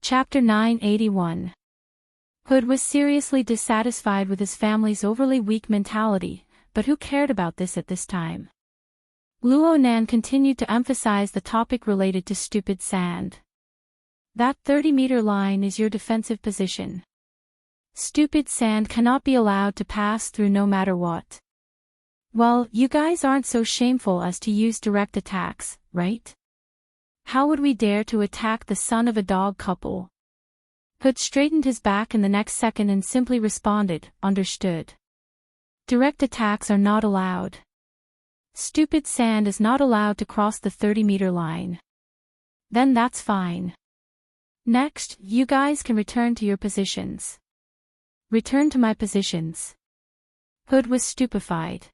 Chapter 981. Hood was seriously dissatisfied with his family's overly weak mentality, but who cared about this at this time? Luo Nan continued to emphasize the topic related to stupid sand. That 30-meter line is your defensive position. Stupid sand cannot be allowed to pass through no matter what. Well, you guys aren't so shameful as to use direct attacks, right? How would we dare to attack the son of a dog couple? Hood straightened his back in the next second and simply responded, "Understood. Direct attacks are not allowed. Stupid sand is not allowed to cross the 30-meter line. Then that's fine. Next, you guys can return to your positions." Return to my positions. Hood was stupefied.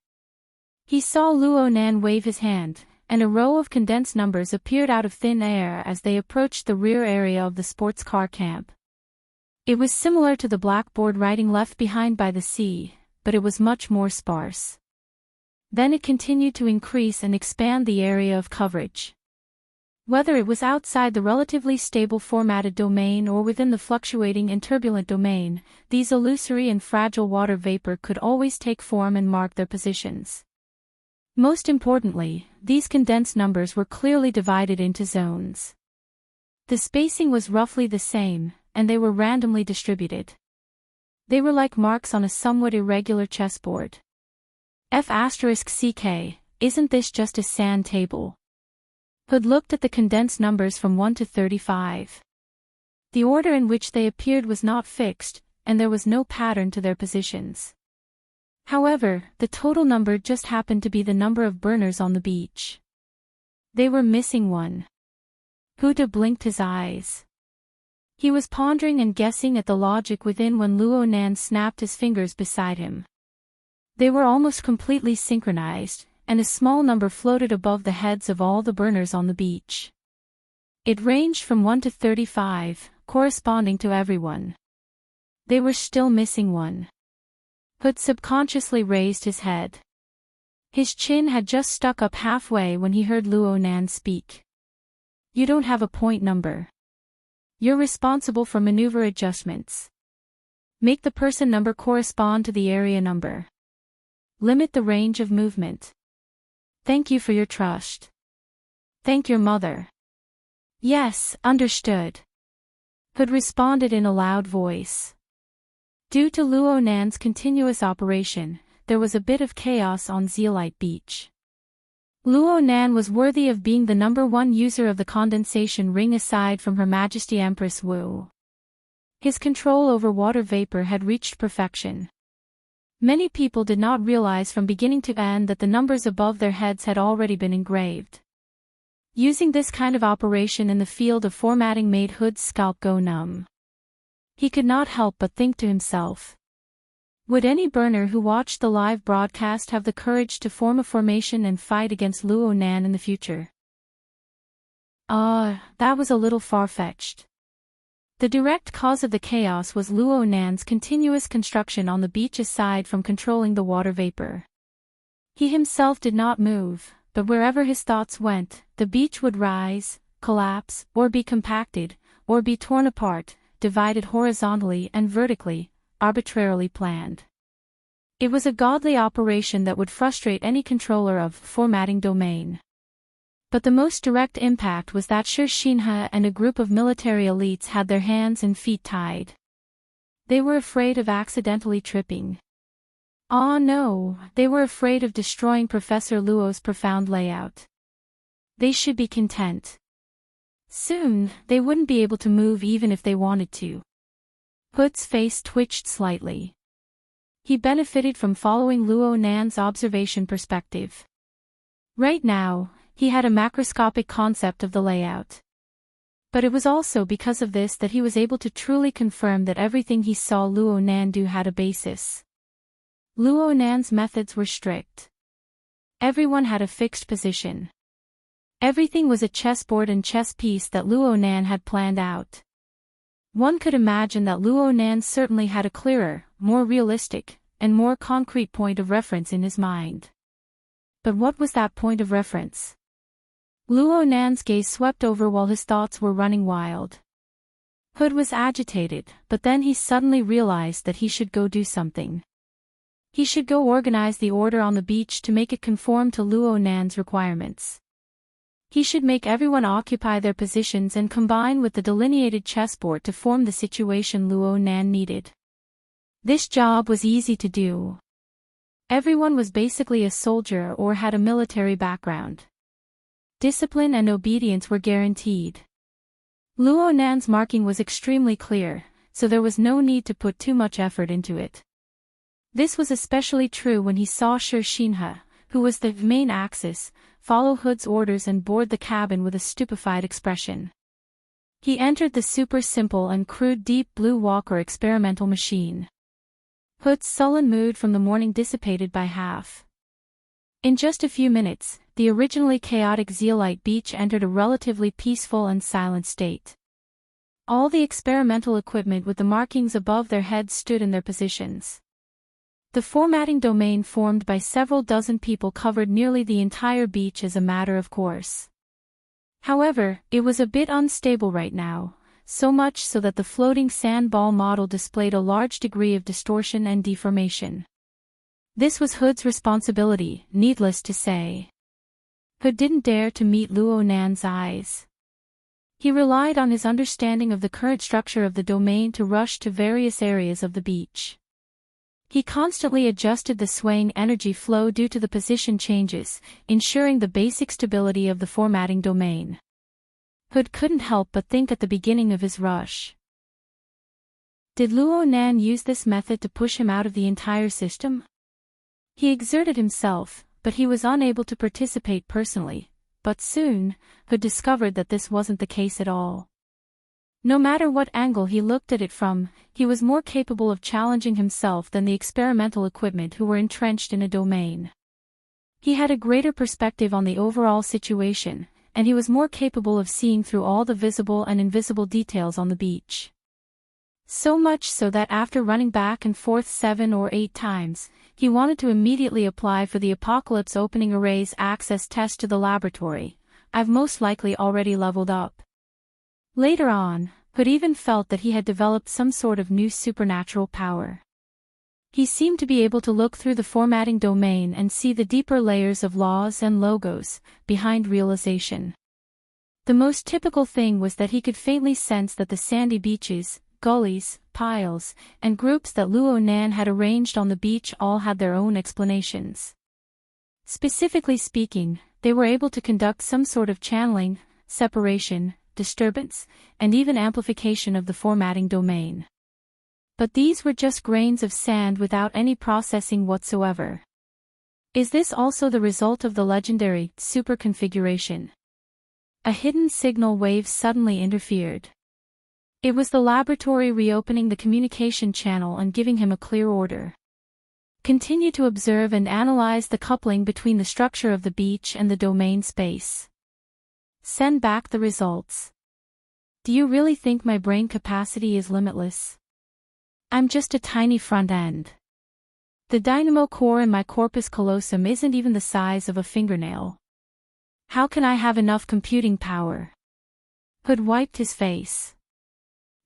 He saw Luo Nan wave his hand, and a row of condensed numbers appeared out of thin air as they approached the rear area of the sports car camp. It was similar to the blackboard writing left behind by the sea, but it was much more sparse. Then it continued to increase and expand the area of coverage. Whether it was outside the relatively stable formatted domain or within the fluctuating and turbulent domain, these illusory and fragile water vapor could always take form and mark their positions. Most importantly, these condensed numbers were clearly divided into zones. The spacing was roughly the same, and they were randomly distributed. They were like marks on a somewhat irregular chessboard. F***CK, isn't this just a sand table? Hood looked at the condensed numbers from 1 to 35. The order in which they appeared was not fixed, and there was no pattern to their positions. However, the total number just happened to be the number of burners on the beach. They were missing one. Hood blinked his eyes. He was pondering and guessing at the logic within when Luo Nan snapped his fingers beside him. They were almost completely synchronized, and a small number floated above the heads of all the burners on the beach. It ranged from 1 to 35, corresponding to everyone. They were still missing one. Hood subconsciously raised his head. His chin had just stuck up halfway when he heard Luo Nan speak. "You don't have a point number. You're responsible for maneuver adjustments. Make the person number correspond to the area number. Limit the range of movement. Thank you for your trust. Thank your mother." "Yes, understood," Hood responded in a loud voice. Due to Luo Nan's continuous operation, there was a bit of chaos on Zeolite Beach. Luo Nan was worthy of being the #1 user of the condensation ring aside from Her Majesty Empress Wu. His control over water vapor had reached perfection. Many people did not realize from beginning to end that the numbers above their heads had already been engraved. Using this kind of operation in the field of formatting made Hood's scalp go numb. He could not help but think to himself, would any burner who watched the live broadcast have the courage to form a formation and fight against Luo Nan in the future? That was a little far-fetched. The direct cause of the chaos was Luo Nan's continuous construction on the beach aside from controlling the water vapor. He himself did not move, but wherever his thoughts went, the beach would rise, collapse, or be compacted, or be torn apart, divided horizontally and vertically, arbitrarily planned. It was a godly operation that would frustrate any controller of formatting domain. But the most direct impact was that Shi Xinhe and a group of military elites had their hands and feet tied. They were afraid of accidentally tripping. No, they were afraid of destroying Professor Luo's profound layout. They should be content. Soon, they wouldn't be able to move even if they wanted to. Hood's face twitched slightly. He benefited from following Luo Nan's observation perspective. Right now, he had a macroscopic concept of the layout. But it was also because of this that he was able to truly confirm that everything he saw Luo Nan do had a basis. Luo Nan's methods were strict. Everyone had a fixed position. Everything was a chessboard and chess piece that Luo Nan had planned out. One could imagine that Luo Nan certainly had a clearer, more realistic, and more concrete point of reference in his mind. But what was that point of reference? Luo Nan's gaze swept over while his thoughts were running wild. Hood was agitated, but then he suddenly realized that he should go do something. He should go organize the order on the beach to make it conform to Luo Nan's requirements. He should make everyone occupy their positions and combine with the delineated chessboard to form the situation Luo Nan needed. This job was easy to do. Everyone was basically a soldier or had a military background. Discipline and obedience were guaranteed. Luo Nan's marking was extremely clear, so there was no need to put too much effort into it. This was especially true when he saw Shi Xinhe, who was the main axis, follow Hood's orders and board the cabin with a stupefied expression. He entered the super simple and crude Deep Blue Walker experimental machine. Hood's sullen mood from the morning dissipated by half. In just a few minutes, the originally chaotic zeolite beach entered a relatively peaceful and silent state. All the experimental equipment with the markings above their heads stood in their positions. The formatting domain formed by several dozen people covered nearly the entire beach as a matter of course. However, it was a bit unstable right now, so much so that the floating sand ball model displayed a large degree of distortion and deformation. This was Hood's responsibility, needless to say. Hood didn't dare to meet Luo Nan's eyes. He relied on his understanding of the current structure of the domain to rush to various areas of the beach. He constantly adjusted the swaying energy flow due to the position changes, ensuring the basic stability of the formatting domain. Hood couldn't help but think at the beginning of his rush. Did Luo Nan use this method to push him out of the entire system? He exerted himself, but he was unable to participate personally, but soon, Hood discovered that this wasn't the case at all. No matter what angle he looked at it from, he was more capable of challenging himself than the experimental equipment who were entrenched in a domain. He had a greater perspective on the overall situation, and he was more capable of seeing through all the visible and invisible details on the beach. So much so that after running back and forth 7 or 8 times, he wanted to immediately apply for the Apocalypse Opening Array's access test to the laboratory. I've most likely already leveled up. Later on, Hood even felt that he had developed some sort of new supernatural power. He seemed to be able to look through the formatting domain and see the deeper layers of laws and logos behind realization. The most typical thing was that he could faintly sense that the sandy beaches, gullies, piles, and groups that Luo Nan had arranged on the beach all had their own explanations. Specifically speaking, they were able to conduct some sort of channeling, separation, disturbance, and even amplification of the formatting domain. But these were just grains of sand without any processing whatsoever. Is this also the result of the legendary super configuration? A hidden signal wave suddenly interfered. It was the laboratory reopening the communication channel and giving him a clear order. Continue to observe and analyze the coupling between the structure of the beach and the domain space. Send back the results. Do you really think my brain capacity is limitless? I'm just a tiny front end. The dynamo core in my corpus callosum isn't even the size of a fingernail. How can I have enough computing power? Hood wiped his face.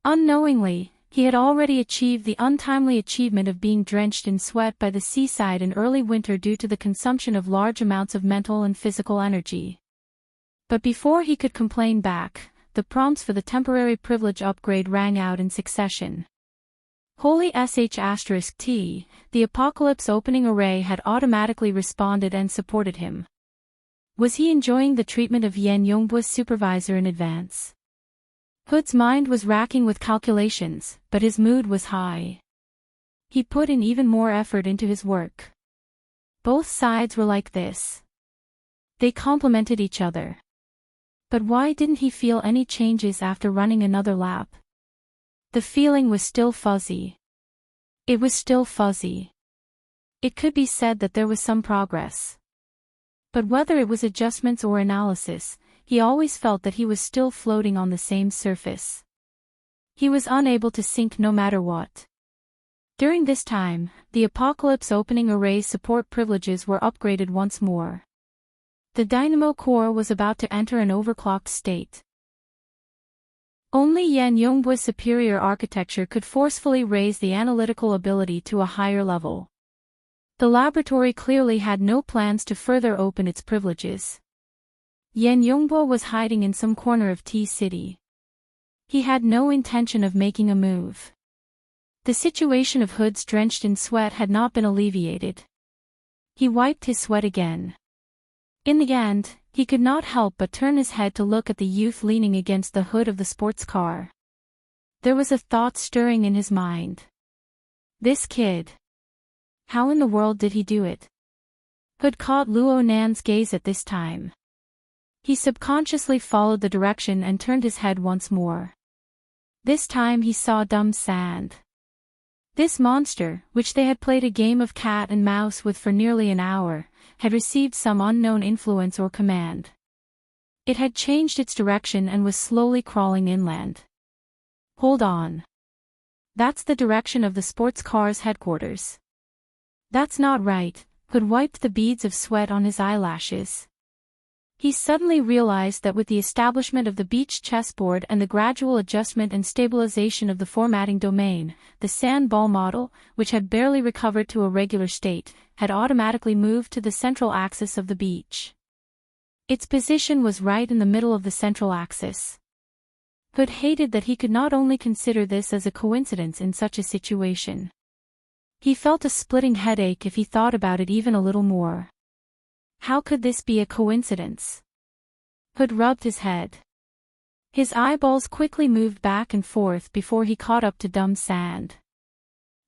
Unknowingly, he had already achieved the untimely achievement of being drenched in sweat by the seaside in early winter due to the consumption of large amounts of mental and physical energy. But before he could complain back, the prompts for the temporary privilege upgrade rang out in succession. Holy sh*T, the Apocalypse Opening Array had automatically responded and supported him. Was he enjoying the treatment of Yan Yongbu's supervisor in advance? Hood's mind was racking with calculations, but his mood was high. He put in even more effort into his work. Both sides were like this. They complemented each other. But why didn't he feel any changes after running another lap? The feeling was still fuzzy. It was still fuzzy. It could be said that there was some progress. But whether it was adjustments or analysis, he always felt that he was still floating on the same surface. He was unable to sink no matter what. During this time, the Apocalypse Opening Array's support privileges were upgraded once more. The dynamo core was about to enter an overclocked state. Only Yan Yongbu's superior architecture could forcefully raise the analytical ability to a higher level. The laboratory clearly had no plans to further open its privileges. Yan Yongbo was hiding in some corner of T-City. He had no intention of making a move. The situation of hoods drenched in sweat had not been alleviated. He wiped his sweat again. In the end, he could not help but turn his head to look at the youth leaning against the hood of the sports car. There was a thought stirring in his mind. This kid. How in the world did he do it? Hood caught Luo Nan's gaze at this time. He subconsciously followed the direction and turned his head once more. This time he saw Dumb Sand. This monster, which they had played a game of cat and mouse with for nearly an hour, had received some unknown influence or command. It had changed its direction and was slowly crawling inland. Hold on. That's the direction of the sports car's headquarters. That's not right. Hood wiped the beads of sweat on his eyelashes. He suddenly realized that with the establishment of the beach chessboard and the gradual adjustment and stabilization of the formatting domain, the sand ball model, which had barely recovered to a regular state, had automatically moved to the central axis of the beach. Its position was right in the middle of the central axis. Hood hated that he could not only consider this as a coincidence in such a situation. He felt a splitting headache if he thought about it even a little more. How could this be a coincidence? Hood rubbed his head. His eyeballs quickly moved back and forth before he caught up to Dumb Sand.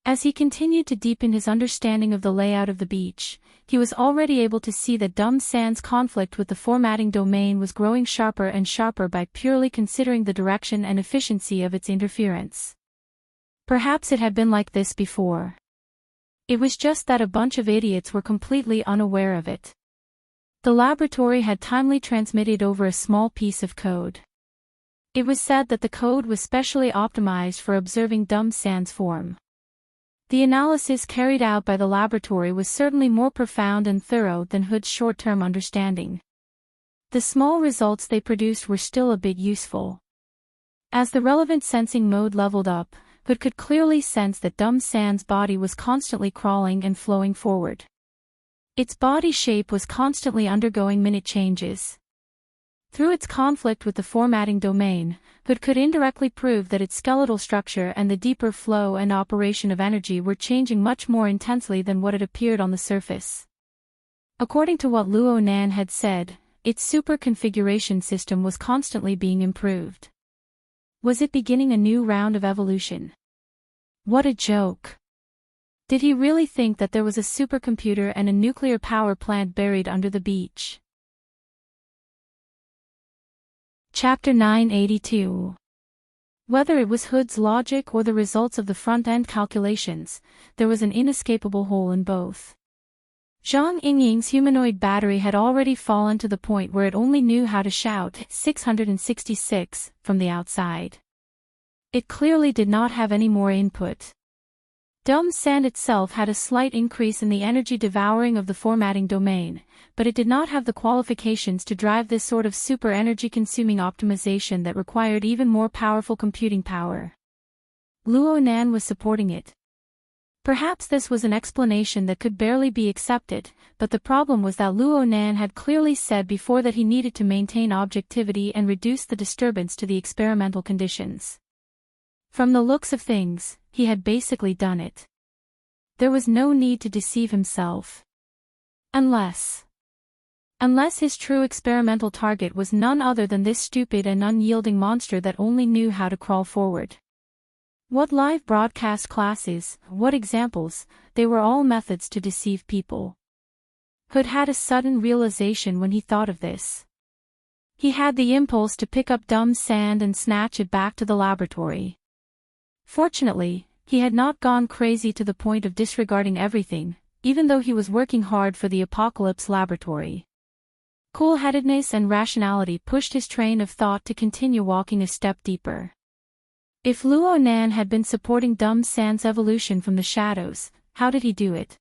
As he continued to deepen his understanding of the layout of the beach, he was already able to see that Dumb Sand's conflict with the formatting domain was growing sharper and sharper by purely considering the direction and efficiency of its interference. Perhaps it had been like this before. It was just that a bunch of idiots were completely unaware of it. The laboratory had timely transmitted over a small piece of code. It was said that the code was specially optimized for observing Dumb Sand's form. The analysis carried out by the laboratory was certainly more profound and thorough than Hood's short-term understanding. The small results they produced were still a bit useful. As the relevant sensing mode leveled up, Hood could clearly sense that Dumb Sand's body was constantly crawling and flowing forward. Its body shape was constantly undergoing minute changes. Through its conflict with the formatting domain, Hood could indirectly prove that its skeletal structure and the deeper flow and operation of energy were changing much more intensely than what had appeared on the surface. According to what Luo Nan had said, its super configuration system was constantly being improved. Was it beginning a new round of evolution? What a joke! Did he really think that there was a supercomputer and a nuclear power plant buried under the beach? Chapter 982. Whether it was Hood's logic or the results of the front-end calculations, there was an inescapable hole in both. Zhang Yingying's humanoid battery had already fallen to the point where it only knew how to shout 666 from the outside. It clearly did not have any more input. Dumb Sand itself had a slight increase in the energy devouring of the formatting domain, but it did not have the qualifications to drive this sort of super energy-consuming optimization that required even more powerful computing power. Luo Nan was supporting it. Perhaps this was an explanation that could barely be accepted, but the problem was that Luo Nan had clearly said before that he needed to maintain objectivity and reduce the disturbance to the experimental conditions. From the looks of things, he had basically done it. There was no need to deceive himself. Unless his true experimental target was none other than this stupid and unyielding monster that only knew how to crawl forward. What live broadcast classes, what examples, they were all methods to deceive people. Hood had a sudden realization when he thought of this. He had the impulse to pick up Dumb Sand and snatch it back to the laboratory. Fortunately, he had not gone crazy to the point of disregarding everything, even though he was working hard for the Apocalypse Laboratory. Cool-headedness and rationality pushed his train of thought to continue walking a step deeper. If Luo Nan had been supporting Dumb Sand's evolution from the shadows, how did he do it?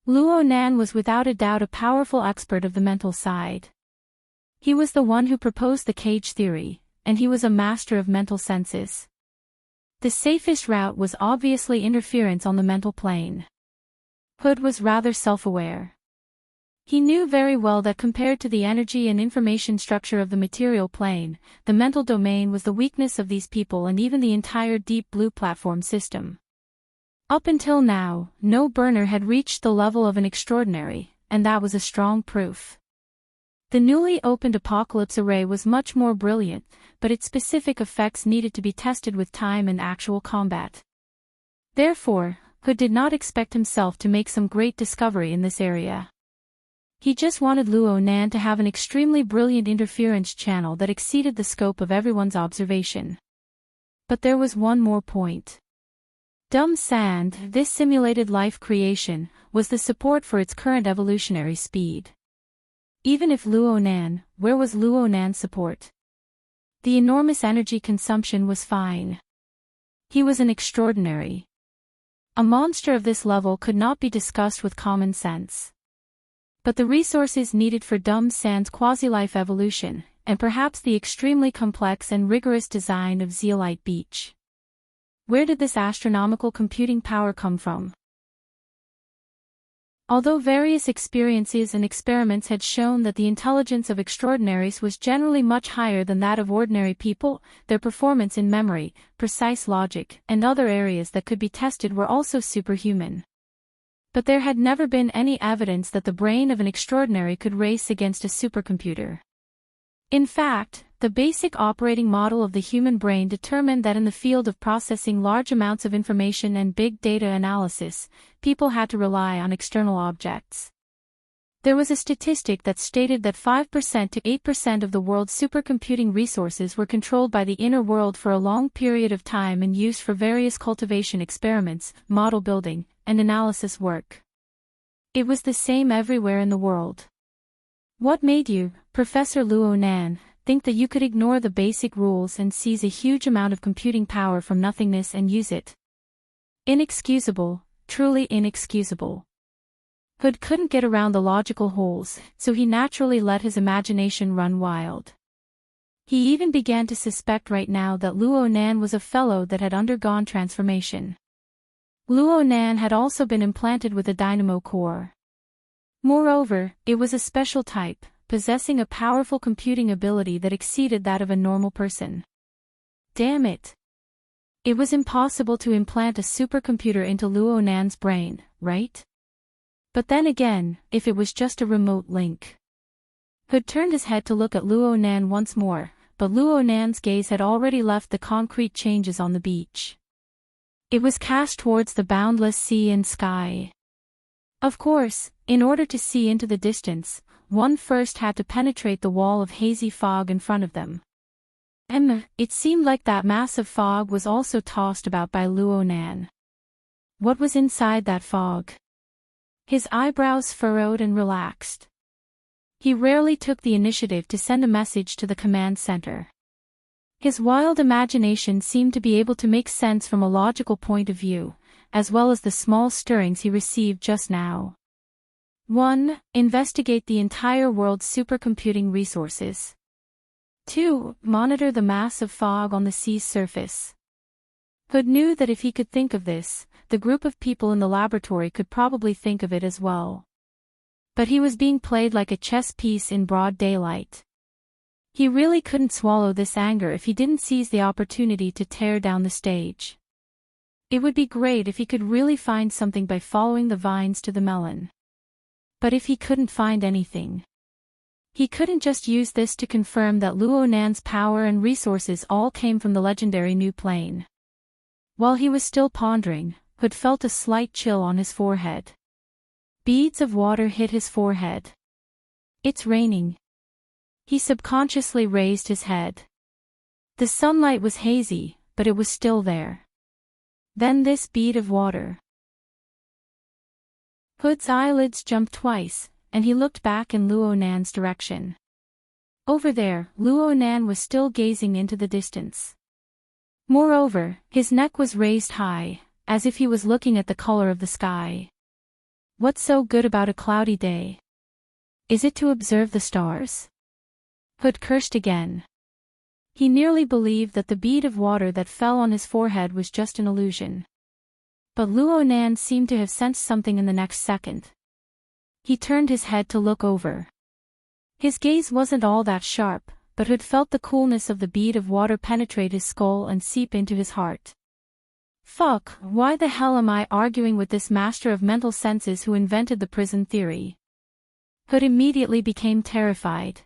Luo Nan was without a doubt a powerful expert of the mental side. He was the one who proposed the cage theory, and he was a master of mental senses. The safest route was obviously interference on the mental plane. Hood was rather self-aware. He knew very well that compared to the energy and information structure of the material plane, the mental domain was the weakness of these people and even the entire Deep Blue platform system. Up until now, no burner had reached the level of an extraordinary, and that was a strong proof. The newly opened Apocalypse Array was much more brilliant, but its specific effects needed to be tested with time and actual combat. Therefore, Hood did not expect himself to make some great discovery in this area. He just wanted Luo Nan to have an extremely brilliant interference channel that exceeded the scope of everyone's observation. But there was one more point. Dumb Sand, this simulated life creation, was the support for its current evolutionary speed. Even if Luo Nan, where was Luo Nan's support? The enormous energy consumption was fine. He was an extraordinary. A monster of this level could not be discussed with common sense. But the resources needed for Dumb Sand's quasi-life evolution, and perhaps the extremely complex and rigorous design of Zeolite Beach. Where did this astronomical computing power come from? Although various experiences and experiments had shown that the intelligence of extraordinaries was generally much higher than that of ordinary people, their performance in memory, precise logic, and other areas that could be tested were also superhuman. But there had never been any evidence that the brain of an extraordinary could race against a supercomputer. In fact, the basic operating model of the human brain determined that in the field of processing large amounts of information and big data analysis, people had to rely on external objects. There was a statistic that stated that 5% to 8% of the world's supercomputing resources were controlled by the inner world for a long period of time and used for various cultivation experiments, model building, and analysis work. It was the same everywhere in the world. What made you, Professor Luo Nan, think that you could ignore the basic rules and seize a huge amount of computing power from nothingness and use it? Inexcusable, truly inexcusable. Hood couldn't get around the logical holes, so he naturally let his imagination run wild. He even began to suspect right now that Luo Nan was a fellow that had undergone transformation. Luo Nan had also been implanted with a dynamo core. Moreover, it was a special type, possessing a powerful computing ability that exceeded that of a normal person. Damn it! It was impossible to implant a supercomputer into Luo Nan's brain, right? But then again, if it was just a remote link. Hood turned his head to look at Luo Nan once more, but Luo Nan's gaze had already left the concrete changes on the beach. It was cast towards the boundless sea and sky. Of course, in order to see into the distance, one first had to penetrate the wall of hazy fog in front of them. It seemed like that massive fog was also tossed about by Luo Nan. What was inside that fog? His eyebrows furrowed and relaxed. He rarely took the initiative to send a message to the command center. His wild imagination seemed to be able to make sense from a logical point of view, as well as the small stirrings he received just now. 1. Investigate the entire world's supercomputing resources. 2. Monitor the massive fog on the sea's surface. Hood knew that if he could think of this, the group of people in the laboratory could probably think of it as well. But he was being played like a chess piece in broad daylight. He really couldn't swallow this anger if he didn't seize the opportunity to tear down the stage. It would be great if he could really find something by following the vines to the melon. But if he couldn't find anything, he couldn't just use this to confirm that Luo Nan's power and resources all came from the legendary new plane. While he was still pondering, Hood felt a slight chill on his forehead. Beads of water hit his forehead. It's raining. He subconsciously raised his head. The sunlight was hazy, but it was still there. Then this bead of water. Hood's eyelids jumped twice, and he looked back in Luo Nan's direction. Over there, Luo Nan was still gazing into the distance. Moreover, his neck was raised high, as if he was looking at the color of the sky. What's so good about a cloudy day? Is it to observe the stars? Hood cursed again. He nearly believed that the bead of water that fell on his forehead was just an illusion. But Luo Nan seemed to have sensed something in the next second. He turned his head to look over. His gaze wasn't all that sharp, but Hood felt the coolness of the bead of water penetrate his skull and seep into his heart. Fuck, why the hell am I arguing with this master of mental senses who invented the prison theory? Hood immediately became terrified.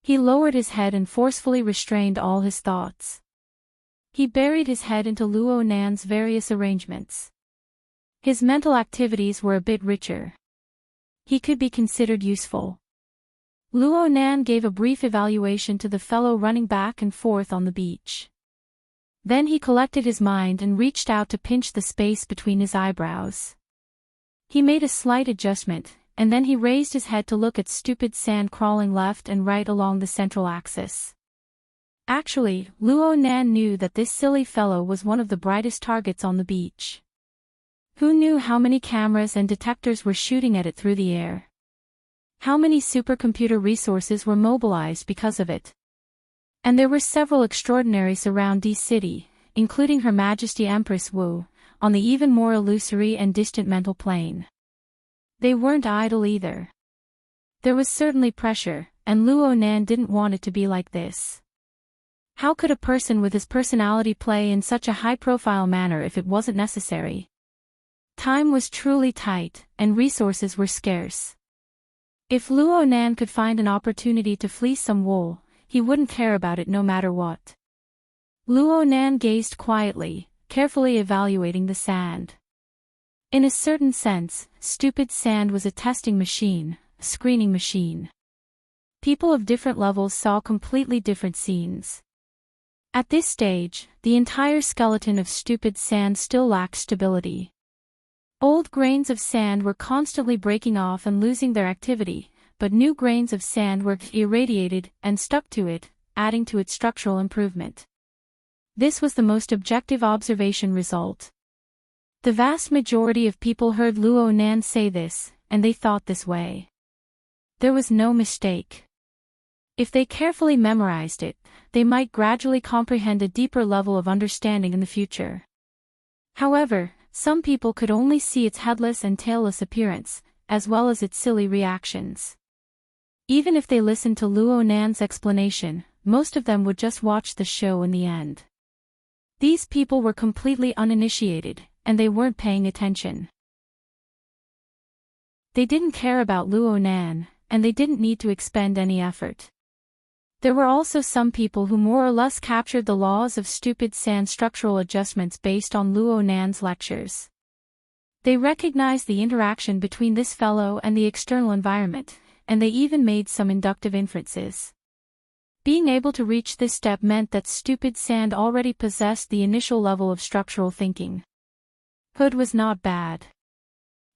He lowered his head and forcefully restrained all his thoughts. He buried his head into Luo Nan's various arrangements. His mental activities were a bit richer. He could be considered useful. Luo Nan gave a brief evaluation to the fellow running back and forth on the beach. Then he collected his mind and reached out to pinch the space between his eyebrows. He made a slight adjustment, and then he raised his head to look at stupid sand crawling left and right along the central axis. Actually, Luo Nan knew that this silly fellow was one of the brightest targets on the beach. Who knew how many cameras and detectors were shooting at it through the air? How many supercomputer resources were mobilized because of it? And there were several extraordinaries around D City, including Her Majesty Empress Wu, on the even more illusory and distant mental plane. They weren't idle either. There was certainly pressure, and Luo Nan didn't want it to be like this. How could a person with his personality play in such a high-profile manner if it wasn't necessary? Time was truly tight, and resources were scarce. If Luo Nan could find an opportunity to fleece some wool, he wouldn't care about it no matter what. Luo Nan gazed quietly, carefully evaluating the sand. In a certain sense, stupid sand was a testing machine, a screening machine. People of different levels saw completely different scenes. At this stage, the entire skeleton of stupid sand still lacked stability. Old grains of sand were constantly breaking off and losing their activity, but new grains of sand were irradiated and stuck to it, adding to its structural improvement. This was the most objective observation result. The vast majority of people heard Luo Nan say this, and they thought this way. There was no mistake. If they carefully memorized it, they might gradually comprehend a deeper level of understanding in the future. However, some people could only see its headless and tailless appearance, as well as its silly reactions. Even if they listened to Luo Nan's explanation, most of them would just watch the show in the end. These people were completely uninitiated, and they weren't paying attention. They didn't care about Luo Nan, and they didn't need to expend any effort. There were also some people who more or less captured the laws of stupid sand structural adjustments based on Luo Nan's lectures. They recognized the interaction between this fellow and the external environment, and they even made some inductive inferences. Being able to reach this step meant that stupid sand already possessed the initial level of structural thinking. Hood was not bad.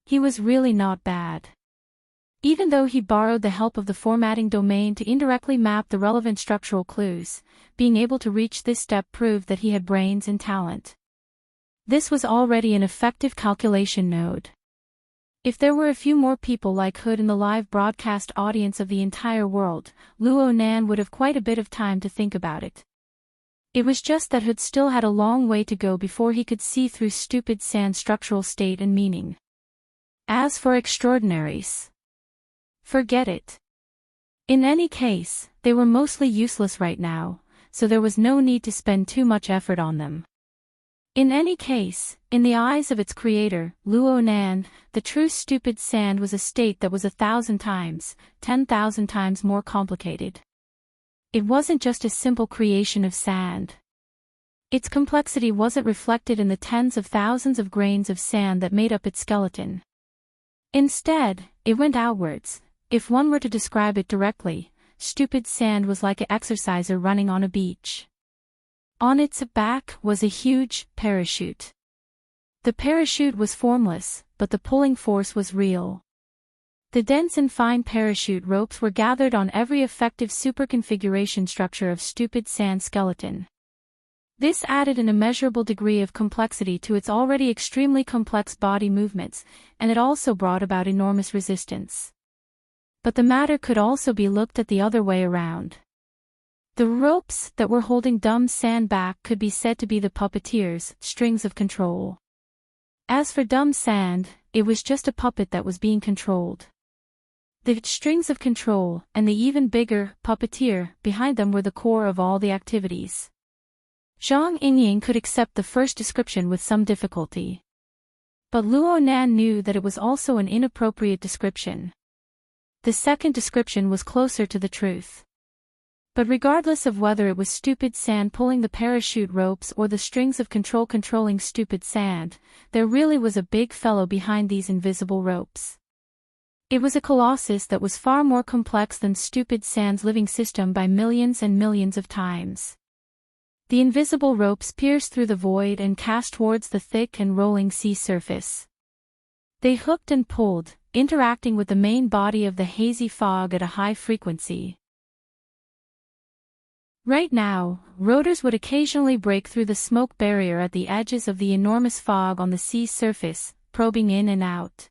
He was really not bad. Even though he borrowed the help of the formatting domain to indirectly map the relevant structural clues, being able to reach this step proved that he had brains and talent. This was already an effective calculation node. If there were a few more people like Hood in the live broadcast audience of the entire world, Luo Nan would have quite a bit of time to think about it. It was just that Hood still had a long way to go before he could see through stupid sand structural state and meaning. As for extraordinaries, forget it. In any case, they were mostly useless right now, so there was no need to spend too much effort on them. In any case, in the eyes of its creator, Luo Nan, the true stupid sand was a state that was 1,000 times, 10,000 times more complicated. It wasn't just a simple creation of sand. Its complexity wasn't reflected in the tens of thousands of grains of sand that made up its skeleton. Instead, it went outwards. If one were to describe it directly, stupid sand was like an exerciser running on a beach. On its back was a huge parachute. The parachute was formless, but the pulling force was real. The dense and fine parachute ropes were gathered on every effective superconfiguration structure of stupid sand skeleton. This added an immeasurable degree of complexity to its already extremely complex body movements, and it also brought about enormous resistance. But the matter could also be looked at the other way around. The ropes that were holding dumb Sand back could be said to be the puppeteer's strings of control. As for dumb Sand, it was just a puppet that was being controlled. The strings of control, and the even bigger puppeteer behind them were the core of all the activities. Zhang Yingying could accept the first description with some difficulty. But Luo Nan knew that it was also an inappropriate description. The second description was closer to the truth. But regardless of whether it was stupid Sand pulling the parachute ropes or the strings of control controlling stupid Sand, there really was a big fellow behind these invisible ropes. It was a colossus that was far more complex than stupid Sand's living system by millions and millions of times. The invisible ropes pierced through the void and cast towards the thick and rolling sea surface. They hooked and pulled, interacting with the main body of the hazy fog at a high frequency. Right now, rotors would occasionally break through the smoke barrier at the edges of the enormous fog on the sea's surface, probing in and out.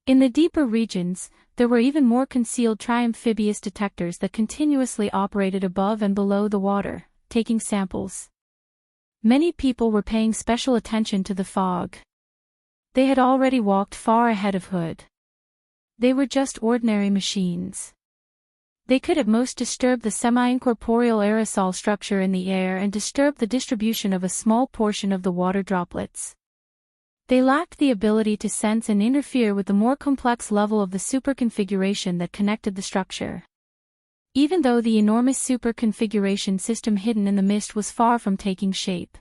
In the deeper regions, there were even more concealed triamphibious detectors that continuously operated above and below the water, taking samples. Many people were paying special attention to the fog. They had already walked far ahead of Hood. They were just ordinary machines. They could at most disturb the semi-incorporeal aerosol structure in the air and disturb the distribution of a small portion of the water droplets. They lacked the ability to sense and interfere with the more complex level of the superconfiguration that connected the structure. Even though the enormous superconfiguration system hidden in the mist was far from taking shape.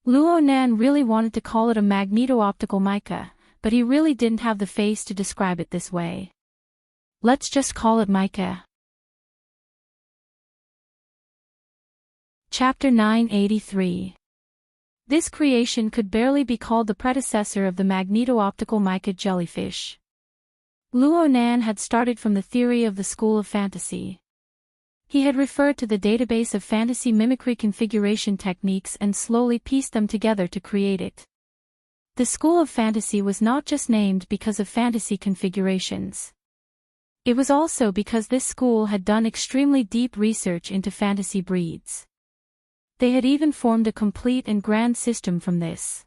Luo Nan really wanted to call it a magneto-optical mica, but he really didn't have the face to describe it this way. Let's just call it mica. Chapter 983. This creation could barely be called the predecessor of the magneto-optical mica jellyfish. Luo Nan had started from the theory of the school of fantasy. He had referred to the database of fantasy mimicry configuration techniques and slowly pieced them together to create it. The school of fantasy was not just named because of fantasy configurations. It was also because this school had done extremely deep research into fantasy breeds. They had even formed a complete and grand system from this.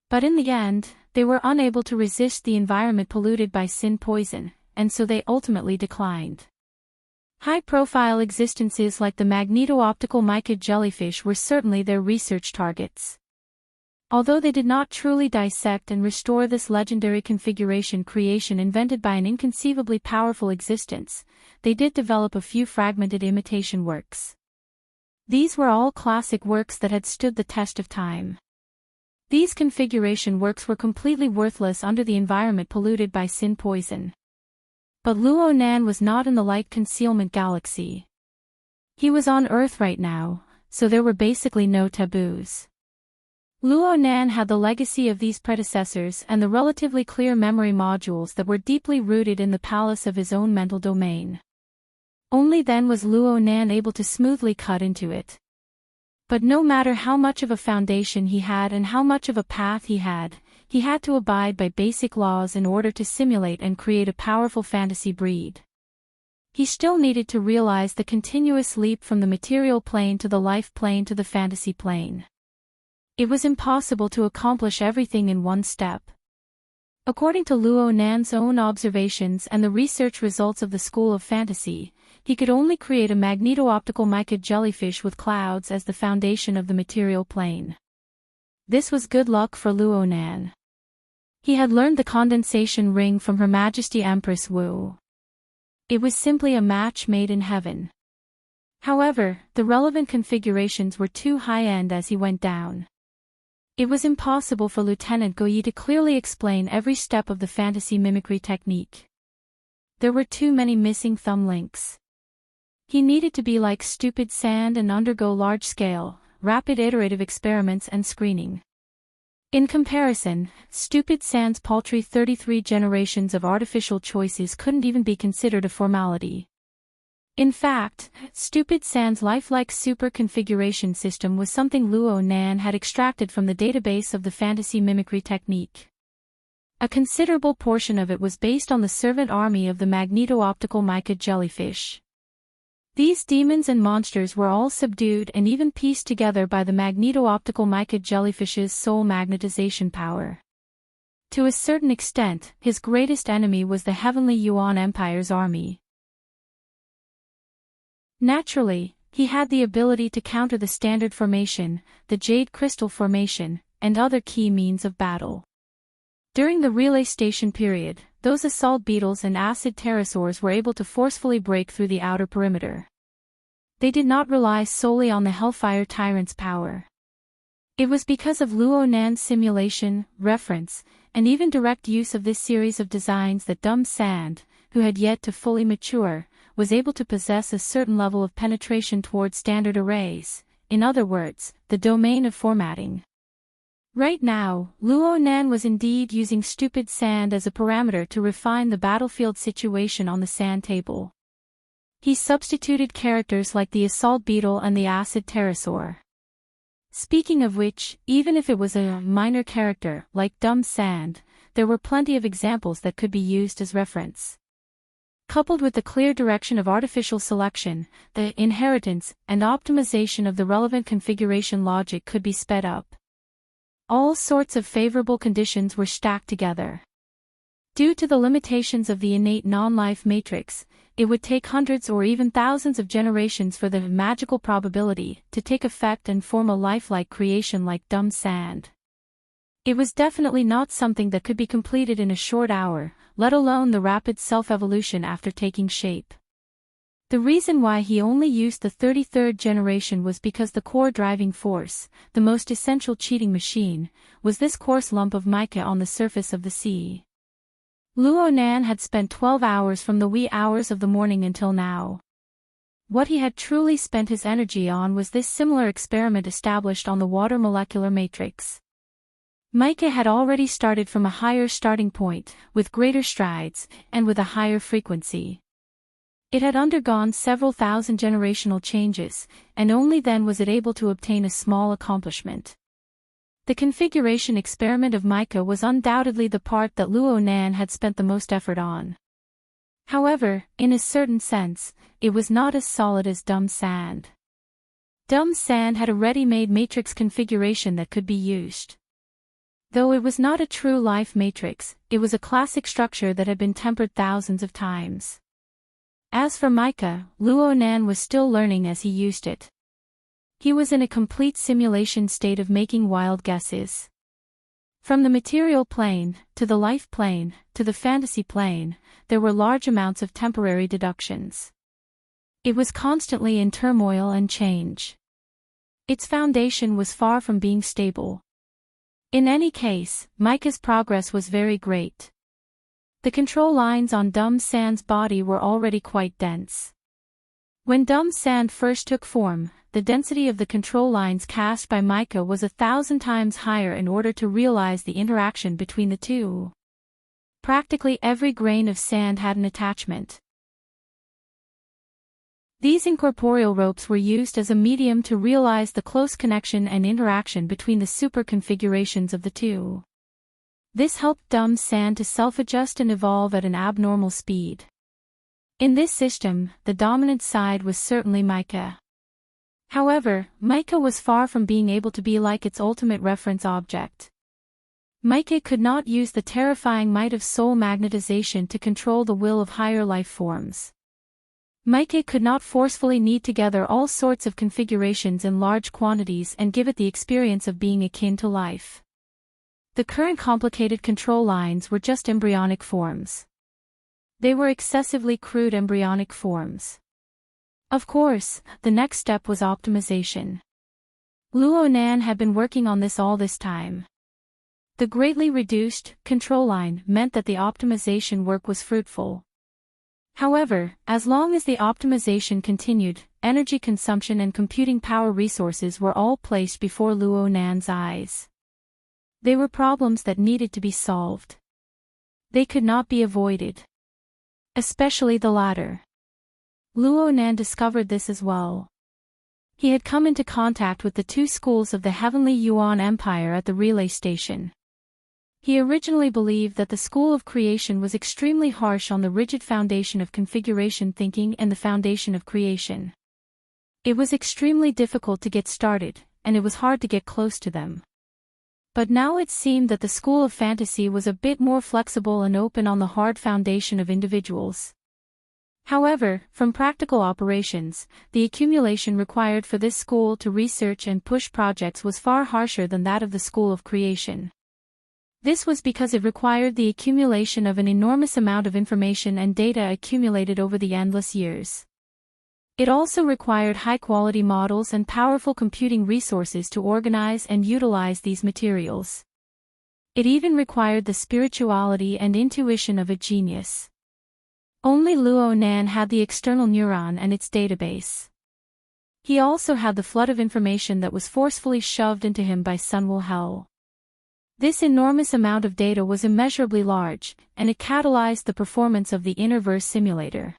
But in the end, they were unable to resist the environment polluted by sin poison, and so they ultimately declined. High-profile existences like the magneto-optical mica jellyfish were certainly their research targets. Although they did not truly dissect and restore this legendary configuration creation invented by an inconceivably powerful existence, they did develop a few fragmented imitation works. These were all classic works that had stood the test of time. These configuration works were completely worthless under the environment polluted by sin poison. But Luo Nan was not in the light concealment galaxy. He was on Earth right now, so there were basically no taboos. Luo Nan had the legacy of these predecessors and the relatively clear memory modules that were deeply rooted in the palace of his own mental domain. Only then was Luo Nan able to smoothly cut into it. But no matter how much of a foundation he had and how much of a path he had to abide by basic laws in order to simulate and create a powerful fantasy breed. He still needed to realize the continuous leap from the material plane to the life plane to the fantasy plane. It was impossible to accomplish everything in one step. According to Luo Nan's own observations and the research results of the School of Fantasy, he could only create a magneto-optical mica jellyfish with clouds as the foundation of the material plane. This was good luck for Luo Nan. He had learned the condensation ring from Her Majesty Empress Wu. It was simply a match made in heaven. However, the relevant configurations were too high-end as he went down. It was impossible for Lieutenant Goyi to clearly explain every step of the fantasy mimicry technique. There were too many missing thumb links. He needed to be like stupid Sand and undergo large-scale, rapid iterative experiments and screening. In comparison, stupid Sand's paltry 33 generations of artificial choices couldn't even be considered a formality. In fact, stupid Sand's lifelike super configuration system was something Luo Nan had extracted from the database of the fantasy mimicry technique. A considerable portion of it was based on the servant army of the magneto-optical mica jellyfish. These demons and monsters were all subdued and even pieced together by the magneto-optical mica jellyfish's soul magnetization power. To a certain extent, his greatest enemy was the Heavenly Yuan Empire's army. Naturally, he had the ability to counter the Standard Formation, the Jade Crystal Formation, and other key means of battle. During the relay station period, those assault beetles and acid pterosaurs were able to forcefully break through the outer perimeter. They did not rely solely on the Hellfire Tyrant's power. It was because of Luo Nan's simulation, reference, and even direct use of this series of designs that Dumb Sand, who had yet to fully mature, was able to possess a certain level of penetration towards standard arrays, in other words, the domain of formatting. Right now, Luo Nan was indeed using stupid sand as a parameter to refine the battlefield situation on the sand table. He substituted characters like the assault beetle and the acid pterosaur. Speaking of which, even if it was a minor character, like Dumb Sand, there were plenty of examples that could be used as reference. Coupled with the clear direction of artificial selection, the inheritance and optimization of the relevant configuration logic could be sped up. All sorts of favorable conditions were stacked together. Due to the limitations of the innate non-life matrix, it would take hundreds or even thousands of generations for the magical probability to take effect and form a lifelike creation like Dumb Sand. It was definitely not something that could be completed in a short hour, let alone the rapid self-evolution after taking shape. The reason why he only used the 33rd generation was because the core driving force, the most essential cheating machine, was this coarse lump of mica on the surface of the sea. Luo Nan had spent 12 hours from the wee hours of the morning until now. What he had truly spent his energy on was this similar experiment established on the water molecular matrix. Mica had already started from a higher starting point, with greater strides, and with a higher frequency. It had undergone several thousand generational changes, and only then was it able to obtain a small accomplishment. The configuration experiment of mica was undoubtedly the part that Luo Nan had spent the most effort on. However, in a certain sense, it was not as solid as Dumb Sand. Dumb Sand had a ready-made matrix configuration that could be used. Though it was not a true life matrix, it was a classic structure that had been tempered thousands of times. As for mica, Luo Nan was still learning as he used it. He was in a complete simulation state of making wild guesses. From the material plane, to the life plane, to the fantasy plane, there were large amounts of temporary deductions. It was constantly in turmoil and change. Its foundation was far from being stable. In any case, mica's progress was very great. The control lines on Dumb Sand's body were already quite dense. When Dumb Sand first took form, the density of the control lines cast by mica was 1,000 times higher in order to realize the interaction between the two. Practically every grain of sand had an attachment. These incorporeal ropes were used as a medium to realize the close connection and interaction between the super configurations of the two. This helped Dumb Sand to self-adjust and evolve at an abnormal speed. In this system, the dominant side was certainly mica. However, mica was far from being able to be like its ultimate reference object. Mica could not use the terrifying might of soul magnetization to control the will of higher life forms. Mica could not forcefully knead together all sorts of configurations in large quantities and give it the experience of being akin to life. The current complicated control lines were just embryonic forms. They were excessively crude embryonic forms. Of course, the next step was optimization. Luo Nan had been working on this all this time. The greatly reduced control line meant that the optimization work was fruitful. However, as long as the optimization continued, energy consumption and computing power resources were all placed before Luo Nan's eyes. They were problems that needed to be solved. They could not be avoided. Especially the latter. Luo Nan discovered this as well. He had come into contact with the two schools of the Heavenly Yuan Empire at the relay station. He originally believed that the school of creation was extremely harsh on the rigid foundation of configuration thinking and the foundation of creation. It was extremely difficult to get started, and it was hard to get close to them. But now it seemed that the school of fantasy was a bit more flexible and open on the hard foundation of individuals. However, from practical operations, the accumulation required for this school to research and push projects was far harsher than that of the school of creation. This was because it required the accumulation of an enormous amount of information and data accumulated over the endless years. It also required high-quality models and powerful computing resources to organize and utilize these materials. It even required the spirituality and intuition of a genius. Only Luo Nan had the external neuron and its database. He also had the flood of information that was forcefully shoved into him by Sunwoo Hell. This enormous amount of data was immeasurably large, and it catalyzed the performance of the Innerverse simulator.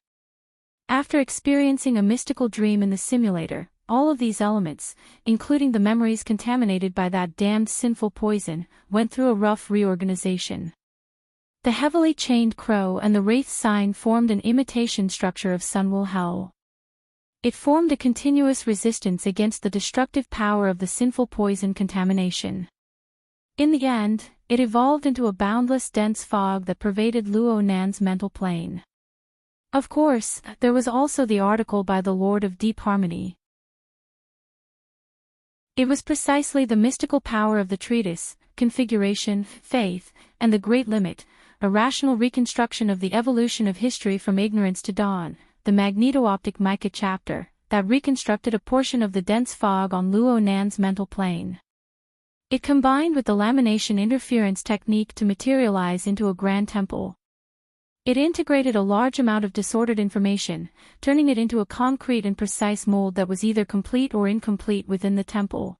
After experiencing a mystical dream in the simulator, all of these elements, including the memories contaminated by that damned sinful poison, went through a rough reorganization. The heavily chained crow and the wraith sign formed an imitation structure of Sunwoo Hell. It formed a continuous resistance against the destructive power of the sinful poison contamination. In the end, it evolved into a boundless dense fog that pervaded Luo Nan's mental plane. Of course, there was also the article by the Lord of Deep Harmony. It was precisely the mystical power of the treatise, configuration, faith, and the great limit, a rational reconstruction of the evolution of history from ignorance to dawn, the magneto-optic mica chapter, that reconstructed a portion of the dense fog on Luo Nan's mental plane. It combined with the lamination interference technique to materialize into a grand temple. It integrated a large amount of disordered information, turning it into a concrete and precise mold that was either complete or incomplete within the temple.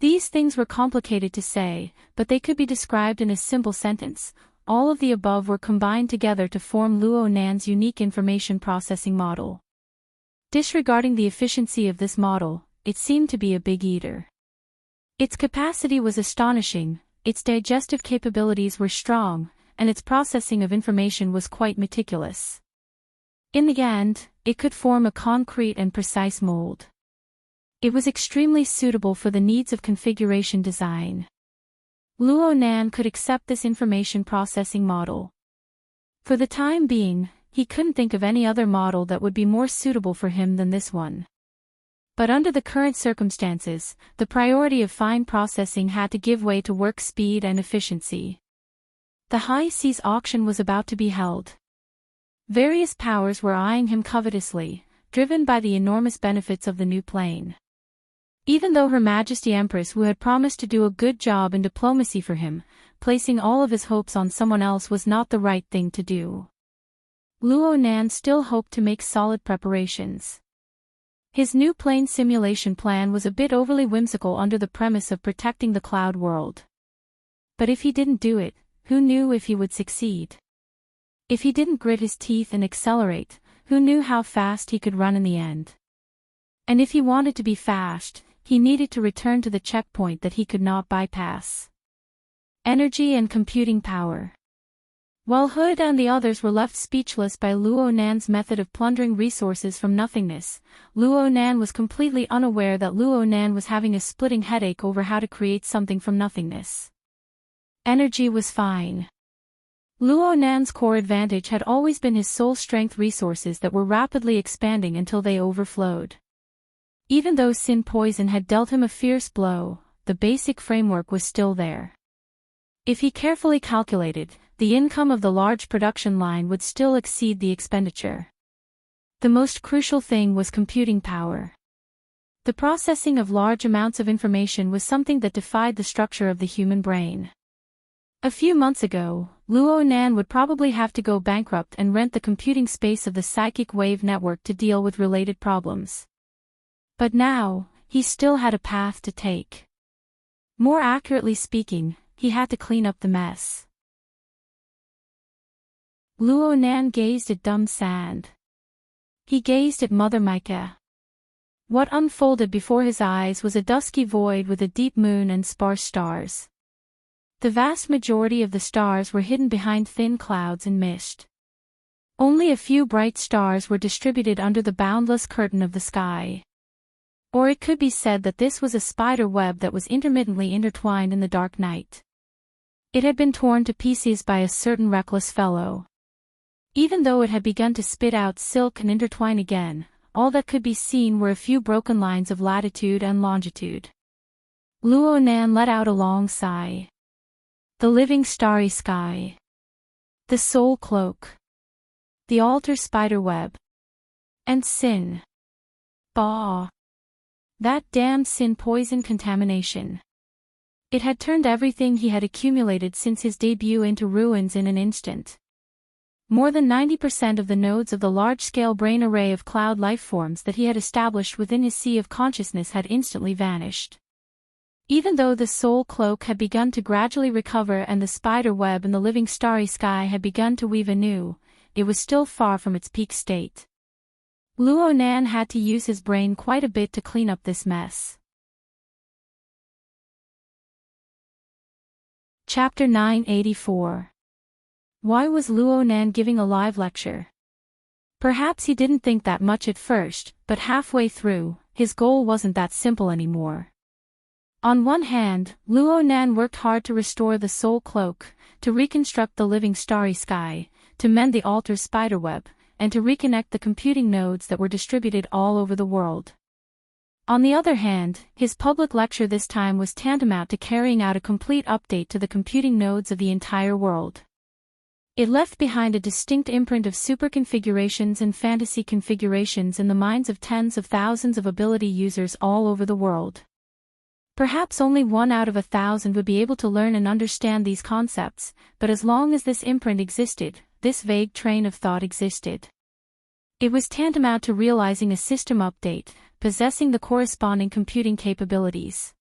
These things were complicated to say, but they could be described in a simple sentence. All of the above were combined together to form Luo Nan's unique information processing model. Disregarding the efficiency of this model, it seemed to be a big eater. Its capacity was astonishing, its digestive capabilities were strong, and its processing of information was quite meticulous. In the end, it could form a concrete and precise mold. It was extremely suitable for the needs of configuration design. Luo Nan could accept this information processing model. For the time being, he couldn't think of any other model that would be more suitable for him than this one. But under the current circumstances, the priority of fine processing had to give way to work speed and efficiency. The high seas auction was about to be held. Various powers were eyeing him covetously, driven by the enormous benefits of the new plane. Even though Her Majesty Empress Wu had promised to do a good job in diplomacy for him, placing all of his hopes on someone else was not the right thing to do. Luo Nan still hoped to make solid preparations. His new plane simulation plan was a bit overly whimsical under the premise of protecting the cloud world. But if he didn't do it, who knew if he would succeed? If he didn't grit his teeth and accelerate, who knew how fast he could run in the end? And if he wanted to be fast, he needed to return to the checkpoint that he could not bypass. Energy and computing power. While Hood and the others were left speechless by Luo Nan's method of plundering resources from nothingness, Luo Nan was completely unaware that Luo Nan was having a splitting headache over how to create something from nothingness. Energy was fine. Luo Nan's core advantage had always been his soul strength resources that were rapidly expanding until they overflowed. Even though Sin Poison had dealt him a fierce blow, the basic framework was still there. If he carefully calculated, the income of the large production line would still exceed the expenditure. The most crucial thing was computing power. The processing of large amounts of information was something that defied the structure of the human brain. A few months ago, Luo Nan would probably have to go bankrupt and rent the computing space of the psychic wave network to deal with related problems. But now, he still had a path to take. More accurately speaking, he had to clean up the mess. Luo Nan gazed at dumb sand. He gazed at Mother Micah. What unfolded before his eyes was a dusky void with a deep moon and sparse stars. The vast majority of the stars were hidden behind thin clouds and mist. Only a few bright stars were distributed under the boundless curtain of the sky. Or it could be said that this was a spider web that was intermittently intertwined in the dark night. It had been torn to pieces by a certain reckless fellow. Even though it had begun to spit out silk and intertwine again, all that could be seen were a few broken lines of latitude and longitude. Luo Nan let out a long sigh. The living starry sky. The soul cloak. The altar spider web. And sin. Bah! That damned sin poison contamination. It had turned everything he had accumulated since his debut into ruins in an instant. More than 90% of the nodes of the large-scale brain array of cloud lifeforms that he had established within his sea of consciousness had instantly vanished. Even though the soul cloak had begun to gradually recover and the spider web and the living starry sky had begun to weave anew, it was still far from its peak state. Luo Nan had to use his brain quite a bit to clean up this mess. Chapter 984. Why was Luo Nan giving a live lecture? Perhaps he didn't think that much at first, but halfway through, his goal wasn't that simple anymore. On one hand, Luo Nan worked hard to restore the soul cloak, to reconstruct the living starry sky, to mend the altar spiderweb, and to reconnect the computing nodes that were distributed all over the world. On the other hand, his public lecture this time was tantamount to carrying out a complete update to the computing nodes of the entire world. It left behind a distinct imprint of superconfigurations and fantasy configurations in the minds of tens of thousands of ability users all over the world. Perhaps only 1 out of 1,000 would be able to learn and understand these concepts, but as long as this imprint existed, this vague train of thought existed. It was tantamount to realizing a system update, possessing the corresponding computing capabilities.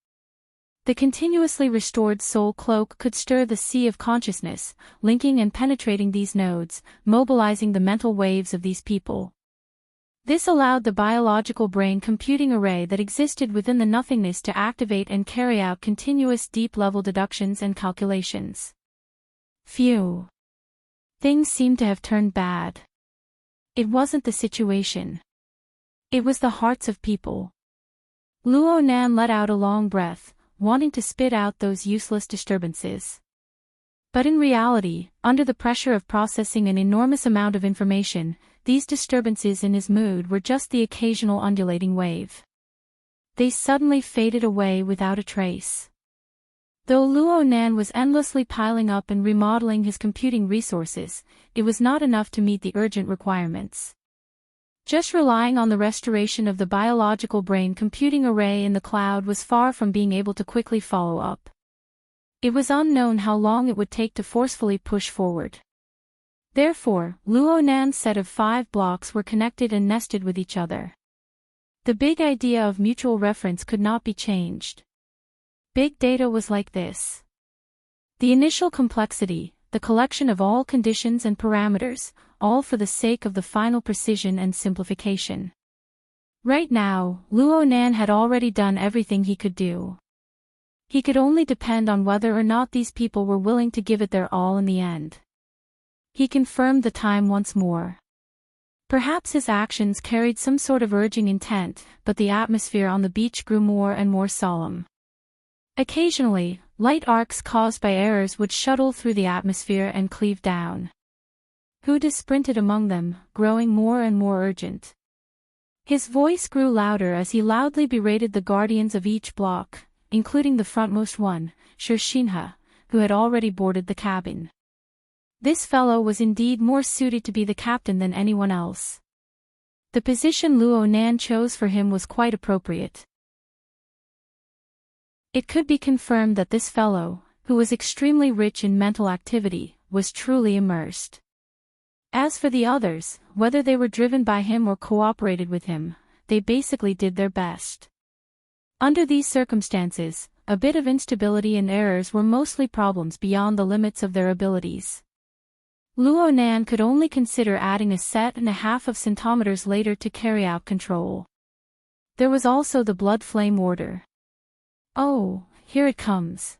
The continuously restored soul cloak could stir the sea of consciousness, linking and penetrating these nodes, mobilizing the mental waves of these people. This allowed the biological brain computing array that existed within the nothingness to activate and carry out continuous deep-level deductions and calculations. Phew! Things seemed to have turned bad. It wasn't the situation. It was the hearts of people. Luo Nan let out a long breath, wanting to spit out those useless disturbances. But in reality, under the pressure of processing an enormous amount of information, these disturbances in his mood were just the occasional undulating wave. They suddenly faded away without a trace. Though Luo Nan was endlessly piling up and remodeling his computing resources, it was not enough to meet the urgent requirements. Just relying on the restoration of the biological brain computing array in the cloud was far from being able to quickly follow up. It was unknown how long it would take to forcefully push forward. Therefore, Luo Nan's set of 5 blocks were connected and nested with each other. The big idea of mutual reference could not be changed. Big data was like this. The initial complexity, the collection of all conditions and parameters, all for the sake of the final precision and simplification. Right now, Luo Nan had already done everything he could do. He could only depend on whether or not these people were willing to give it their all in the end. He confirmed the time once more. Perhaps his actions carried some sort of urging intent, but the atmosphere on the beach grew more and more solemn. Occasionally, light arcs caused by errors would shuttle through the atmosphere and cleave down. Huda sprinted among them, growing more and more urgent. His voice grew louder as he loudly berated the guardians of each block, including the frontmost one, Shinha, who had already boarded the cabin. This fellow was indeed more suited to be the captain than anyone else. The position Luo Nan chose for him was quite appropriate. It could be confirmed that this fellow, who was extremely rich in mental activity, was truly immersed. As for the others, whether they were driven by him or cooperated with him, they basically did their best. Under these circumstances, a bit of instability and errors were mostly problems beyond the limits of their abilities. Luo Nan could only consider adding 1.5 of centimeters later to carry out control. There was also the blood flame order. Oh, here it comes.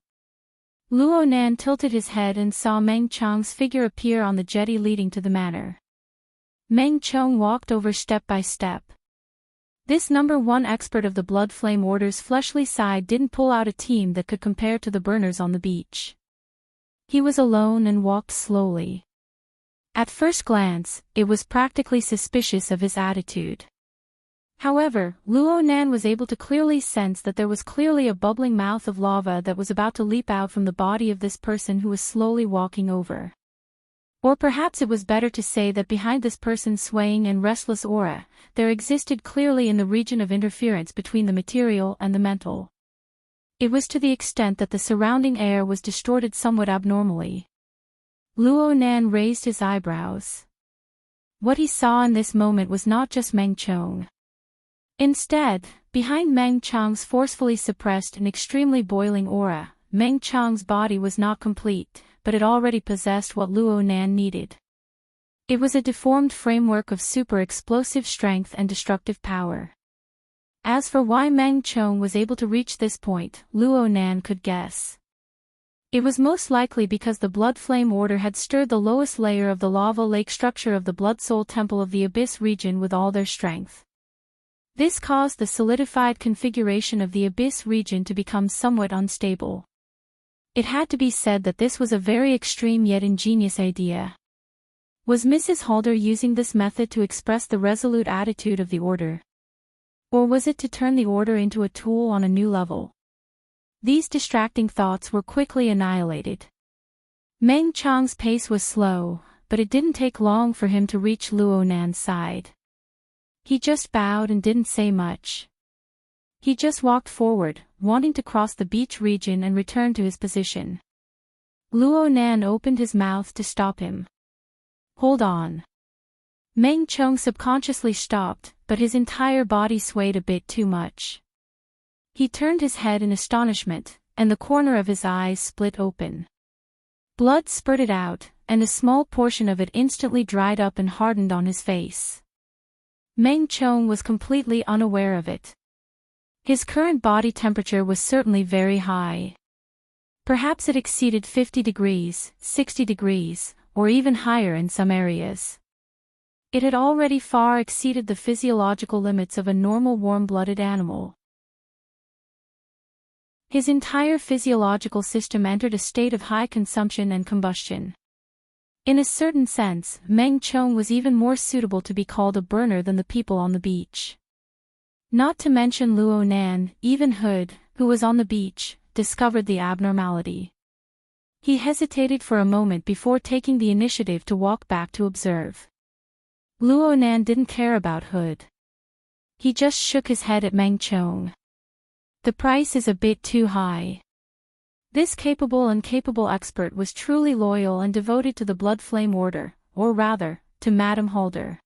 Luo Nan tilted his head and saw Meng Chong's figure appear on the jetty leading to the manor. Meng Chong walked over step by step. This #1 expert of the Blood Flame Order's fleshly side didn't pull out a team that could compare to the burners on the beach. He was alone and walked slowly. At first glance, it was practically suspicious of his attitude. However, Luo Nan was able to clearly sense that there was clearly a bubbling mouth of lava that was about to leap out from the body of this person who was slowly walking over. Or perhaps it was better to say that behind this person's swaying and restless aura, there existed clearly in the region of interference between the material and the mental. It was to the extent that the surrounding air was distorted somewhat abnormally. Luo Nan raised his eyebrows. What he saw in this moment was not just Meng Chong. Instead, behind Meng Chong's forcefully suppressed and extremely boiling aura, Meng Chong's body was not complete, but it already possessed what Luo Nan needed. It was a deformed framework of super explosive strength and destructive power. As for why Meng Chong was able to reach this point, Luo Nan could guess. It was most likely because the Blood Flame Order had stirred the lowest layer of the lava lake structure of the Blood Soul Temple of the Abyss region with all their strength. This caused the solidified configuration of the Abyss region to become somewhat unstable. It had to be said that this was a very extreme yet ingenious idea. Was Mrs. Halder using this method to express the resolute attitude of the Order? Or was it to turn the Order into a tool on a new level? These distracting thoughts were quickly annihilated. Meng Chong's pace was slow, but it didn't take long for him to reach Luo Nan's side. He just bowed and didn't say much. He just walked forward, wanting to cross the beach region and return to his position. Luo Nan opened his mouth to stop him. Hold on. Meng Chong subconsciously stopped, but his entire body swayed a bit too much. He turned his head in astonishment, and the corner of his eyes split open. Blood spurted out, and a small portion of it instantly dried up and hardened on his face. Meng Chong was completely unaware of it. His current body temperature was certainly very high. Perhaps it exceeded 50 degrees, 60 degrees, or even higher in some areas. It had already far exceeded the physiological limits of a normal warm-blooded animal. His entire physiological system entered a state of high consumption and combustion. In a certain sense, Meng Chong was even more suitable to be called a burner than the people on the beach. Not to mention Luo Nan, even Hood, who was on the beach, discovered the abnormality. He hesitated for a moment before taking the initiative to walk back to observe. Luo Nan didn't care about Hood. He just shook his head at Meng Chong. The price is a bit too high. This capable and capable expert was truly loyal and devoted to the Blood Flame Order, or rather, to Madame Halder.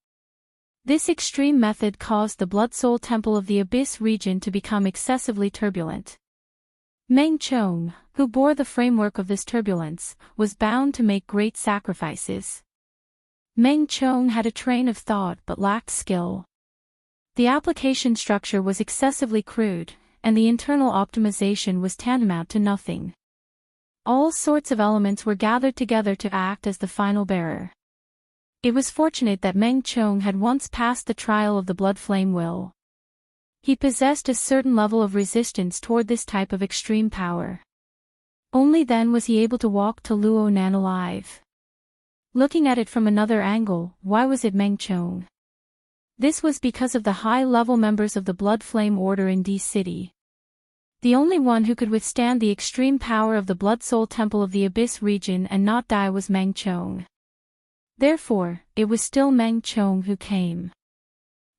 This extreme method caused the Blood Soul Temple of the Abyss region to become excessively turbulent. Meng Chong, who bore the framework of this turbulence, was bound to make great sacrifices. Meng Chong had a train of thought but lacked skill. The application structure was excessively crude, and the internal optimization was tantamount to nothing. All sorts of elements were gathered together to act as the final bearer. It was fortunate that Meng Chong had once passed the trial of the Blood Flame Will. He possessed a certain level of resistance toward this type of extreme power. Only then was he able to walk to Luo Nan alive. Looking at it from another angle, why was it Meng Chong? This was because of the high-level members of the Blood Flame Order in D City. The only one who could withstand the extreme power of the Blood Soul Temple of the Abyss region and not die was Meng Chong. Therefore, it was still Meng Chong who came.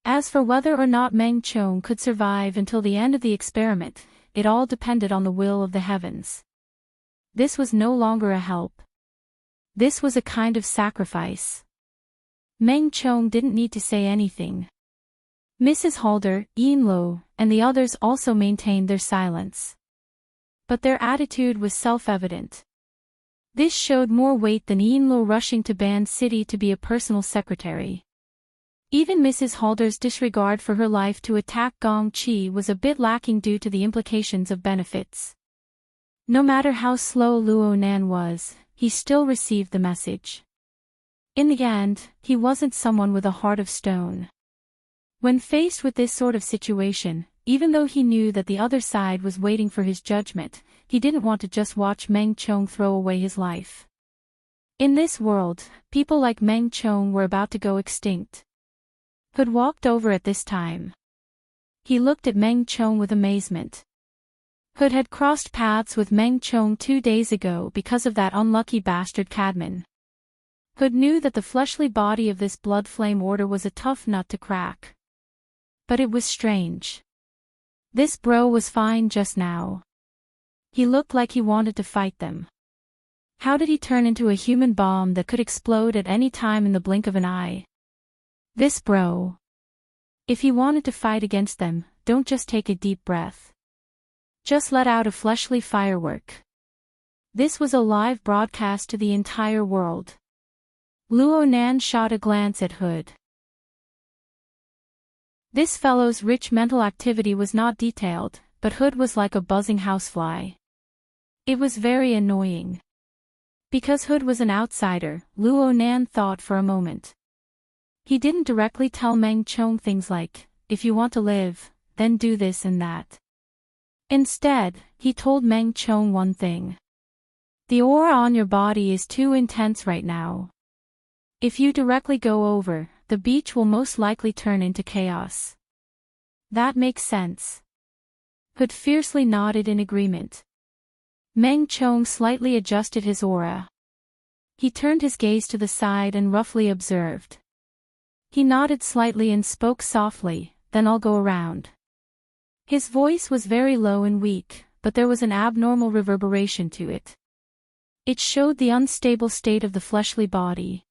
As for whether or not Meng Chong could survive until the end of the experiment, it all depended on the will of the heavens. This was no longer a help. This was a kind of sacrifice. Meng Chong didn't need to say anything. Mrs. Halder, Lo, and the others also maintained their silence. But their attitude was self-evident. This showed more weight than Lo rushing to Ban City to be a personal secretary. Even Mrs. Halder's disregard for her life to attack Gong Chi was a bit lacking due to the implications of benefits. No matter how slow Luo Nan was, he still received the message. In the end, he wasn't someone with a heart of stone. When faced with this sort of situation, even though he knew that the other side was waiting for his judgment, he didn't want to just watch Meng Chong throw away his life. In this world, people like Meng Chong were about to go extinct. Hood walked over at this time. He looked at Meng Chong with amazement. Hood had crossed paths with Meng Chong 2 days ago because of that unlucky bastard Cadman. Hood knew that the fleshly body of this blood flame order was a tough nut to crack. But it was strange. This bro was fine just now. He looked like he wanted to fight them. How did he turn into a human bomb that could explode at any time in the blink of an eye? This bro. If he wanted to fight against them, don't just take a deep breath. Just let out a fleshly firework. This was a live broadcast to the entire world. Luo Nan shot a glance at Hood. This fellow's rich mental activity was not detailed, but Hood was like a buzzing housefly. It was very annoying. Because Hood was an outsider, Luo Nan thought for a moment. He didn't directly tell Meng Chong things like, if you want to live, then do this and that. Instead, he told Meng Chong one thing. The aura on your body is too intense right now. If you directly go over, the beach will most likely turn into chaos. That makes sense. Hood fiercely nodded in agreement. Meng Chong slightly adjusted his aura. He turned his gaze to the side and roughly observed. He nodded slightly and spoke softly, then I'll go around. His voice was very low and weak, but there was an abnormal reverberation to it. It showed the unstable state of the fleshly body.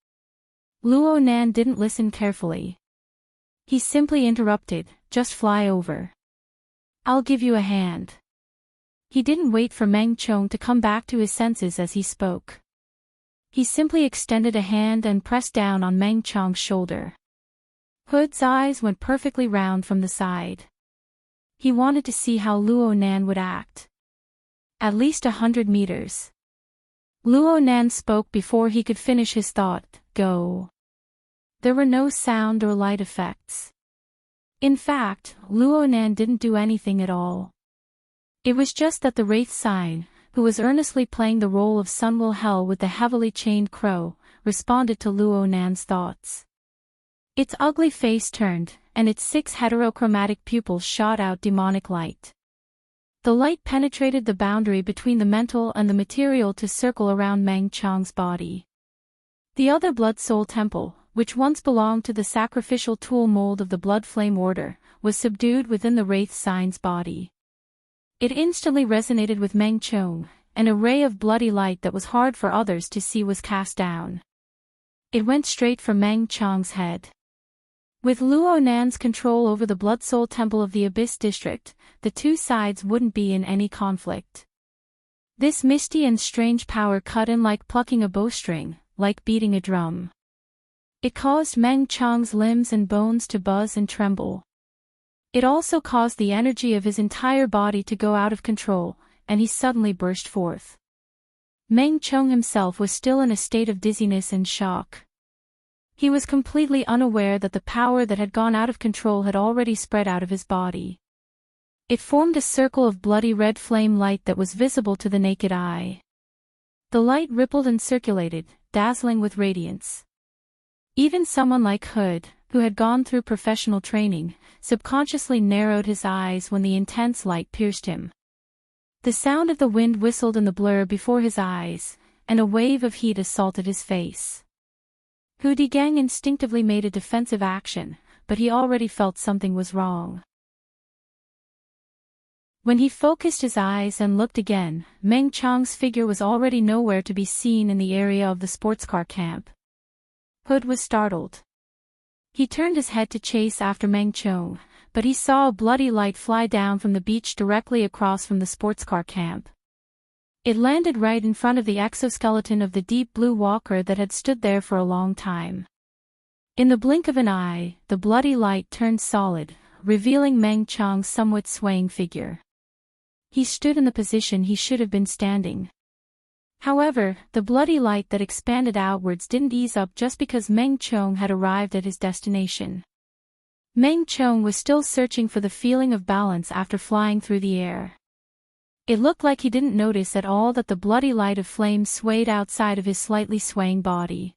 Luo Nan didn't listen carefully. He simply interrupted, just fly over. I'll give you a hand. He didn't wait for Meng Chong to come back to his senses as he spoke. He simply extended a hand and pressed down on Meng Chong's shoulder. Hood's eyes went perfectly round from the side. He wanted to see how Luo Nan would act. At least 100 meters. Luo Nan spoke before he could finish his thought, go. There were no sound or light effects. In fact, Luo Nan didn't do anything at all. It was just that the Wraith Sign, who was earnestly playing the role of Sunwell Hell with the heavily chained crow, responded to Luo Nan's thoughts. Its ugly face turned, and its 6 heterochromatic pupils shot out demonic light. The light penetrated the boundary between the mental and the material to circle around Meng Chong's body. The other Blood Soul Temple, which once belonged to the sacrificial tool mold of the Blood Flame Order, was subdued within the Wraith Sign's body. It instantly resonated with Meng Chong, and a ray of bloody light that was hard for others to see was cast down. It went straight for Meng Chong's head. With Luo Nan's control over the Blood Soul Temple of the Abyss District, the two sides wouldn't be in any conflict. This misty and strange power cut in like plucking a bowstring, like beating a drum. It caused Meng Chong's limbs and bones to buzz and tremble. It also caused the energy of his entire body to go out of control, and he suddenly burst forth. Meng Chong himself was still in a state of dizziness and shock. He was completely unaware that the power that had gone out of control had already spread out of his body. It formed a circle of bloody red flame light that was visible to the naked eye. The light rippled and circulated, dazzling with radiance. Even someone like Hood, who had gone through professional training, subconsciously narrowed his eyes when the intense light pierced him. The sound of the wind whistled in the blur before his eyes, and a wave of heat assaulted his face. Hudi Gang instinctively made a defensive action, but he already felt something was wrong. When he focused his eyes and looked again, Meng Chong's figure was already nowhere to be seen in the area of the sports car camp. Hood was startled. He turned his head to chase after Meng Chong, but he saw a bloody light fly down from the beach directly across from the sports car camp. It landed right in front of the exoskeleton of the deep blue walker that had stood there for a long time. In the blink of an eye, the bloody light turned solid, revealing Meng Chong's somewhat swaying figure. he stood in the position he should have been standing. However, the bloody light that expanded outwards didn't ease up just because Meng Chong had arrived at his destination. Meng Chong was still searching for the feeling of balance after flying through the air. It looked like he didn't notice at all that the bloody light of flame swayed outside of his slightly swaying body.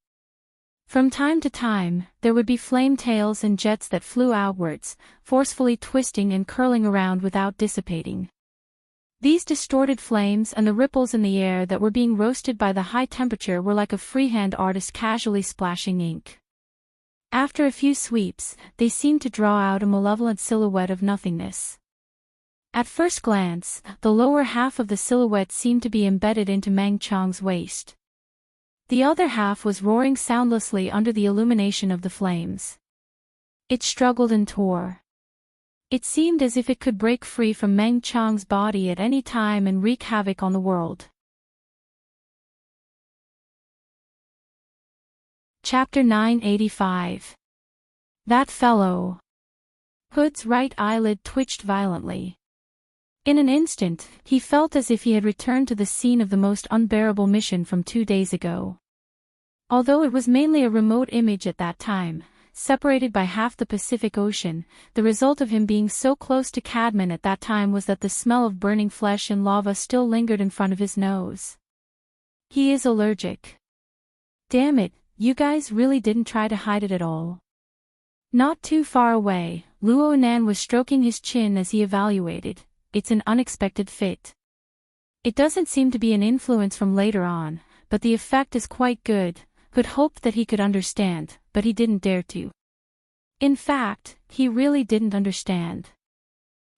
From time to time, there would be flame tails and jets that flew outwards, forcefully twisting and curling around without dissipating. These distorted flames and the ripples in the air that were being roasted by the high temperature were like a freehand artist casually splashing ink. After a few sweeps, they seemed to draw out a malevolent silhouette of nothingness. At first glance, the lower half of the silhouette seemed to be embedded into Meng Chong's waist. The other half was roaring soundlessly under the illumination of the flames. It struggled and tore. It seemed as if it could break free from Meng Chong's body at any time and wreak havoc on the world. Chapter 985. That fellow. Hood's right eyelid twitched violently. In an instant, he felt as if he had returned to the scene of the most unbearable mission from 2 days ago. Although it was mainly a remote image at that time, separated by half the Pacific Ocean, the result of him being so close to Cadman at that time was that the smell of burning flesh and lava still lingered in front of his nose. He is allergic. Damn it, you guys really didn't try to hide it at all. Not too far away, Luo Nan was stroking his chin as he evaluated. It's an unexpected fit. It doesn't seem to be an influence from later on, but the effect is quite good. Hood hoped that he could understand, but he didn't dare to. In fact, he really didn't understand.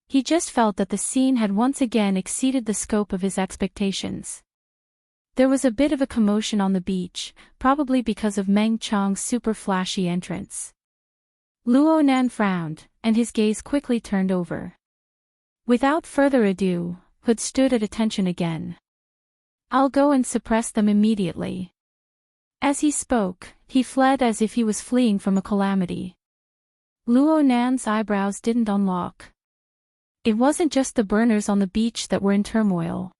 He just felt that the scene had once again exceeded the scope of his expectations. There was a bit of a commotion on the beach, probably because of Meng Chong's super flashy entrance. Luo Nan frowned, and his gaze quickly turned over. Without further ado, Hood stood at attention again. I'll go and suppress them immediately. As he spoke, he fled as if he was fleeing from a calamity. Luo Nan's eyebrows didn't unlock. It wasn't just the burners on the beach that were in turmoil.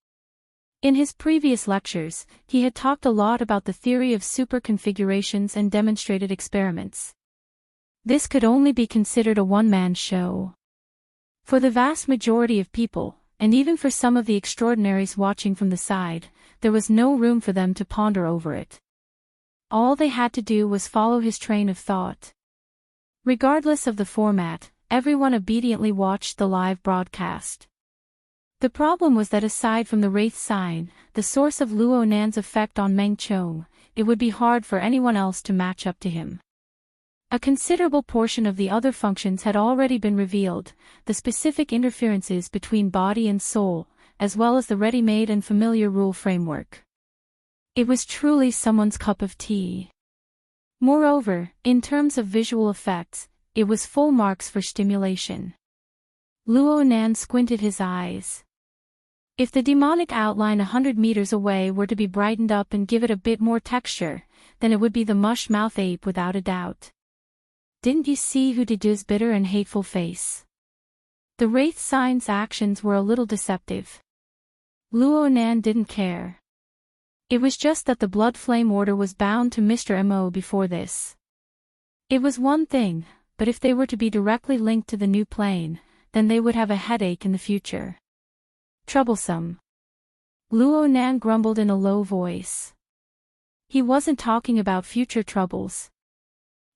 In his previous lectures, he had talked a lot about the theory of super configurations and demonstrated experiments. This could only be considered a one-man show. For the vast majority of people, and even for some of the extraordinaries watching from the side, there was no room for them to ponder over it. All they had to do was follow his train of thought. Regardless of the format, everyone obediently watched the live broadcast. The problem was that aside from the Wraith sign, the source of Luo Nan's effect on Meng Chong, it would be hard for anyone else to match up to him. A considerable portion of the other functions had already been revealed, the specific interferences between body and soul, as well as the ready-made and familiar rule framework. It was truly someone's cup of tea. Moreover, in terms of visual effects, it was full marks for stimulation. Luo Nan squinted his eyes. If the demonic outline 100 meters away were to be brightened up and give it a bit more texture, then it would be the mush-mouth ape without a doubt. Didn't you see who did his bitter and hateful face? The Wraith sign's actions were a little deceptive. Luo Nan didn't care. It was just that the Blood Flame Order was bound to Mr. Mo before this. It was one thing, but if they were to be directly linked to the new plane, then they would have a headache in the future. Troublesome. Luo Nan grumbled in a low voice. He wasn't talking about future troubles.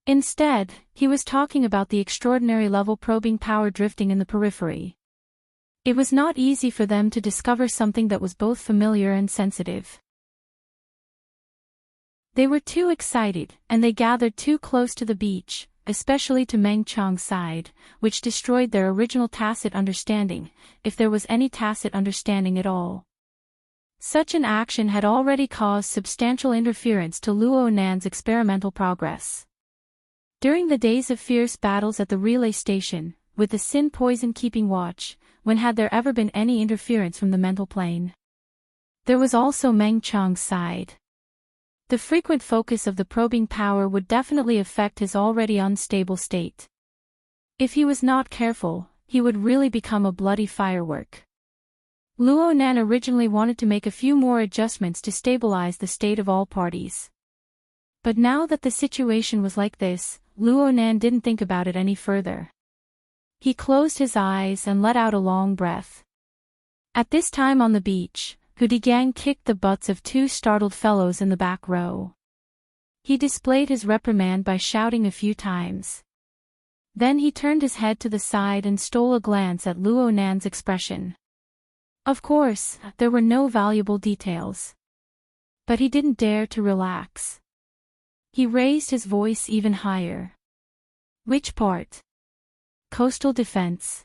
Instead, he was talking about the extraordinary level probing power drifting in the periphery. It was not easy for them to discover something that was both familiar and sensitive. They were too excited, and they gathered too close to the beach, especially to Meng Chong's side, which destroyed their original tacit understanding, if there was any tacit understanding at all. Such an action had already caused substantial interference to Luo Nan's experimental progress. During the days of fierce battles at the relay station, with the Sin Poison keeping watch, when had there ever been any interference from the mental plane? There was also Meng Chong's side. The frequent focus of the probing power would definitely affect his already unstable state. If he was not careful, he would really become a bloody firework. Luo Nan originally wanted to make a few more adjustments to stabilize the state of all parties. But now that the situation was like this, Luo Nan didn't think about it any further. He closed his eyes and let out a long breath. At this time on the beach, Hudigang kicked the butts of two startled fellows in the back row. He displayed his reprimand by shouting a few times. Then he turned his head to the side and stole a glance at Luo Nan's expression. Of course, there were no valuable details. But he didn't dare to relax. He raised his voice even higher. Which part? Coastal defense.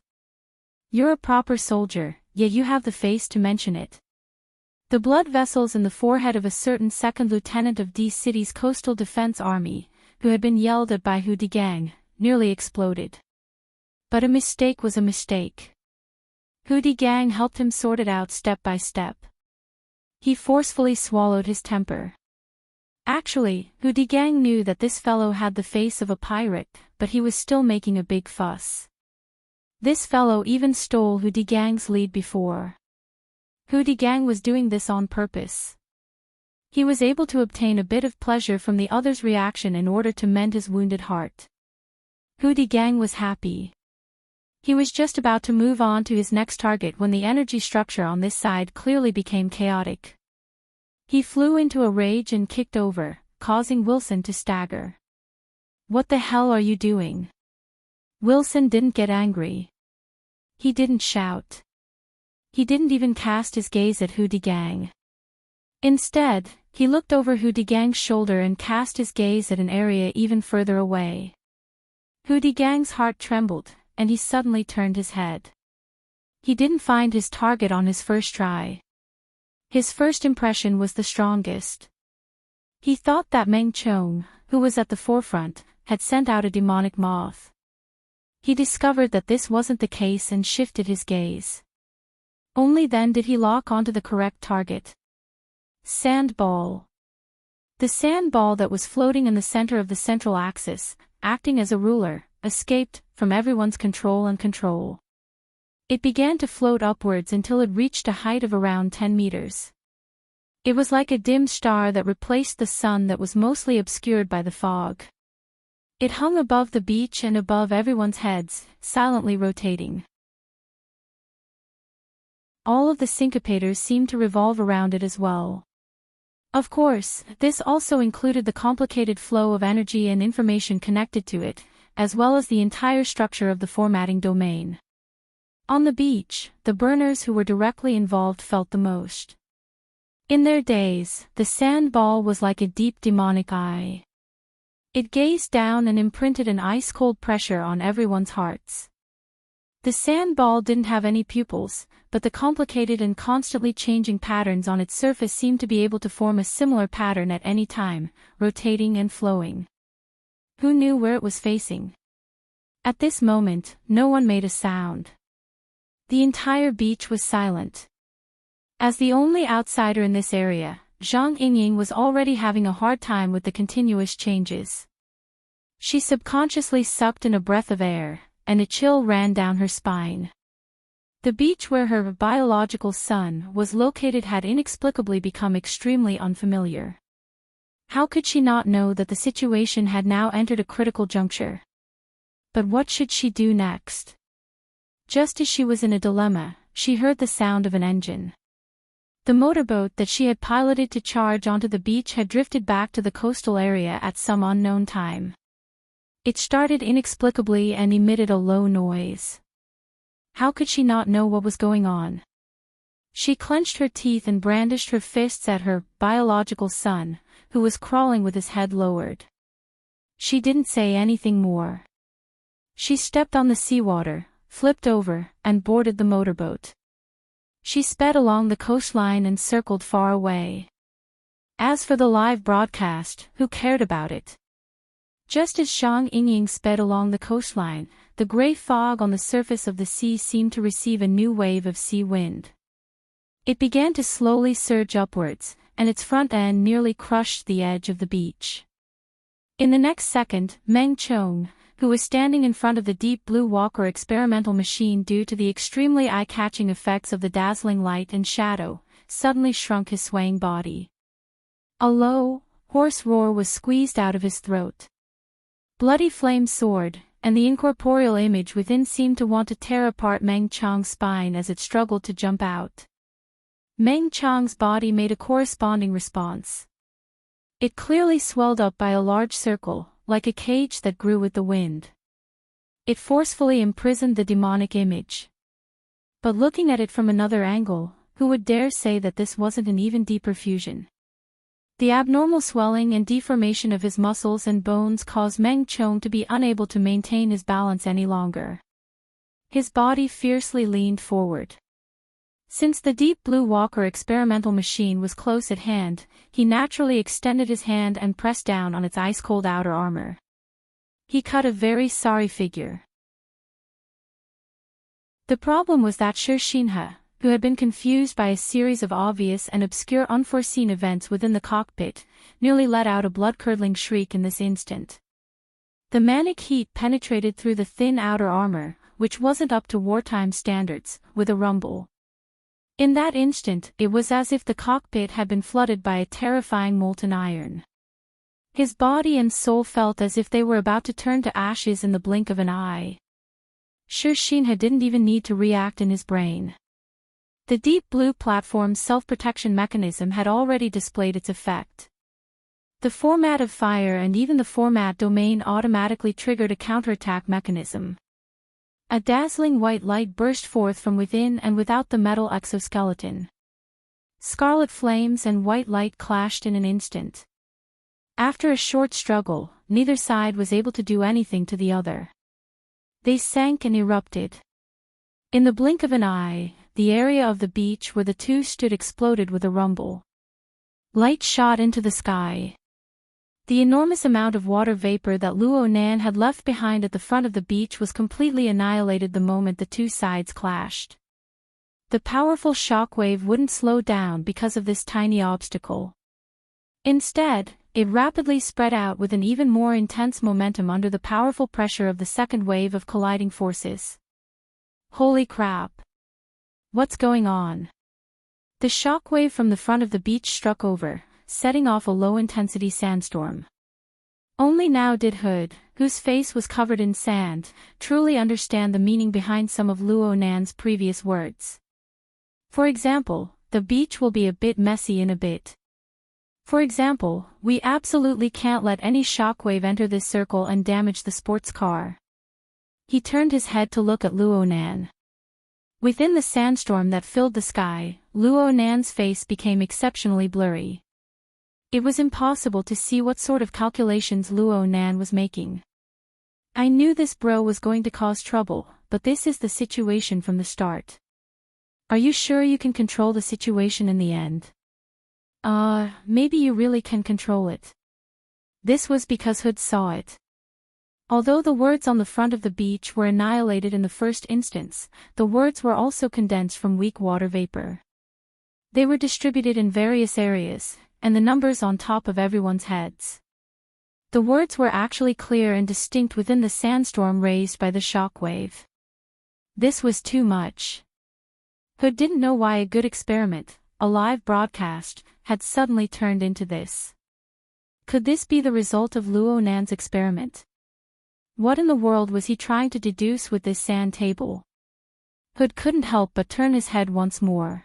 You're a proper soldier, yet you have the face to mention it. The blood vessels in the forehead of a certain second lieutenant of D City's coastal defense army, who had been yelled at by Hudigang, nearly exploded. But a mistake was a mistake. Hudigang helped him sort it out step by step. He forcefully swallowed his temper. Actually, Hudigang knew that this fellow had the face of a pirate, but he was still making a big fuss. This fellow even stole Hudigang's lead before. Hudigang was doing this on purpose. He was able to obtain a bit of pleasure from the other's reaction in order to mend his wounded heart. Hudigang was happy. He was just about to move on to his next target when the energy structure on this side clearly became chaotic. He flew into a rage and kicked over, causing Wilson to stagger. What the hell are you doing? Wilson didn't get angry. He didn't shout. He didn't even cast his gaze at Hudigang. Instead, he looked over Hudigang's shoulder and cast his gaze at an area even further away. Hudigang's heart trembled, and he suddenly turned his head. He didn't find his target on his first try. His first impression was the strongest. He thought that Meng Chong, who was at the forefront, had sent out a demonic moth. He discovered that this wasn't the case and shifted his gaze. Only then did he lock onto the correct target. Sandball. The sandball that was floating in the center of the central axis, acting as a ruler, escaped from everyone's control and control. It began to float upwards until it reached a height of around 10 meters. It was like a dim star that replaced the sun that was mostly obscured by the fog. It hung above the beach and above everyone's heads, silently rotating. All of the syncopators seemed to revolve around it as well. Of course, this also included the complicated flow of energy and information connected to it, as well as the entire structure of the formatting domain. On the beach, the burners who were directly involved felt the most. In their days, the sandball was like a deep demonic eye. It gazed down and imprinted an ice-cold pressure on everyone's hearts. The sandball didn't have any pupils, but the complicated and constantly changing patterns on its surface seemed to be able to form a similar pattern at any time, rotating and flowing. Who knew where it was facing? At this moment, no one made a sound. The entire beach was silent. As the only outsider in this area, Zhang Yingying was already having a hard time with the continuous changes. She subconsciously sucked in a breath of air, and a chill ran down her spine. The beach where her biological son was located had inexplicably become extremely unfamiliar. How could she not know that the situation had now entered a critical juncture? But what should she do next? Just as she was in a dilemma, she heard the sound of an engine. The motorboat that she had piloted to charge onto the beach had drifted back to the coastal area at some unknown time. It started inexplicably and emitted a low noise. How could she not know what was going on? She clenched her teeth and brandished her fists at her biological son, who was crawling with his head lowered. She didn't say anything more. She stepped on the seawater, flipped over, and boarded the motorboat. She sped along the coastline and circled far away. As for the live broadcast, who cared about it? Just as Zhang Yingying sped along the coastline, the gray fog on the surface of the sea seemed to receive a new wave of sea wind. It began to slowly surge upwards, and its front end nearly crushed the edge of the beach. In the next second, Meng Chong, who was standing in front of the deep blue Walker experimental machine due to the extremely eye-catching effects of the dazzling light and shadow, suddenly shrunk his swaying body. A low, hoarse roar was squeezed out of his throat. Bloody flames soared, and the incorporeal image within seemed to want to tear apart Meng Chang's spine as it struggled to jump out. Meng Chang's body made a corresponding response. It clearly swelled up by a large circle, like a cage that grew with the wind. It forcefully imprisoned the demonic image. But looking at it from another angle, who would dare say that this wasn't an even deeper fusion? The abnormal swelling and deformation of his muscles and bones caused Meng Chong to be unable to maintain his balance any longer. His body fiercely leaned forward. Since the deep blue Walker experimental machine was close at hand, he naturally extended his hand and pressed down on its ice-cold outer armor. He cut a very sorry figure. The problem was that Shi Xinhe, who had been confused by a series of obvious and obscure unforeseen events within the cockpit, nearly let out a blood-curdling shriek in this instant. The manic heat penetrated through the thin outer armor, which wasn't up to wartime standards, with a rumble. In that instant, it was as if the cockpit had been flooded by a terrifying molten iron. His body and soul felt as if they were about to turn to ashes in the blink of an eye. Shi Xinhe didn't even need to react in his brain. The deep blue platform's self-protection mechanism had already displayed its effect. The format of fire and even the format domain automatically triggered a counterattack mechanism. A dazzling white light burst forth from within and without the metal exoskeleton. Scarlet flames and white light clashed in an instant. After a short struggle, neither side was able to do anything to the other. They sank and erupted. In the blink of an eye, the area of the beach where the two stood exploded with a rumble. Light shot into the sky. The enormous amount of water vapor that Luo Nan had left behind at the front of the beach was completely annihilated the moment the two sides clashed. The powerful shockwave wouldn't slow down because of this tiny obstacle. Instead, it rapidly spread out with an even more intense momentum under the powerful pressure of the second wave of colliding forces. Holy crap! What's going on? The shockwave from the front of the beach struck over, setting off a low-intensity sandstorm. Only now did Hood, whose face was covered in sand, truly understand the meaning behind some of Luo Nan's previous words. For example, the beach will be a bit messy in a bit. For example, we absolutely can't let any shockwave enter this circle and damage the sports car. He turned his head to look at Luo Nan. Within the sandstorm that filled the sky, Luo Nan's face became exceptionally blurry. It was impossible to see what sort of calculations Luo Nan was making. I knew this bro was going to cause trouble, but this is the situation from the start. Are you sure you can control the situation in the end? Maybe you really can control it. This was because Hood saw it. Although the words on the front of the beach were annihilated in the first instance, the words were also condensed from weak water vapor. They were distributed in various areas, and the numbers on top of everyone's heads. The words were actually clear and distinct within the sandstorm raised by the shockwave. This was too much. Hood didn't know why a good experiment, a live broadcast, had suddenly turned into this. Could this be the result of Luo Nan's experiment? What in the world was he trying to deduce with this sand table? Hood couldn't help but turn his head once more.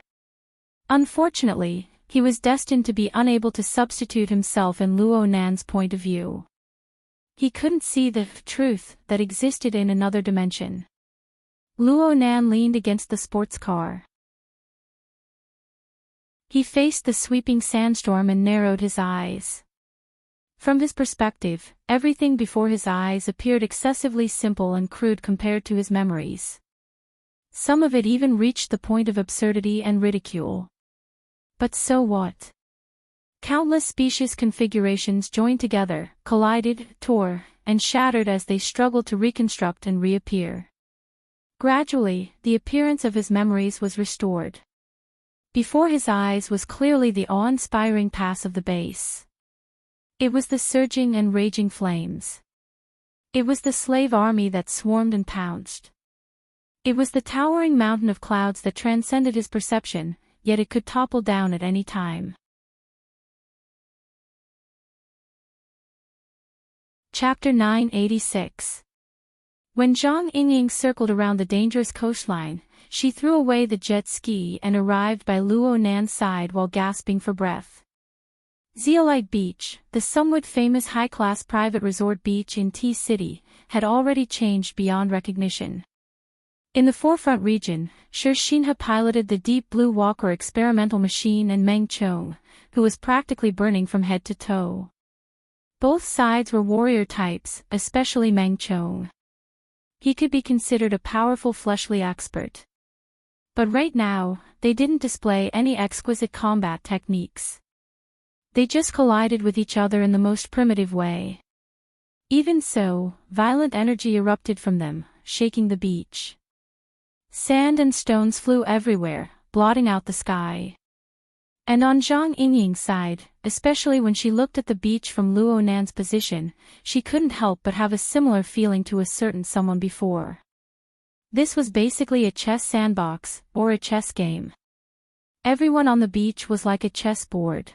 Unfortunately, he was destined to be unable to substitute himself in Luo Nan's point of view. He couldn't see the truth that existed in another dimension. Luo Nan leaned against the sports car. He faced the sweeping sandstorm and narrowed his eyes. From his perspective, everything before his eyes appeared excessively simple and crude compared to his memories. Some of it even reached the point of absurdity and ridicule. But so what? Countless specious configurations joined together, collided, tore, and shattered as they struggled to reconstruct and reappear. Gradually, the appearance of his memories was restored. Before his eyes was clearly the awe-inspiring pass of the base. It was the surging and raging flames. It was the slave army that swarmed and pounced. It was the towering mountain of clouds that transcended his perception, yet it could topple down at any time. Chapter 986. When Zhang Yingying circled around the dangerous coastline, she threw away the jet ski and arrived by Luo Nan's side while gasping for breath. Zeolite Beach, the somewhat famous high-class private resort beach in T-City, had already changed beyond recognition. In the forefront region, Shi Xinhe piloted the Deep Blue Walker experimental machine and Meng Chong, who was practically burning from head to toe. Both sides were warrior types, especially Meng Chong. He could be considered a powerful fleshly expert. But right now, they didn't display any exquisite combat techniques. They just collided with each other in the most primitive way. Even so, violent energy erupted from them, shaking the beach. Sand and stones flew everywhere, blotting out the sky. And on Zhang Yingying's side, especially when she looked at the beach from Luo Nan's position, she couldn't help but have a similar feeling to a certain someone before. This was basically a chess sandbox, or a chess game. Everyone on the beach was like a chessboard.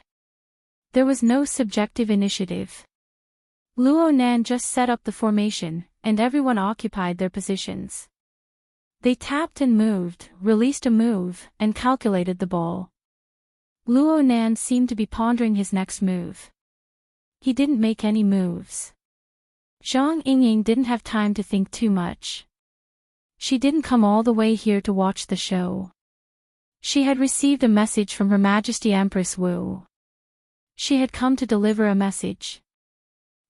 There was no subjective initiative. Luo Nan just set up the formation, and everyone occupied their positions. They tapped and moved, released a move, and calculated the ball. Luo Nan seemed to be pondering his next move. He didn't make any moves. Zhang Yingying didn't have time to think too much. She didn't come all the way here to watch the show. She had received a message from Her Majesty Empress Wu. She had come to deliver a message.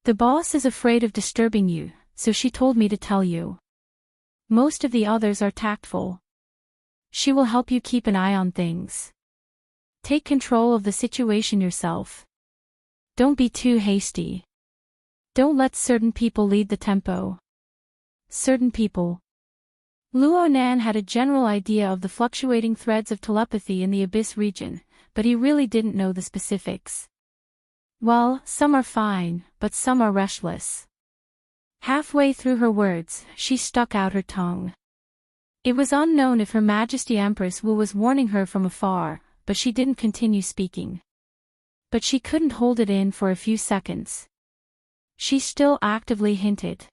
The boss is afraid of disturbing you, so she told me to tell you. Most of the others are tactful. She will help you keep an eye on things. Take control of the situation yourself. Don't be too hasty. Don't let certain people lead the tempo. Certain people. Luo Nan had a general idea of the fluctuating threads of telepathy in the Abyss region, but he really didn't know the specifics. Well, some are fine, but some are restless. Halfway through her words, she stuck out her tongue. It was unknown if Her Majesty Empress Wu was warning her from afar, but she didn't continue speaking. But she couldn't hold it in for a few seconds. She still actively hinted.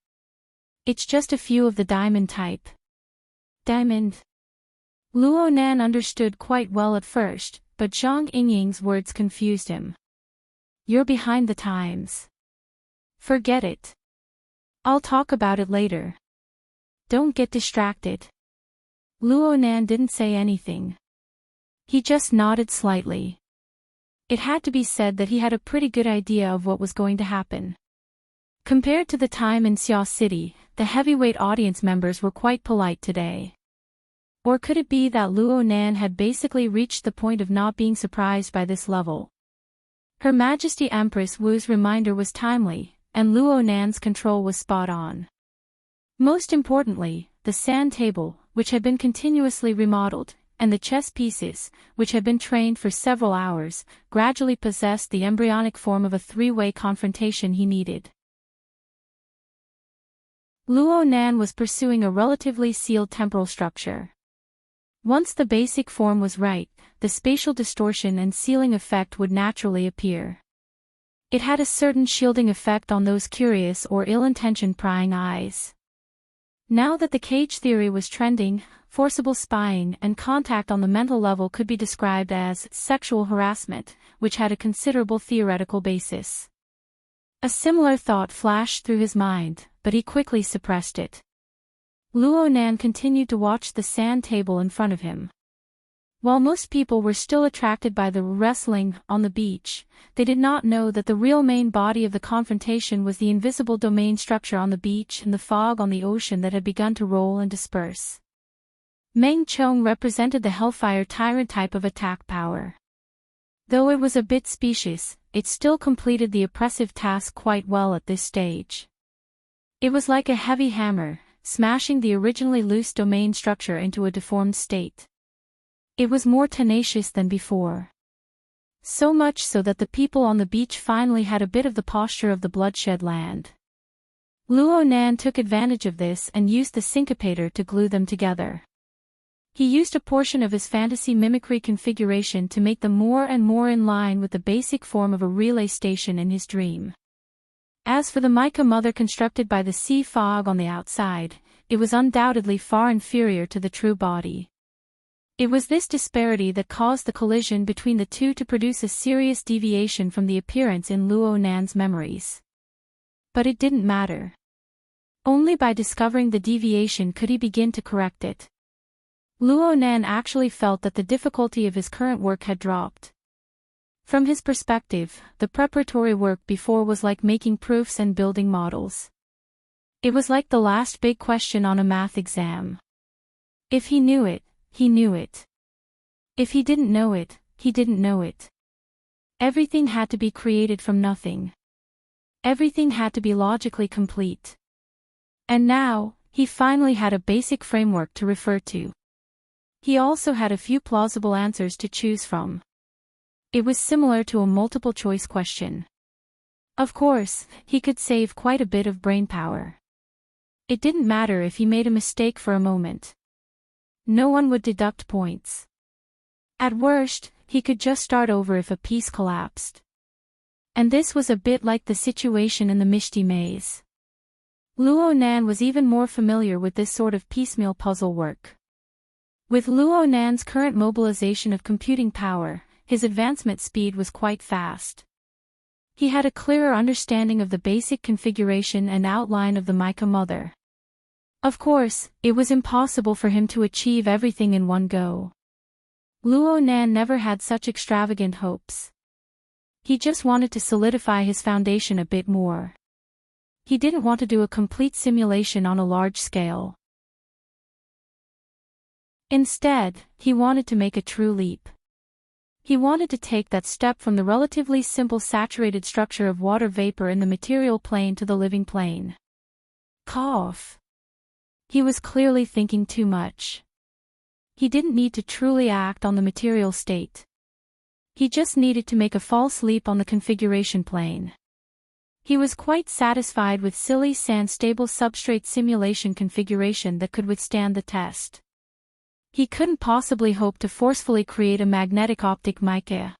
It's just a few of the diamond type. Diamond. Luo Nan understood quite well at first, but Zhang Yingying's words confused him. You're behind the times. Forget it. I'll talk about it later. Don't get distracted. Luo Nan didn't say anything. He just nodded slightly. It had to be said that he had a pretty good idea of what was going to happen. Compared to the time in Xia City, the heavyweight audience members were quite polite today. Or could it be that Luo Nan had basically reached the point of not being surprised by this level? Her Majesty Empress Wu's reminder was timely, and Luo Nan's control was spot on. Most importantly, the sand table, which had been continuously remodeled, and the chess pieces, which had been trained for several hours, gradually possessed the embryonic form of a three-way confrontation he needed. Luo Nan was pursuing a relatively sealed temporal structure. Once the basic form was right, the spatial distortion and sealing effect would naturally appear. It had a certain shielding effect on those curious or ill-intentioned prying eyes. Now that the cage theory was trending, forcible spying and contact on the mental level could be described as sexual harassment, which had a considerable theoretical basis. A similar thought flashed through his mind, but he quickly suppressed it. Luo Nan continued to watch the sand table in front of him. While most people were still attracted by the wrestling on the beach, they did not know that the real main body of the confrontation was the invisible domain structure on the beach and the fog on the ocean that had begun to roll and disperse. Meng Chong represented the Hellfire Tyrant type of attack power. Though it was a bit specious, it still completed the oppressive task quite well at this stage. It was like a heavy hammer, smashing the originally loose domain structure into a deformed state. It was more tenacious than before. So much so that the people on the beach finally had a bit of the posture of the bloodshed land. Luo Nan took advantage of this and used the syncopator to glue them together. He used a portion of his fantasy mimicry configuration to make them more and more in line with the basic form of a relay station in his dream. As for the mica mother constructed by the sea fog on the outside, it was undoubtedly far inferior to the true body. It was this disparity that caused the collision between the two to produce a serious deviation from the appearance in Luo Nan's memories. But it didn't matter. Only by discovering the deviation could he begin to correct it. Luo Nan actually felt that the difficulty of his current work had dropped. From his perspective, the preparatory work before was like making proofs and building models. It was like the last big question on a math exam. If he knew it, he knew it. If he didn't know it, he didn't know it. Everything had to be created from nothing. Everything had to be logically complete. And now, he finally had a basic framework to refer to. He also had a few plausible answers to choose from. It was similar to a multiple-choice question. Of course, he could save quite a bit of brainpower. It didn't matter if he made a mistake for a moment. No one would deduct points. At worst, he could just start over if a piece collapsed. And this was a bit like the situation in the Mishti maze. Luo Nan was even more familiar with this sort of piecemeal puzzle work. With Luo Nan's current mobilization of computing power, his advancement speed was quite fast. He had a clearer understanding of the basic configuration and outline of the mica mother. Of course, it was impossible for him to achieve everything in one go. Luo Nan never had such extravagant hopes. He just wanted to solidify his foundation a bit more. He didn't want to do a complete simulation on a large scale. Instead, he wanted to make a true leap. He wanted to take that step from the relatively simple saturated structure of water vapor in the material plane to the living plane. Cough. He was clearly thinking too much. He didn't need to truly act on the material state. He just needed to make a false leap on the configuration plane. He was quite satisfied with silly sand-stable substrate simulation configuration that could withstand the test. He couldn't possibly hope to forcefully create a magnetic optic mica.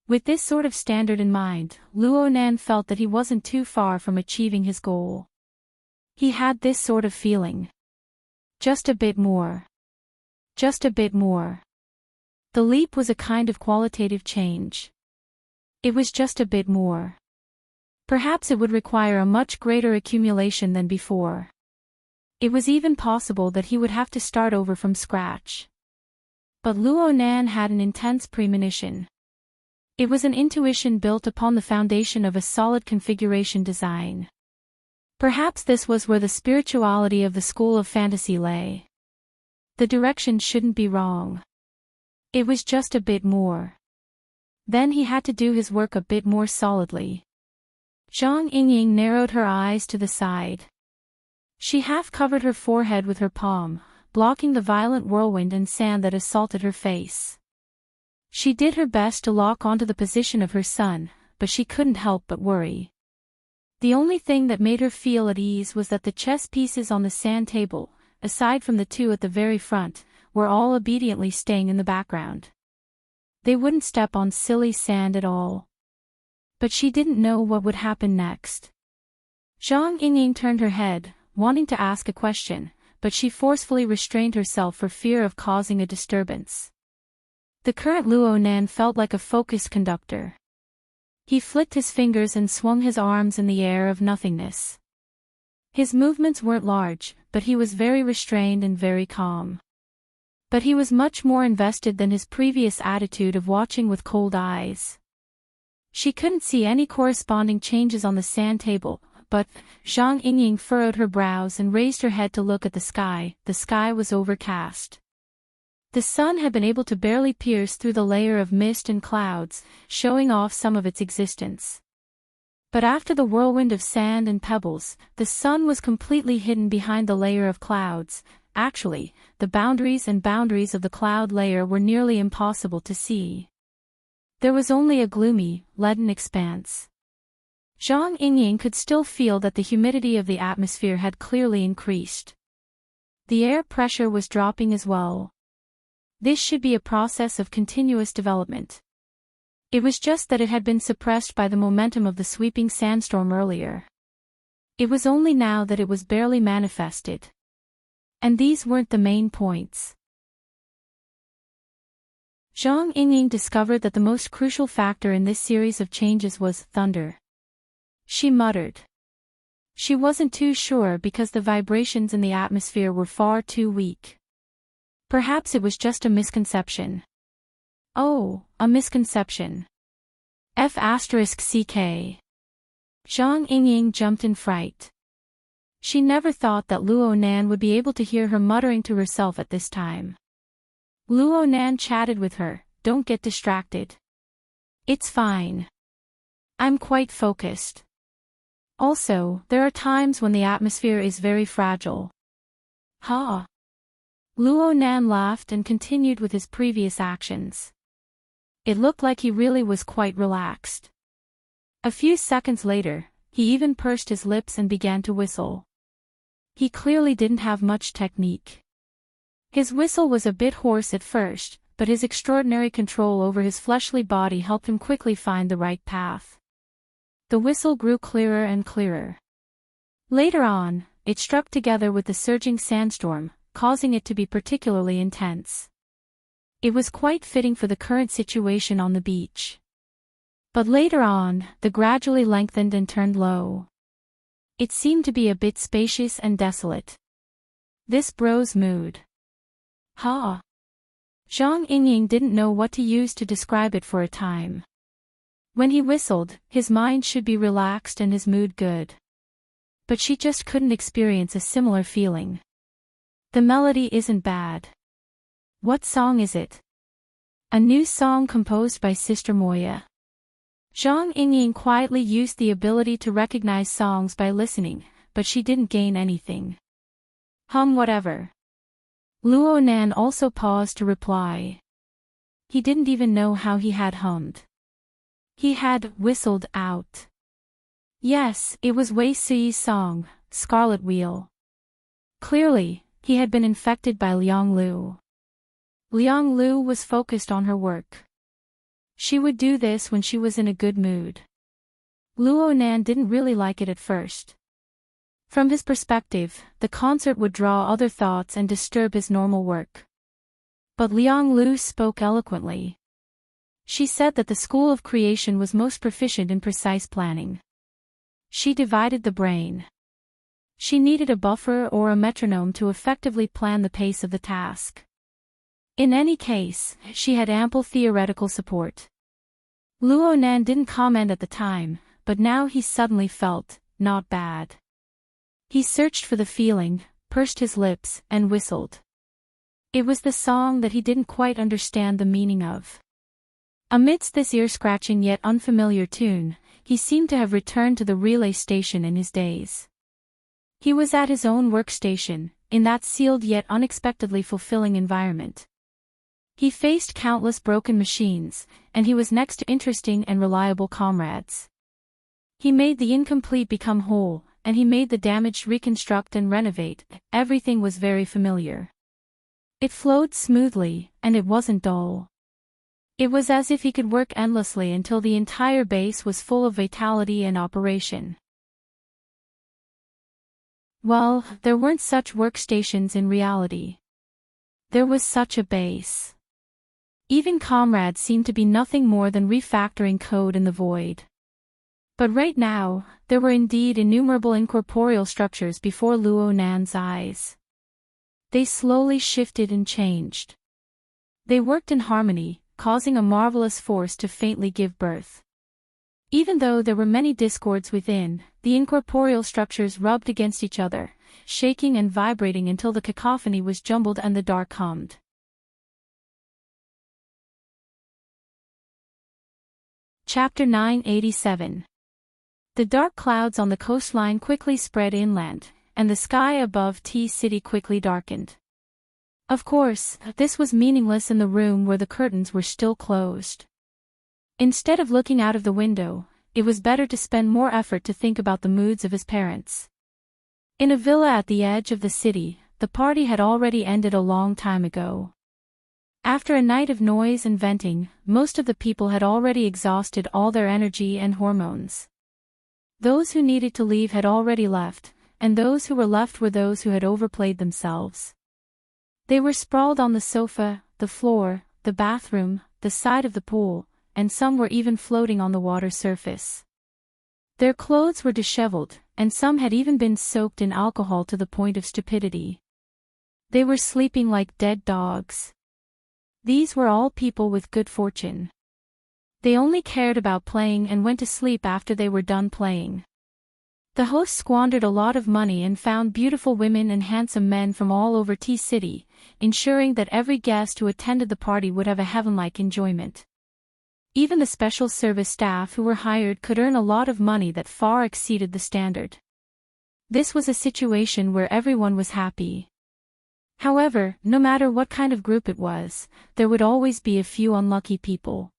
With this sort of standard in mind, Luo Nan felt that he wasn't too far from achieving his goal. He had this sort of feeling. Just a bit more. Just a bit more. The leap was a kind of qualitative change. It was just a bit more. Perhaps it would require a much greater accumulation than before. It was even possible that he would have to start over from scratch. But Luo Nan had an intense premonition. It was an intuition built upon the foundation of a solid configuration design. Perhaps this was where the spirituality of the school of fantasy lay. The direction shouldn't be wrong. It was just a bit more. Then he had to do his work a bit more solidly. Zhang Yingying narrowed her eyes to the side. She half covered her forehead with her palm, blocking the violent whirlwind and sand that assaulted her face. She did her best to lock onto the position of her son, but she couldn't help but worry. The only thing that made her feel at ease was that the chess pieces on the sand table, aside from the two at the very front, were all obediently staying in the background. They wouldn't step on silly sand at all. But she didn't know what would happen next. Zhang Yingying turned her head, wanting to ask a question, but she forcefully restrained herself for fear of causing a disturbance. The current Luo Nan felt like a focused conductor. He flicked his fingers and swung his arms in the air of nothingness. His movements weren't large, but he was very restrained and very calm. But he was much more invested than his previous attitude of watching with cold eyes. She couldn't see any corresponding changes on the sand table, but Zhang Yingying furrowed her brows and raised her head to look at the sky. The sky was overcast. The sun had been able to barely pierce through the layer of mist and clouds, showing off some of its existence. But after the whirlwind of sand and pebbles, the sun was completely hidden behind the layer of clouds. Actually, the boundaries of the cloud layer were nearly impossible to see. There was only a gloomy, leaden expanse. Zhang Yingying could still feel that the humidity of the atmosphere had clearly increased. The air pressure was dropping as well. This should be a process of continuous development. It was just that it had been suppressed by the momentum of the sweeping sandstorm earlier. It was only now that it was barely manifested. And these weren't the main points. Zhang Yingying discovered that the most crucial factor in this series of changes was thunder. She muttered. She wasn't too sure because the vibrations in the atmosphere were far too weak. Perhaps it was just a misconception. Oh, a misconception. F***ck. Zhang Yingying jumped in fright. She never thought that Luo Nan would be able to hear her muttering to herself at this time. Luo Nan chatted with her, "Don't get distracted. It's fine. I'm quite focused. Also, there are times when the atmosphere is very fragile." Ha! Luo Nan laughed and continued with his previous actions. It looked like he really was quite relaxed. A few seconds later, he even pursed his lips and began to whistle. He clearly didn't have much technique. His whistle was a bit hoarse at first, but his extraordinary control over his fleshly body helped him quickly find the right path. The whistle grew clearer and clearer. Later on, it struck together with the surging sandstorm, causing it to be particularly intense. It was quite fitting for the current situation on the beach. But later on, the gradually lengthened and turned low. It seemed to be a bit spacious and desolate. This bro's mood. Ha! Zhang Yingying didn't know what to use to describe it for a time. When he whistled, his mind should be relaxed and his mood good. But she just couldn't experience a similar feeling. The melody isn't bad. What song is it? A new song composed by Sister Moya. Zhang Yingying quietly used the ability to recognize songs by listening, but she didn't gain anything. Hum whatever. Luo Nan also paused to reply. He didn't even know how he had hummed. He had whistled out. Yes, it was Wei Sui's song, Scarlet Wheel. Clearly, he had been infected by Liang Lu. Liang Lu was focused on her work. She would do this when she was in a good mood. Luo Nan didn't really like it at first. From his perspective, the concert would draw other thoughts and disturb his normal work. But Liang Lu spoke eloquently. She said that the School of Creation was most proficient in precise planning. She divided the brain. She needed a buffer or a metronome to effectively plan the pace of the task. In any case, she had ample theoretical support. Luo Nan didn't comment at the time, but now he suddenly felt, not bad. He searched for the feeling, pursed his lips, and whistled. It was the song that he didn't quite understand the meaning of. Amidst this ear-scratching yet unfamiliar tune, he seemed to have returned to the relay station in his days. He was at his own workstation, in that sealed yet unexpectedly fulfilling environment. He faced countless broken machines, and he was next to interesting and reliable comrades. He made the incomplete become whole, and he made the damaged reconstruct and renovate. Everything was very familiar. It flowed smoothly, and it wasn't dull. It was as if he could work endlessly until the entire base was full of vitality and operation. Well, there weren't such workstations in reality. There was such a base. Even comrades seemed to be nothing more than refactoring code in the void. But right now, there were indeed innumerable incorporeal structures before Luo Nan's eyes. They slowly shifted and changed. They worked in harmony, causing a marvelous force to faintly give birth. Even though there were many discords within, the incorporeal structures rubbed against each other, shaking and vibrating until the cacophony was jumbled and the dark hummed. Chapter 987. The dark clouds on the coastline quickly spread inland, and the sky above T-City quickly darkened. Of course, this was meaningless in the room where the curtains were still closed. Instead of looking out of the window, it was better to spend more effort to think about the moods of his parents. In a villa at the edge of the city, the party had already ended a long time ago. After a night of noise and venting, most of the people had already exhausted all their energy and hormones. Those who needed to leave had already left, and those who were left were those who had overplayed themselves. They were sprawled on the sofa, the floor, the bathroom, the side of the pool, and some were even floating on the water surface. Their clothes were disheveled, and some had even been soaked in alcohol to the point of stupidity. They were sleeping like dead dogs. These were all people with good fortune. They only cared about playing and went to sleep after they were done playing. The host squandered a lot of money and found beautiful women and handsome men from all over T-City, ensuring that every guest who attended the party would have a heaven-like enjoyment. Even the special service staff who were hired could earn a lot of money that far exceeded the standard. This was a situation where everyone was happy. However, no matter what kind of group it was, there would always be a few unlucky people.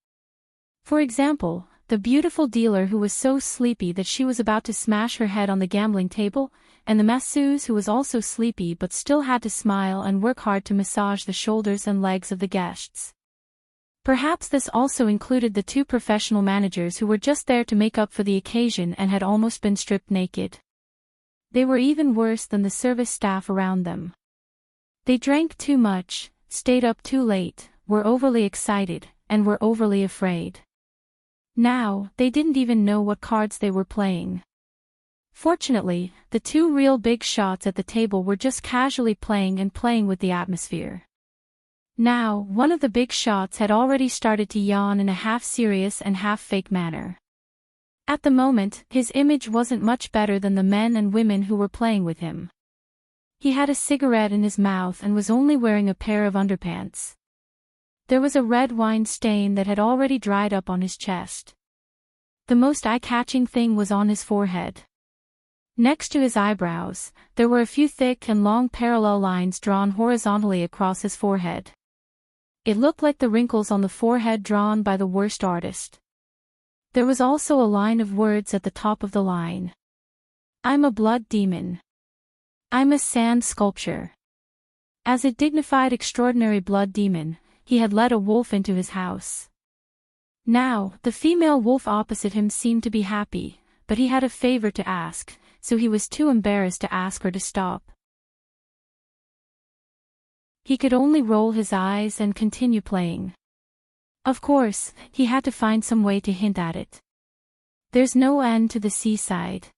For example, the beautiful dealer who was so sleepy that she was about to smash her head on the gambling table, and the masseuse who was also sleepy but still had to smile and work hard to massage the shoulders and legs of the guests. Perhaps this also included the two professional managers who were just there to make up for the occasion and had almost been stripped naked. They were even worse than the service staff around them. They drank too much, stayed up too late, were overly excited, and were overly afraid. Now, they didn't even know what cards they were playing. Fortunately, the two real big shots at the table were just casually playing with the atmosphere. Now, one of the big shots had already started to yawn in a half-serious and half-fake manner. At the moment, his image wasn't much better than the men and women who were playing with him. He had a cigarette in his mouth and was only wearing a pair of underpants. There was a red wine stain that had already dried up on his chest. The most eye-catching thing was on his forehead. Next to his eyebrows, there were a few thick and long parallel lines drawn horizontally across his forehead. It looked like the wrinkles on the forehead drawn by the worst artist. There was also a line of words at the top of the line. "I'm a blood demon. I'm a sand sculpture." As a dignified extraordinary blood demon, he had let a wolf into his house. Now, the female wolf opposite him seemed to be happy, but he had a favor to ask, so he was too embarrassed to ask her to stop. He could only roll his eyes and continue playing. Of course, he had to find some way to hint at it. There's no end to the seaside.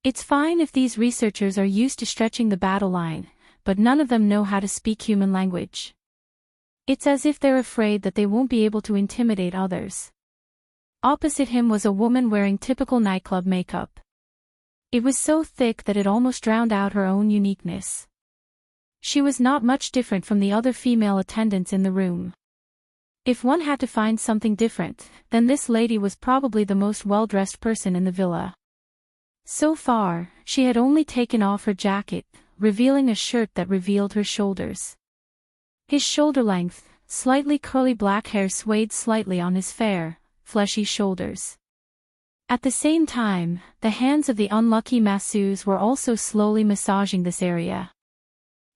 It's fine if these researchers are used to stretching the battle line, but none of them know how to speak human language. It's as if they're afraid that they won't be able to intimidate others. Opposite him was a woman wearing typical nightclub makeup. It was so thick that it almost drowned out her own uniqueness. She was not much different from the other female attendants in the room. If one had to find something different, then this lady was probably the most well-dressed person in the villa. So far, she had only taken off her jacket, revealing a shirt that revealed her shoulders. His shoulder-length, slightly curly black hair swayed slightly on his fair, fleshy shoulders. At the same time, the hands of the unlucky masseuse were also slowly massaging this area.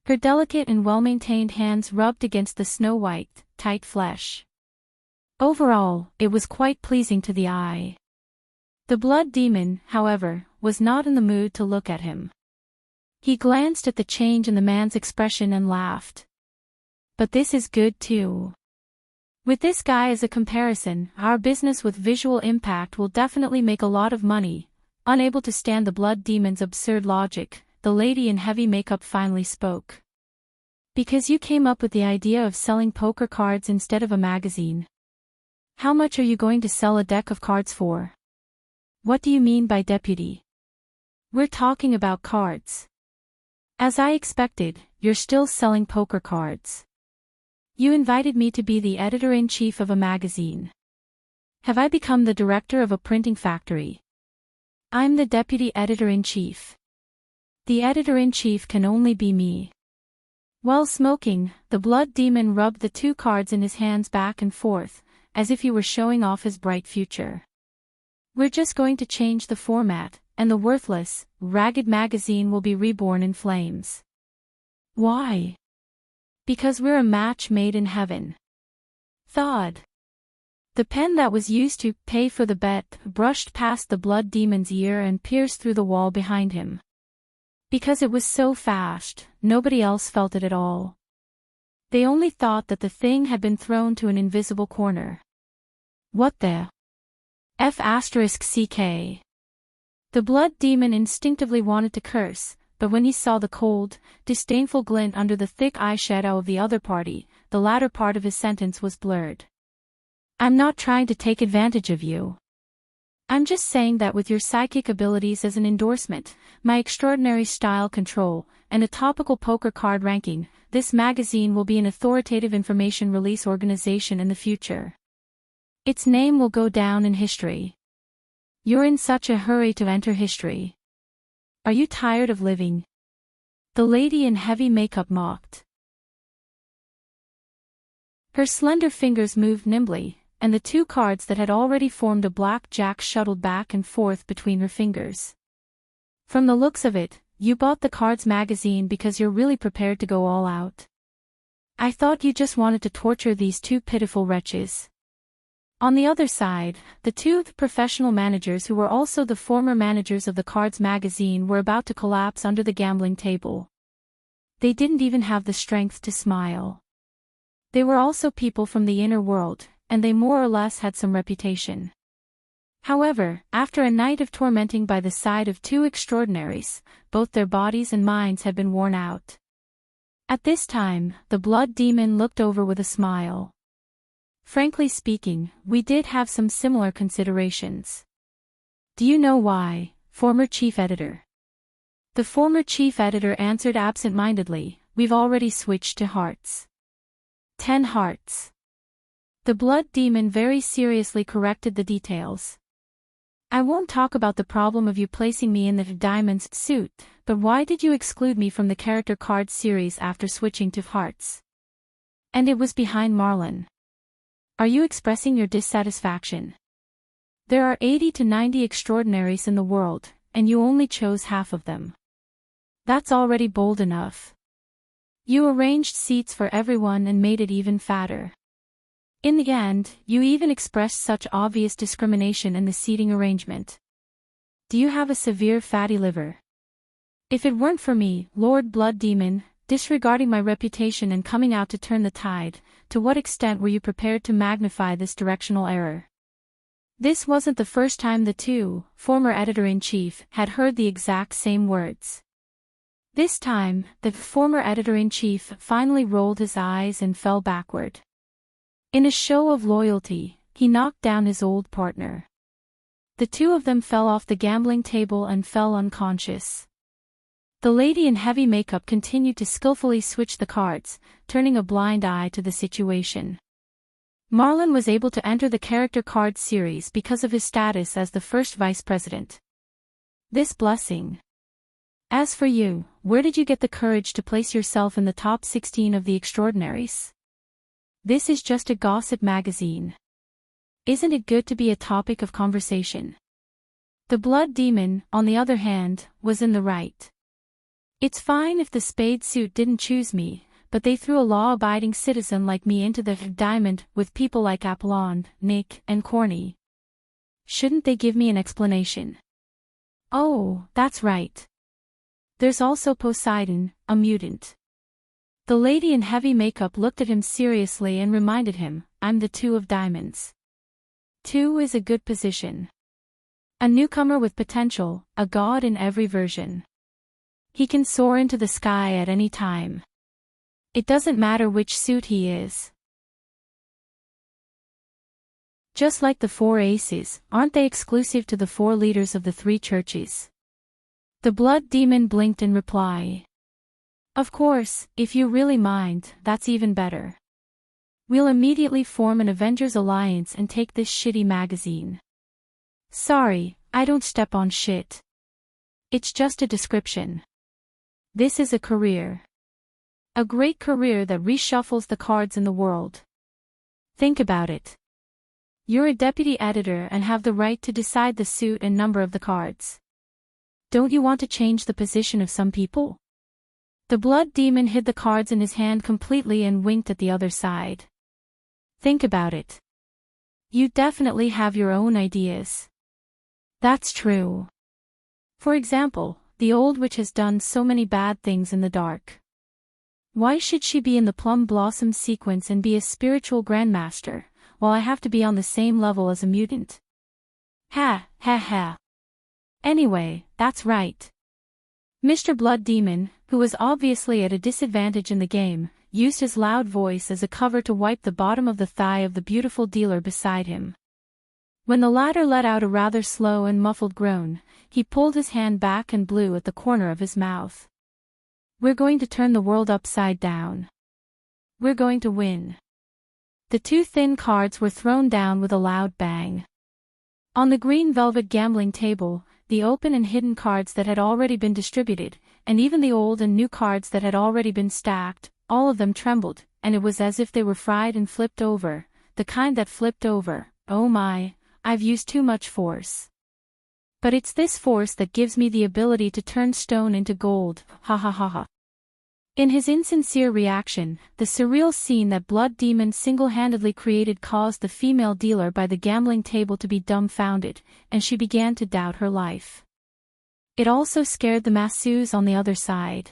Her delicate and well-maintained hands rubbed against the snow-white, tight flesh. Overall, it was quite pleasing to the eye. The blood demon, however, was not in the mood to look at him. He glanced at the change in the man's expression and laughed. But this is good too. With this guy as a comparison, our business with visual impact will definitely make a lot of money. Unable to stand the blood demon's absurd logic, the lady in heavy makeup finally spoke. Because you came up with the idea of selling poker cards instead of a magazine. How much are you going to sell a deck of cards for? What do you mean by deputy? We're talking about cards. As I expected, you're still selling poker cards. You invited me to be the editor-in-chief of a magazine. Have I become the director of a printing factory? I'm the deputy editor-in-chief. The editor-in-chief can only be me. While smoking, the blood demon rubbed the two cards in his hands back and forth, as if he were showing off his bright future. We're just going to change the format, and the worthless, ragged magazine will be reborn in flames. Why? Because we're a match made in heaven. Thawed. The pen that was used to pay for the bet brushed past the blood demon's ear and pierced through the wall behind him. Because it was so fast, nobody else felt it at all. They only thought that the thing had been thrown to an invisible corner. What the F***ck? The blood demon instinctively wanted to curse, but when he saw the cold, disdainful glint under the thick eyeshadow of the other party, the latter part of his sentence was blurred. I'm not trying to take advantage of you. I'm just saying that with your psychic abilities as an endorsement, my extraordinary style control, and a topical poker card ranking, this magazine will be an authoritative information release organization in the future. Its name will go down in history. You're in such a hurry to enter history. Are you tired of living? The lady in heavy makeup mocked. Her slender fingers moved nimbly, and the two cards that had already formed a black jack shuttled back and forth between her fingers. From the looks of it, you bought the Cards magazine because you're really prepared to go all out. I thought you just wanted to torture these two pitiful wretches. On the other side, the two professional managers who were also the former managers of the Cards magazine were about to collapse under the gambling table. They didn't even have the strength to smile. They were also people from the inner world, and they more or less had some reputation. However, after a night of tormenting by the side of two extraordinaries, both their bodies and minds had been worn out. At this time, the blood demon looked over with a smile. Frankly speaking, we did have some similar considerations. Do you know why, former chief editor? The former chief editor answered absent-mindedly, we've already switched to hearts. 10 hearts. The blood demon very seriously corrected the details. I won't talk about the problem of you placing me in the diamonds suit, but why did you exclude me from the character card series after switching to hearts? And it was behind Marlon. Are you expressing your dissatisfaction? There are 80 to 90 extraordinaries in the world, and you only chose half of them. That's already bold enough. You arranged seats for everyone and made it even fatter. In the end, you even expressed such obvious discrimination in the seating arrangement. Do you have a severe fatty liver? If it weren't for me, Lord Blood Demon, disregarding my reputation and coming out to turn the tide, to what extent were you prepared to magnify this directional error? This wasn't the first time the two, former editor-in-chief, had heard the exact same words. This time, the former editor-in-chief finally rolled his eyes and fell backward. In a show of loyalty, he knocked down his old partner. The two of them fell off the gambling table and fell unconscious. The lady in heavy makeup continued to skillfully switch the cards, turning a blind eye to the situation. Marlon was able to enter the character card series because of his status as the first vice president. This blessing. As for you, where did you get the courage to place yourself in the top 16 of the extraordinaries? This is just a gossip magazine. Isn't it good to be a topic of conversation? The blood demon, on the other hand, was in the right. It's fine if the spade suit didn't choose me, but they threw a law-abiding citizen like me into the diamond with people like Apollon, Nick, and Corny. Shouldn't they give me an explanation? Oh, that's right. There's also Poseidon, a mutant. The lady in heavy makeup looked at him seriously and reminded him, I'm the 2 of diamonds. 2 is a good position. A newcomer with potential, a god in every version. He can soar into the sky at any time. It doesn't matter which suit he is. Just like the 4 aces, aren't they exclusive to the 4 leaders of the 3 churches? The blood demon blinked in reply. Of course, if you really mind, that's even better. We'll immediately form an Avengers alliance and take this shitty magazine. Sorry, I don't step on shit. It's just a description. This is a career. A great career that reshuffles the cards in the world. Think about it. You're a deputy editor and have the right to decide the suit and number of the cards. Don't you want to change the position of some people? The blood demon hid the cards in his hand completely and winked at the other side. Think about it. You definitely have your own ideas. That's true. For example, the old witch has done so many bad things in the dark. Why should she be in the plum blossom sequence and be a spiritual grandmaster, while I have to be on the same level as a mutant? Ha, ha, ha. Anyway, that's right. Mr. Blood Demon, who was obviously at a disadvantage in the game, used his loud voice as a cover to wipe the bottom of the thigh of the beautiful dealer beside him. When the latter let out a rather slow and muffled groan, he pulled his hand back and blew at the corner of his mouth. We're going to turn the world upside down. We're going to win. The two thin cards were thrown down with a loud bang. On the green velvet gambling table, the open and hidden cards that had already been distributed, and even the old and new cards that had already been stacked, all of them trembled, and it was as if they were fried and flipped over, the kind that flipped over. Oh my, I've used too much force. But it's this force that gives me the ability to turn stone into gold, ha ha ha ha. In his insincere reaction, the surreal scene that Blood Demon single-handedly created caused the female dealer by the gambling table to be dumbfounded, and she began to doubt her life. It also scared the masseuse on the other side.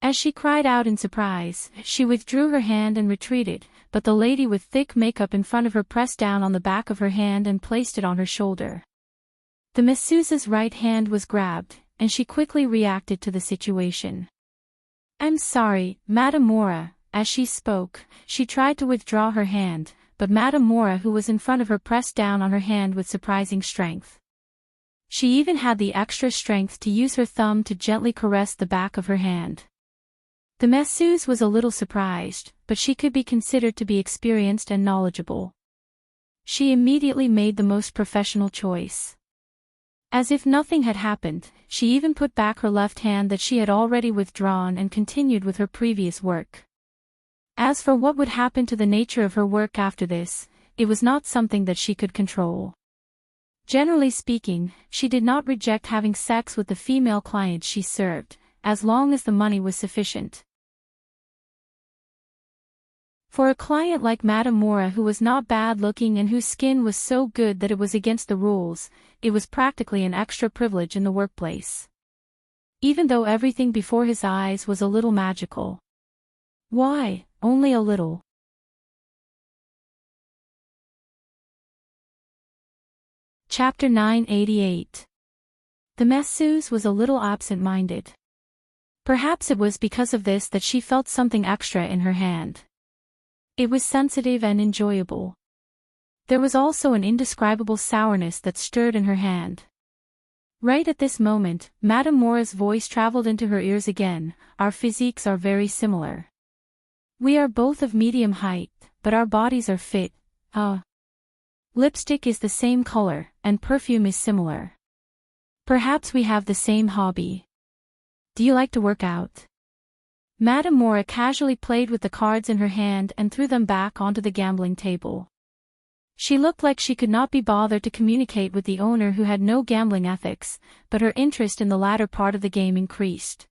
As she cried out in surprise, she withdrew her hand and retreated, but the lady with thick makeup in front of her pressed down on the back of her hand and placed it on her shoulder. The masseuse's right hand was grabbed, and she quickly reacted to the situation. I'm sorry, Madame Mora. As she spoke, she tried to withdraw her hand, but Madame Mora, who was in front of her, pressed down on her hand with surprising strength. She even had the extra strength to use her thumb to gently caress the back of her hand. The masseuse was a little surprised, but she could be considered to be experienced and knowledgeable. She immediately made the most professional choice. As if nothing had happened, she even put back her left hand that she had already withdrawn and continued with her previous work. As for what would happen to the nature of her work after this, it was not something that she could control. Generally speaking, she did not reject having sex with the female clients she served, as long as the money was sufficient. For a client like Madame Mora, who was not bad-looking and whose skin was so good that it was against the rules, it was practically an extra privilege in the workplace. Even though everything before his eyes was a little magical. Why, only a little. Chapter 988. The masseuse was a little absent-minded. Perhaps it was because of this that she felt something extra in her hand. It was sensitive and enjoyable. There was also an indescribable sourness that stirred in her hand. Right at this moment, Madame Mora's voice traveled into her ears again. Our physiques are very similar. We are both of medium height, but our bodies are fit. Lipstick is the same color, and perfume is similar. Perhaps we have the same hobby. Do you like to work out? Madame Mora casually played with the cards in her hand and threw them back onto the gambling table. She looked like she could not be bothered to communicate with the owner, who had no gambling ethics, but her interest in the latter part of the game increased.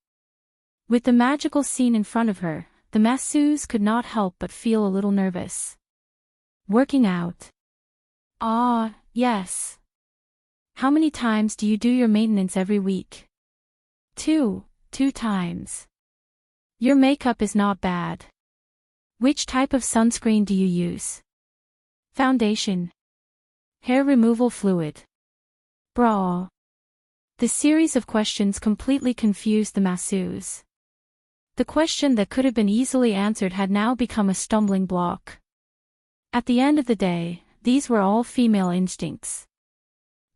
With the magical scene in front of her, the masseuse could not help but feel a little nervous. Working out. Ah, yes. How many times do you do your maintenance every week? 2 times. Your makeup is not bad. Which type of sunscreen do you use? Foundation. Hair removal fluid. Bra. The series of questions completely confused the masseuse. The question that could have been easily answered had now become a stumbling block. At the end of the day, these were all female instincts.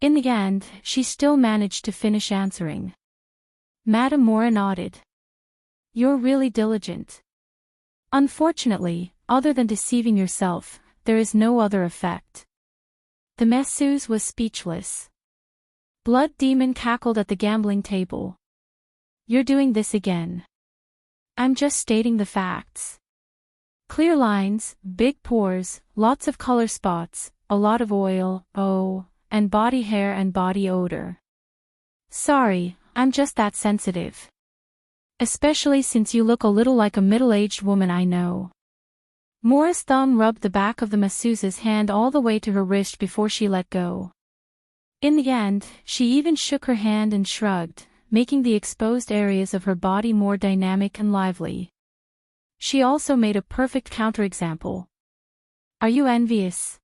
In the end, she still managed to finish answering. Madame Mora nodded. You're really diligent. Unfortunately, other than deceiving yourself, there is no other effect. The masseuse was speechless. Blood Demon cackled at the gambling table. You're doing this again. I'm just stating the facts. Clear lines, big pores, lots of color spots, a lot of oil, oh, and body hair and body odor. Sorry, I'm just that sensitive. Especially since you look a little like a middle-aged woman I know. Mora's thumb rubbed the back of the masseuse's hand all the way to her wrist before she let go. In the end, she even shook her hand and shrugged, making the exposed areas of her body more dynamic and lively. She also made a perfect counterexample. Are you envious?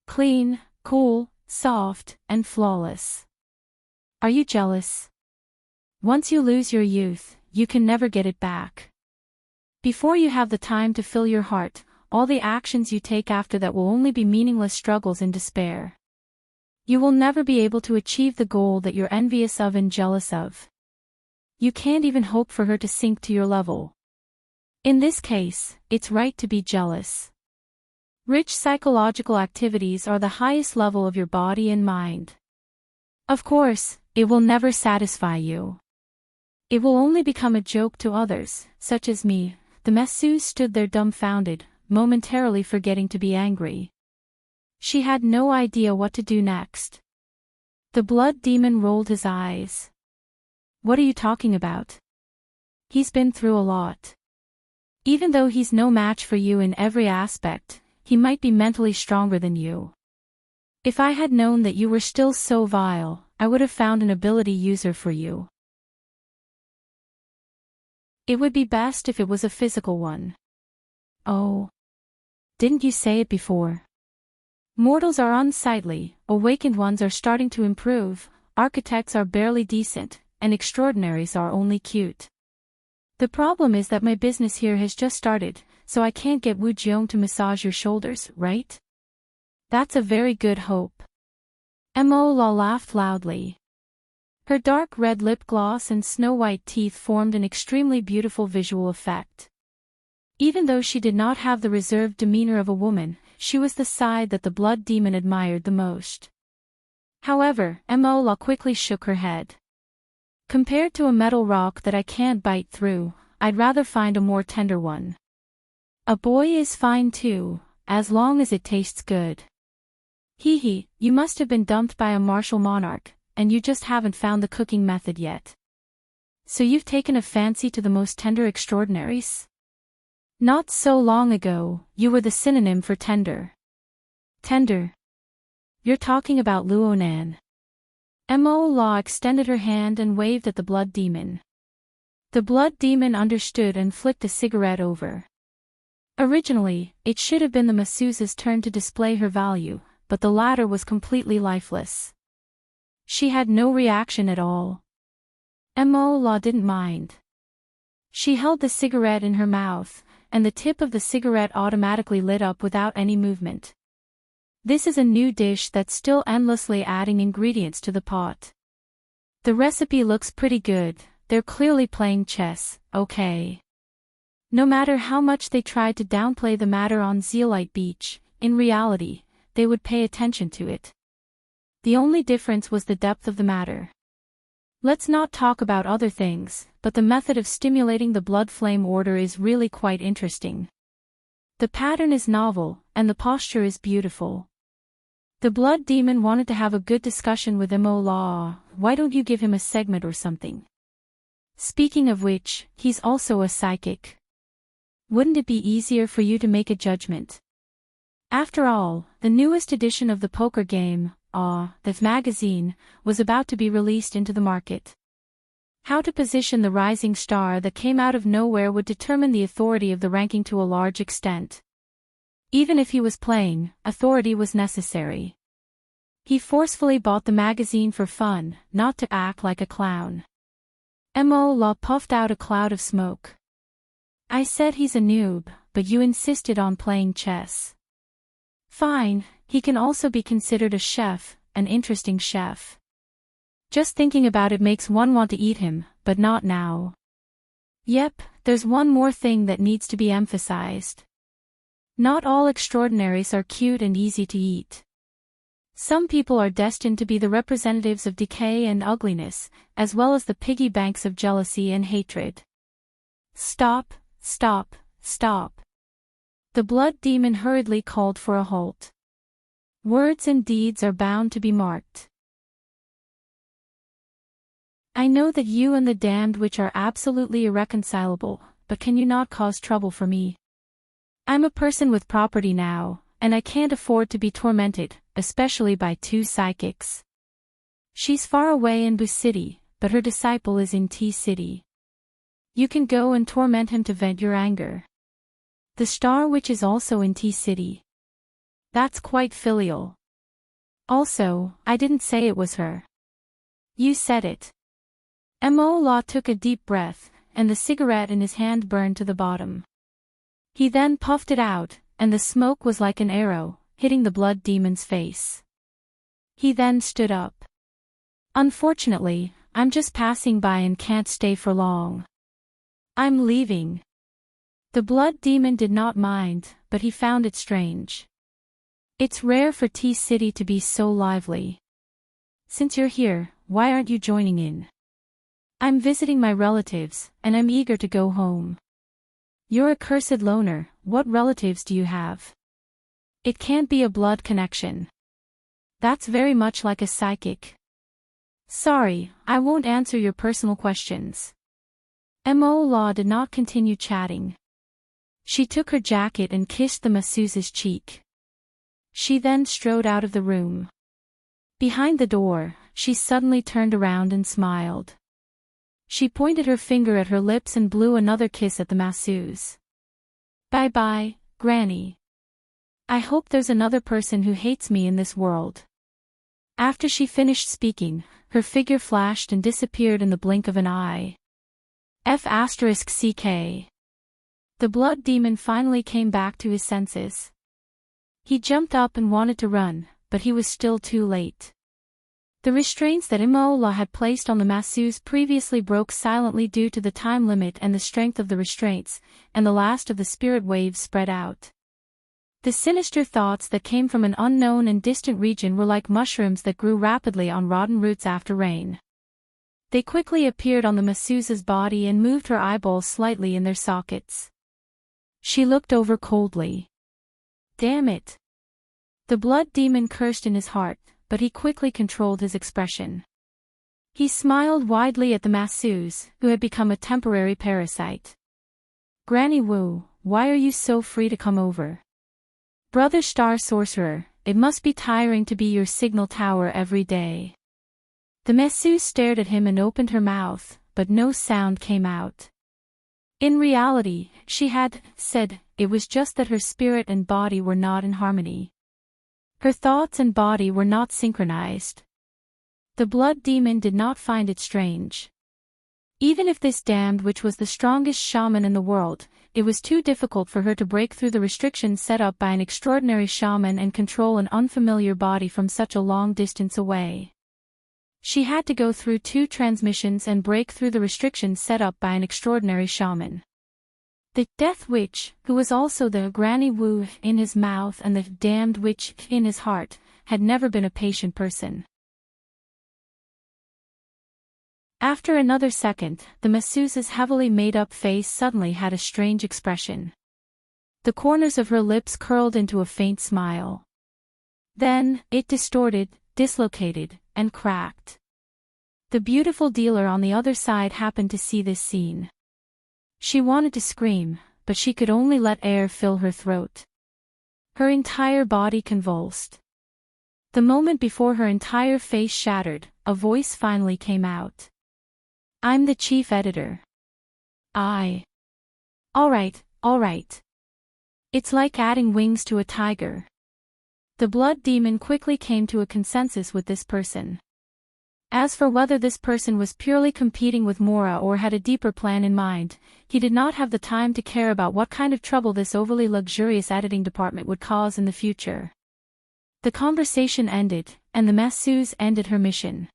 Clean, cool, soft, and flawless. Are you jealous? Once you lose your youth, you can never get it back. Before you have the time to fill your heart, all the actions you take after that will only be meaningless struggles and despair. You will never be able to achieve the goal that you're envious of and jealous of. You can't even hope for her to sink to your level. In this case, it's right to be jealous. Rich psychological activities are the highest level of your body and mind. Of course, it will never satisfy you. It will only become a joke to others, such as me. The masseuse stood there dumbfounded, momentarily forgetting to be angry. She had no idea what to do next. The blood demon rolled his eyes. What are you talking about? He's been through a lot. Even though he's no match for you in every aspect, he might be mentally stronger than you. If I had known that you were still so vile, I would have found an ability user for you. It would be best if it was a physical one. Oh. Didn't you say it before? Mortals are unsightly, awakened ones are starting to improve, architects are barely decent, and extraordinaries are only cute. The problem is that my business here has just started, so I can't get Wu Jiong to massage your shoulders, right? That's a very good hope. Mo La laughed loudly. Her dark red lip gloss and snow-white teeth formed an extremely beautiful visual effect. Even though she did not have the reserved demeanor of a woman, she was the side that the blood demon admired the most. However, Mo La quickly shook her head. Compared to a metal rock that I can't bite through, I'd rather find a more tender one. A boy is fine too, as long as it tastes good. Hee hee, you must have been dumped by a martial monarch, and you just haven't found the cooking method yet. So you've taken a fancy to the most tender extraordinaries? Not so long ago, you were the synonym for tender. Tender? You're talking about Luonan. Mo La extended her hand and waved at the blood demon. The blood demon understood and flicked a cigarette over. Originally, it should have been the masseuse's turn to display her value, but the latter was completely lifeless. She had no reaction at all. Mo La didn't mind. She held the cigarette in her mouth, and the tip of the cigarette automatically lit up without any movement. This is a new dish that's still endlessly adding ingredients to the pot. The recipe looks pretty good, they're clearly playing chess, okay. No matter how much they tried to downplay the matter on Zeolite Beach, in reality, they would pay attention to it. The only difference was the depth of the matter. Let's not talk about other things, but the method of stimulating the blood flame order is really quite interesting. The pattern is novel, and the posture is beautiful. The blood demon wanted to have a good discussion with Mo La. Why don't you give him a segment or something? Speaking of which, he's also a psychic. Wouldn't it be easier for you to make a judgment? After all, the newest edition of the poker game, the magazine, was about to be released into the market. How to position the rising star that came out of nowhere would determine the authority of the ranking to a large extent. Even if he was playing, authority was necessary. He forcefully bought the magazine for fun, not to act like a clown. Mo La puffed out a cloud of smoke. I said he's a noob, but you insisted on playing chess. Fine, he can also be considered a chef, an interesting chef. Just thinking about it makes one want to eat him, but not now. Yep, there's one more thing that needs to be emphasized. Not all extraordinaries are cute and easy to eat. Some people are destined to be the representatives of decay and ugliness, as well as the piggy banks of jealousy and hatred. Stop, stop, stop. The blood demon hurriedly called for a halt. Words and deeds are bound to be marked. I know that you and the damned witch are absolutely irreconcilable, but can you not cause trouble for me? I'm a person with property now, and I can't afford to be tormented, especially by two psychics. She's far away in Bu City, but her disciple is in T City. You can go and torment him to vent your anger. The Star Witch is also in T City. That's quite filial. Also, I didn't say it was her. You said it. Mo took a deep breath, and the cigarette in his hand burned to the bottom. He then puffed it out, and the smoke was like an arrow, hitting the blood demon's face. He then stood up. Unfortunately, I'm just passing by and can't stay for long. I'm leaving. The blood demon did not mind, but he found it strange. It's rare for T City to be so lively. Since you're here, why aren't you joining in? I'm visiting my relatives, and I'm eager to go home. You're a cursed loner, what relatives do you have? It can't be a blood connection. That's very much like a psychic. Sorry, I won't answer your personal questions. Mo did not continue chatting. She took her jacket and kissed the masseuse's cheek. She then strode out of the room. Behind the door, she suddenly turned around and smiled. She pointed her finger at her lips and blew another kiss at the masseuse. Bye-bye, Granny. I hope there's another person who hates me in this world. After she finished speaking, her figure flashed and disappeared in the blink of an eye. F***ck. The blood demon finally came back to his senses. He jumped up and wanted to run, but he was still too late. The restraints that Imola had placed on the masseuse previously broke silently due to the time limit and the strength of the restraints, and the last of the spirit waves spread out. The sinister thoughts that came from an unknown and distant region were like mushrooms that grew rapidly on rotten roots after rain. They quickly appeared on the masseuse's body and moved her eyeballs slightly in their sockets. She looked over coldly. Damn it! The blood demon cursed in his heart, but he quickly controlled his expression. He smiled widely at the masseuse, who had become a temporary parasite. Granny Wu, why are you so free to come over? Brother Star Sorcerer, it must be tiring to be your signal tower every day. The masseuse stared at him and opened her mouth, but no sound came out. In reality, she had said, it was just that her spirit and body were not in harmony. Her thoughts and body were not synchronized. The blood demon did not find it strange. Even if this damned witch was the strongest shaman in the world, it was too difficult for her to break through the restrictions set up by an extraordinary shaman and control an unfamiliar body from such a long distance away. She had to go through 2 transmissions and break through the restrictions set up by an extraordinary shaman. The Death Witch, who was also the Granny Wu in his mouth and the Damned Witch in his heart, had never been a patient person. After another second, the masseuse's heavily made-up face suddenly had a strange expression. The corners of her lips curled into a faint smile. Then, it distorted, dislocated, and cracked. The beautiful dealer on the other side happened to see this scene. She wanted to scream, but she could only let air fill her throat. Her entire body convulsed. The moment before her entire face shattered, a voice finally came out. I'm the chief editor. All right. It's like adding wings to a tiger. The blood demon quickly came to a consensus with this person. As for whether this person was purely competing with Mora or had a deeper plan in mind, he did not have the time to care about what kind of trouble this overly luxurious editing department would cause in the future. The conversation ended, and the masseuse ended her mission.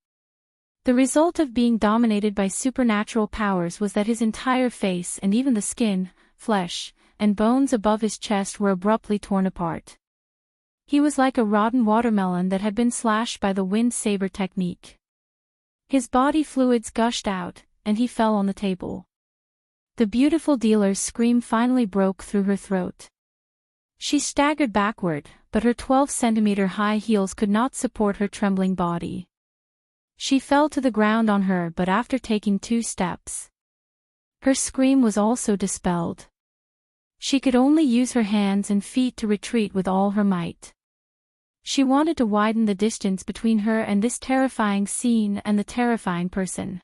The result of being dominated by supernatural powers was that his entire face and even the skin, flesh, and bones above his chest were abruptly torn apart. He was like a rotten watermelon that had been slashed by the wind saber technique. His body fluids gushed out, and he fell on the table. The beautiful dealer's scream finally broke through her throat. She staggered backward, but her 12-centimeter high heels could not support her trembling body. She fell to the ground on her, but after taking 2 steps, her scream was also dispelled. She could only use her hands and feet to retreat with all her might. She wanted to widen the distance between her and this terrifying scene and the terrifying person.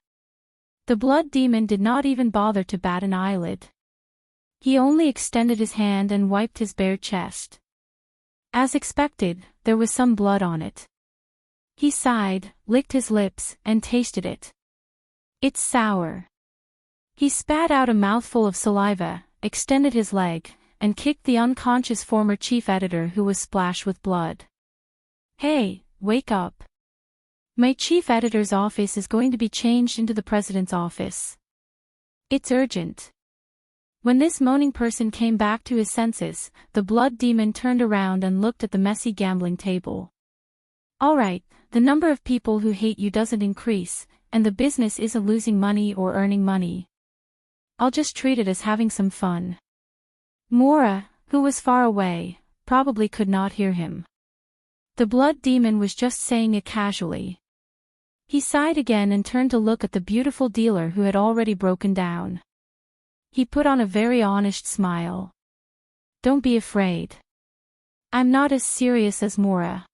The blood demon did not even bother to bat an eyelid. He only extended his hand and wiped his bare chest. As expected, there was some blood on it. He sighed, licked his lips, and tasted it. It's sour. He spat out a mouthful of saliva, extended his leg, and kicked the unconscious former chief editor who was splashed with blood. Hey, wake up. My chief editor's office is going to be changed into the president's office. It's urgent. When this moaning person came back to his senses, the blood demon turned around and looked at the messy gambling table. All right, the number of people who hate you doesn't increase, and the business isn't losing money or earning money. I'll just treat it as having some fun. Mora, who was far away, probably could not hear him. The blood demon was just saying it casually. He sighed again and turned to look at the beautiful dealer who had already broken down. He put on a very honest smile. Don't be afraid. I'm not as serious as Mora.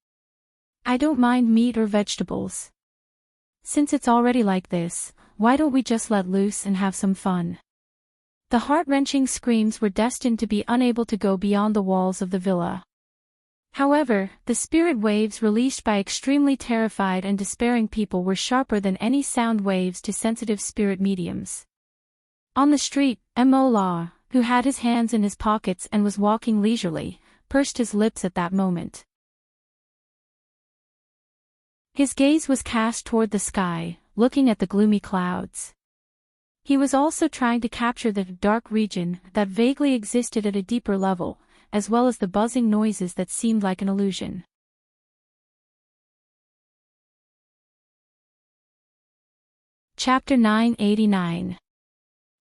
I don't mind meat or vegetables. Since it's already like this, why don't we just let loose and have some fun? The heart-wrenching screams were destined to be unable to go beyond the walls of the villa. However, the spirit waves released by extremely terrified and despairing people were sharper than any sound waves to sensitive spirit mediums. On the street, Mola, who had his hands in his pockets and was walking leisurely, pursed his lips at that moment. His gaze was cast toward the sky, looking at the gloomy clouds. He was also trying to capture the dark region that vaguely existed at a deeper level, as well as the buzzing noises that seemed like an illusion. Chapter 989.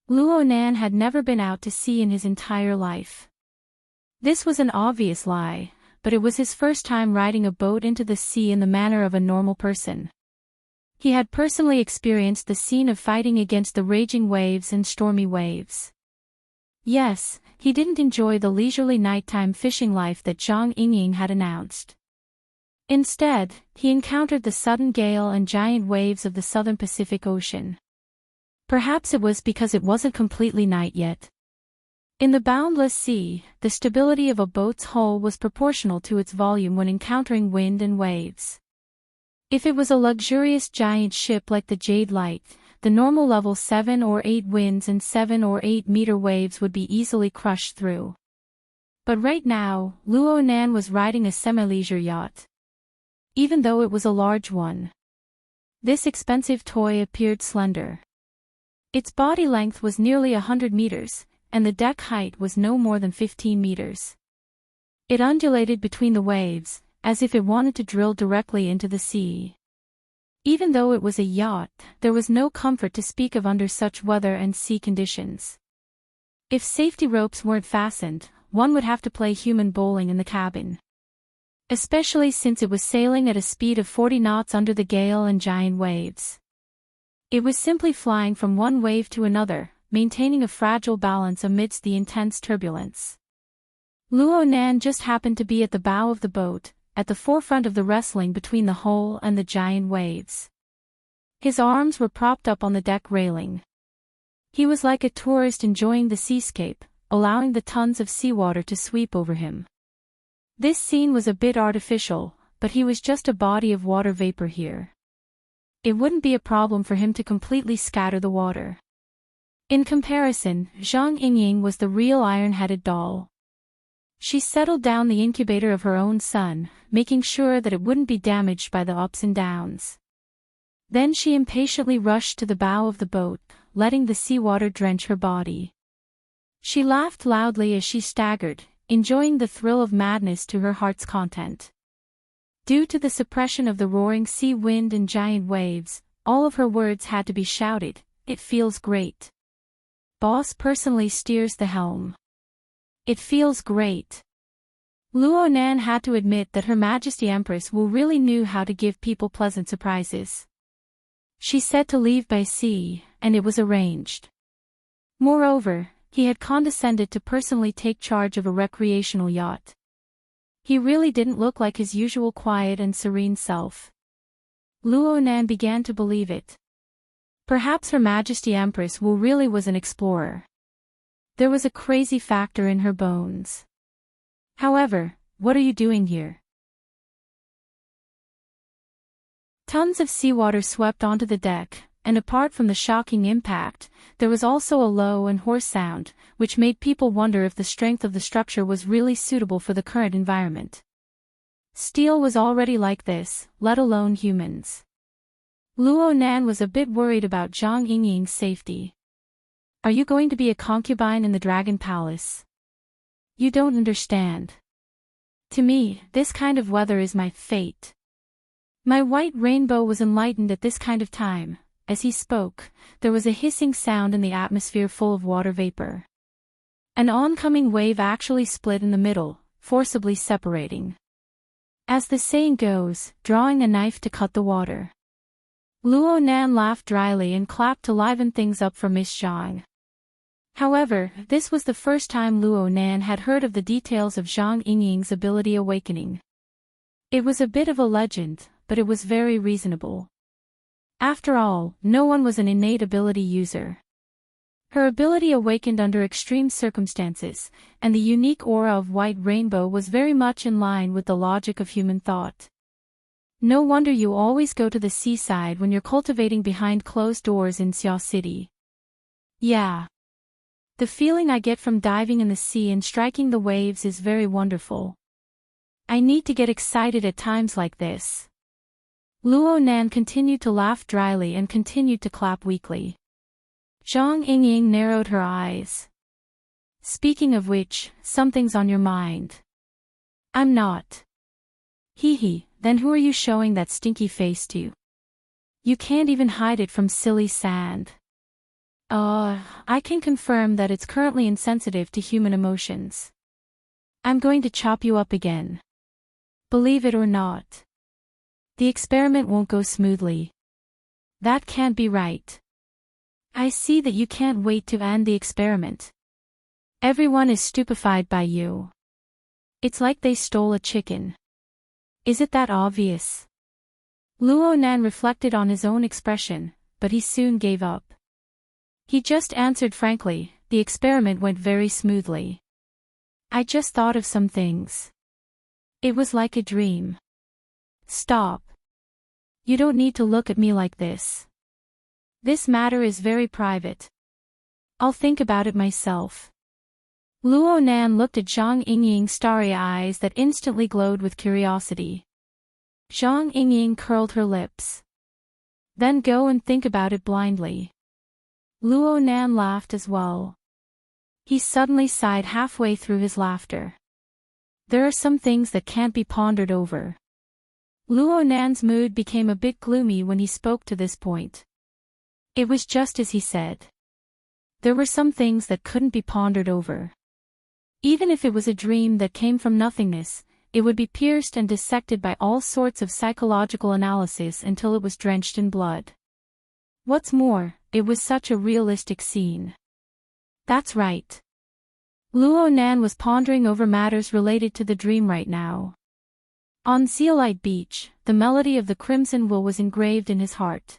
Luonan had never been out to sea in his entire life. This was an obvious lie, but it was his first time riding a boat into the sea in the manner of a normal person. He had personally experienced the scene of fighting against the raging waves and stormy waves. Yes, he didn't enjoy the leisurely nighttime fishing life that Zhang Yingying had announced. Instead, he encountered the sudden gale and giant waves of the southern Pacific Ocean. Perhaps it was because it wasn't completely night yet. In the boundless sea, the stability of a boat's hull was proportional to its volume when encountering wind and waves. If it was a luxurious giant ship like the Jade Light, the normal level 7 or 8 winds and 7 or 8 meter waves would be easily crushed through. But right now, Luonan was riding a semi-leisure yacht. Even though it was a large one, this expensive toy appeared slender. Its body length was nearly 100 meters, and the deck height was no more than 15 meters. It undulated between the waves, as if it wanted to drill directly into the sea. Even though it was a yacht, there was no comfort to speak of under such weather and sea conditions. If safety ropes weren't fastened, one would have to play human bowling in the cabin. Especially since it was sailing at a speed of 40 knots under the gale and giant waves. It was simply flying from one wave to another, maintaining a fragile balance amidst the intense turbulence. Luonan just happened to be at the bow of the boat, at the forefront of the wrestling between the hull and the giant waves. His arms were propped up on the deck railing. He was like a tourist enjoying the seascape, allowing the tons of seawater to sweep over him. This scene was a bit artificial, but he was just a body of water vapor here. It wouldn't be a problem for him to completely scatter the water. In comparison, Zhang Yingying was the real iron-headed doll. She settled down the incubator of her own son, making sure that it wouldn't be damaged by the ups and downs. Then she impatiently rushed to the bow of the boat, letting the seawater drench her body. She laughed loudly as she staggered, enjoying the thrill of madness to her heart's content. Due to the suppression of the roaring sea wind and giant waves, all of her words had to be shouted. It feels great. Boss personally steers the helm. It feels great. Luo Nan had to admit that Her Majesty Empress Wu really knew how to give people pleasant surprises. She said to leave by sea, and it was arranged. Moreover, he had condescended to personally take charge of a recreational yacht. He really didn't look like his usual quiet and serene self. Luo Nan began to believe it. Perhaps Her Majesty Empress Wu really was an explorer. There was a crazy factor in her bones. However, what are you doing here? Tons of seawater swept onto the deck, and apart from the shocking impact, there was also a low and hoarse sound, which made people wonder if the strength of the structure was really suitable for the current environment. Steel was already like this, let alone humans. Luo Nan was a bit worried about Zhang Yingying's safety. Are you going to be a concubine in the Dragon Palace? You don't understand. To me, this kind of weather is my fate. My white rainbow was enlightened at this kind of time. As he spoke, there was a hissing sound in the atmosphere full of water vapor. An oncoming wave actually split in the middle, forcibly separating. As the saying goes, drawing a knife to cut the water. Luo Nan laughed dryly and clapped to liven things up for Miss Zhang. However, this was the first time Luo Nan had heard of the details of Zhang Yingying's ability awakening. It was a bit of a legend, but it was very reasonable. After all, no one was an innate ability user. Her ability awakened under extreme circumstances, and the unique aura of White Rainbow was very much in line with the logic of human thought. No wonder you always go to the seaside when you're cultivating behind closed doors in Xiao City. Yeah. The feeling I get from diving in the sea and striking the waves is very wonderful. I need to get excited at times like this. Luo Nan continued to laugh dryly and continued to clap weakly. Zhang Yingying narrowed her eyes. Speaking of which, something's on your mind. I'm not. Hee, then who are you showing that stinky face to? You can't even hide it from silly sand. I can confirm that it's currently insensitive to human emotions. I'm going to chop you up again. Believe it or not. The experiment won't go smoothly. That can't be right. I see that you can't wait to end the experiment. Everyone is stupefied by you. It's like they stole a chicken. Is it that obvious? Luo Nan reflected on his own expression, but he soon gave up. He just answered frankly, the experiment went very smoothly. I just thought of some things. It was like a dream. Stop. You don't need to look at me like this. This matter is very private. I'll think about it myself. Luo Nan looked at Zhang Yingying's starry eyes that instantly glowed with curiosity. Zhang Yingying curled her lips. Then go and think about it blindly. Luo Nan laughed as well. He suddenly sighed halfway through his laughter. There are some things that can't be pondered over. Luo Nan's mood became a bit gloomy when he spoke to this point. It was just as he said. There were some things that couldn't be pondered over. Even if it was a dream that came from nothingness, it would be pierced and dissected by all sorts of psychological analysis until it was drenched in blood. What's more, it was such a realistic scene. That's right. Luo Nan was pondering over matters related to the dream right now. On Zeolite Beach, the melody of the Crimson Will was engraved in his heart.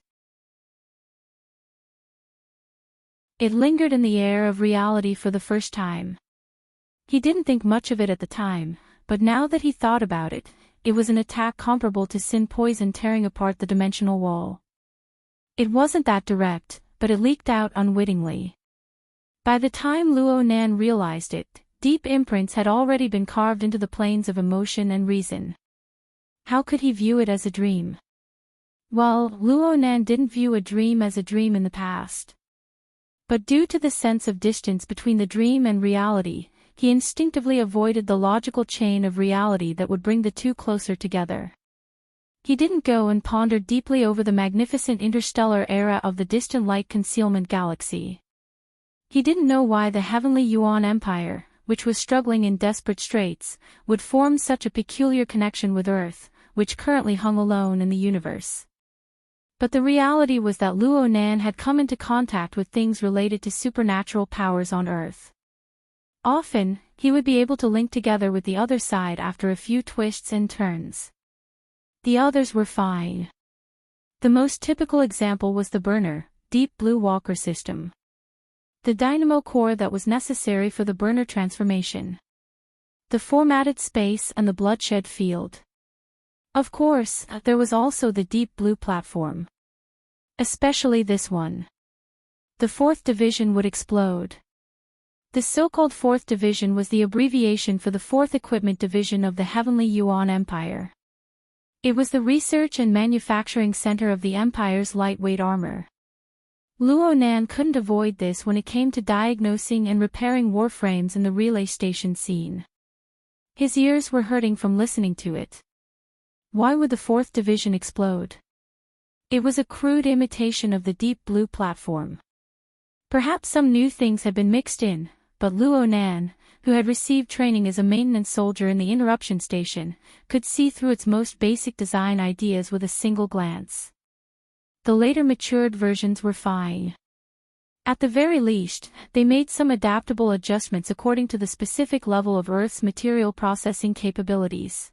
It lingered in the air of reality for the first time. He didn't think much of it at the time, but now that he thought about it, it was an attack comparable to sin poison tearing apart the dimensional wall. It wasn't that direct, but it leaked out unwittingly. By the time Luo Nan realized it, deep imprints had already been carved into the planes of emotion and reason. How could he view it as a dream? Well, Luo Nan didn't view a dream as a dream in the past. But due to the sense of distance between the dream and reality, he instinctively avoided the logical chain of reality that would bring the two closer together. He didn't go and ponder deeply over the magnificent interstellar era of the distant light concealment galaxy. He didn't know why the heavenly Yuan Empire, which was struggling in desperate straits, would form such a peculiar connection with Earth, which currently hung alone in the universe. But the reality was that Luo Nan had come into contact with things related to supernatural powers on Earth. Often, he would be able to link together with the other side after a few twists and turns. The others were fine. The most typical example was the burner, Deep Blue Walker system. The dynamo core that was necessary for the burner transformation. The formatted space and the bloodshed field. Of course, there was also the Deep Blue platform. Especially this one. The fourth division would explode. The so-called fourth division was the abbreviation for the fourth equipment division of the Heavenly Yuan Empire. It was the research and manufacturing center of the Empire's lightweight armor. Luo Nan couldn't avoid this when it came to diagnosing and repairing warframes in the relay station scene. His ears were hurting from listening to it. Why would the fourth division explode? It was a crude imitation of the Deep Blue platform. Perhaps some new things had been mixed in, but Luo Nan, who had received training as a maintenance soldier in the interruption station, could see through its most basic design ideas with a single glance. The later matured versions were fine. At the very least, they made some adaptable adjustments according to the specific level of Earth's material processing capabilities.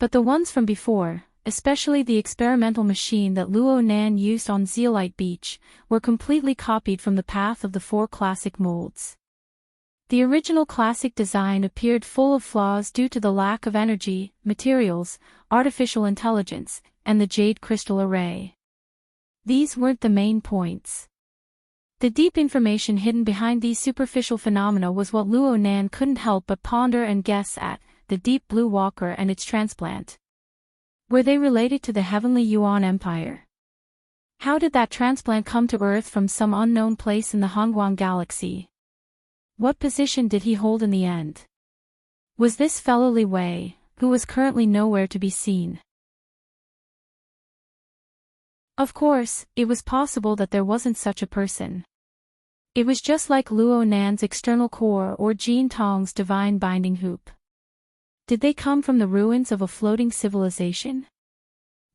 But the ones from before, especially the experimental machine that Luo Nan used on Zeolite Beach, were completely copied from the path of the four classic molds. The original classic design appeared full of flaws due to the lack of energy, materials, artificial intelligence, and the jade crystal array. These weren't the main points. The deep information hidden behind these superficial phenomena was what Luo Nan couldn't help but ponder and guess at: the Deep Blue Walker and its transplant. Were they related to the Heavenly Yuan Empire? How did that transplant come to Earth from some unknown place in the Hongguang Galaxy? What position did he hold in the end? Was this fellow Li Wei, who was currently nowhere to be seen? Of course, it was possible that there wasn't such a person. It was just like Luo Nan's external core or Jean Tong's divine binding hoop. Did they come from the ruins of a floating civilization?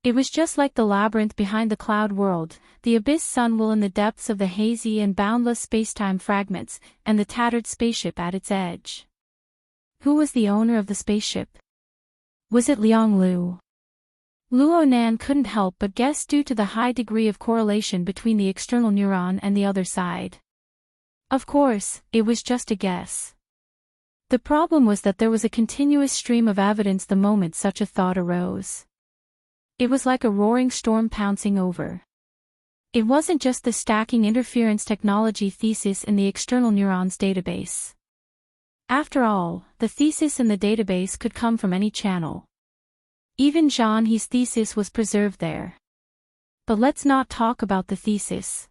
It was just like the labyrinth behind the cloud world, the abyss sunwheel in the depths of the hazy and boundless spacetime fragments, and the tattered spaceship at its edge. Who was the owner of the spaceship? Was it Liang Lu? Luo Nan couldn't help but guess due to the high degree of correlation between the external neuron and the other side. Of course, it was just a guess. The problem was that there was a continuous stream of evidence the moment such a thought arose. It was like a roaring storm pouncing over. It wasn't just the stacking interference technology thesis in the external neurons database. After all, the thesis in the database could come from any channel. Even Zhang He's thesis was preserved there. But let's not talk about the thesis.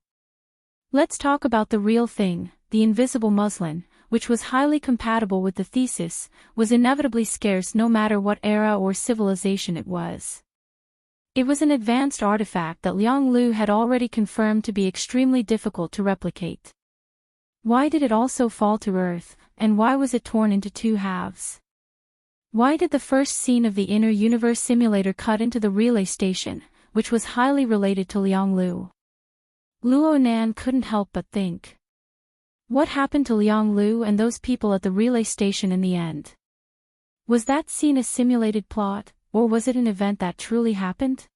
Let's talk about the real thing: the invisible muslin, which was highly compatible with the thesis, was inevitably scarce no matter what era or civilization it was. It was an advanced artifact that Liang Lu had already confirmed to be extremely difficult to replicate. Why did it also fall to Earth, and why was it torn into two halves? Why did the first scene of the Inner Universe simulator cut into the relay station, which was highly related to Liang Lu? Luo Nan couldn't help but think. What happened to Liang Lu and those people at the relay station in the end? Was that scene a simulated plot, or was it an event that truly happened?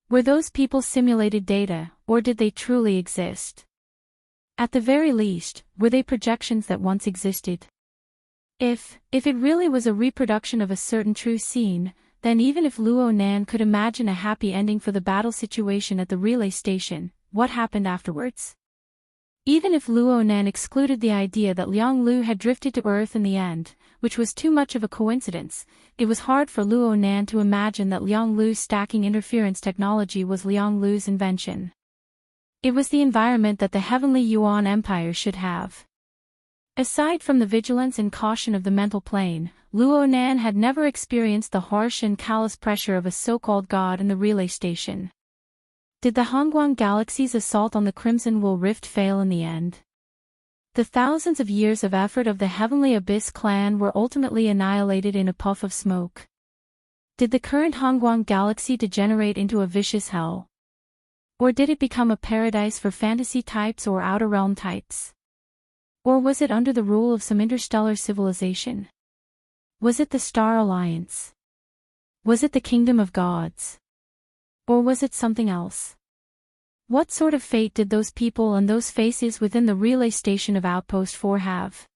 Were those people simulated data, or did they truly exist? At the very least, were they projections that once existed? If it really was a reproduction of a certain true scene, then even if Luo Nan could imagine a happy ending for the battle situation at the relay station, what happened afterwards? Even if Luo Nan excluded the idea that Liang Lu had drifted to Earth in the end, which was too much of a coincidence, it was hard for Luo Nan to imagine that Liang Lu's stacking interference technology was Liang Lu's invention. It was the environment that the Heavenly Yuan Empire should have. Aside from the vigilance and caution of the mental plane, Luo Nan had never experienced the harsh and callous pressure of a so-called god in the relay station. Did the Hongguang Galaxy's assault on the Crimson Wool Rift fail in the end? The thousands of years of effort of the Heavenly Abyss clan were ultimately annihilated in a puff of smoke. Did the current Hongguang galaxy degenerate into a vicious hell? Or did it become a paradise for fantasy types or outer realm types? Or was it under the rule of some interstellar civilization? Was it the Star Alliance? Was it the Kingdom of Gods? Or was it something else? What sort of fate did those people and those faces within the relay station of Outpost 4 have?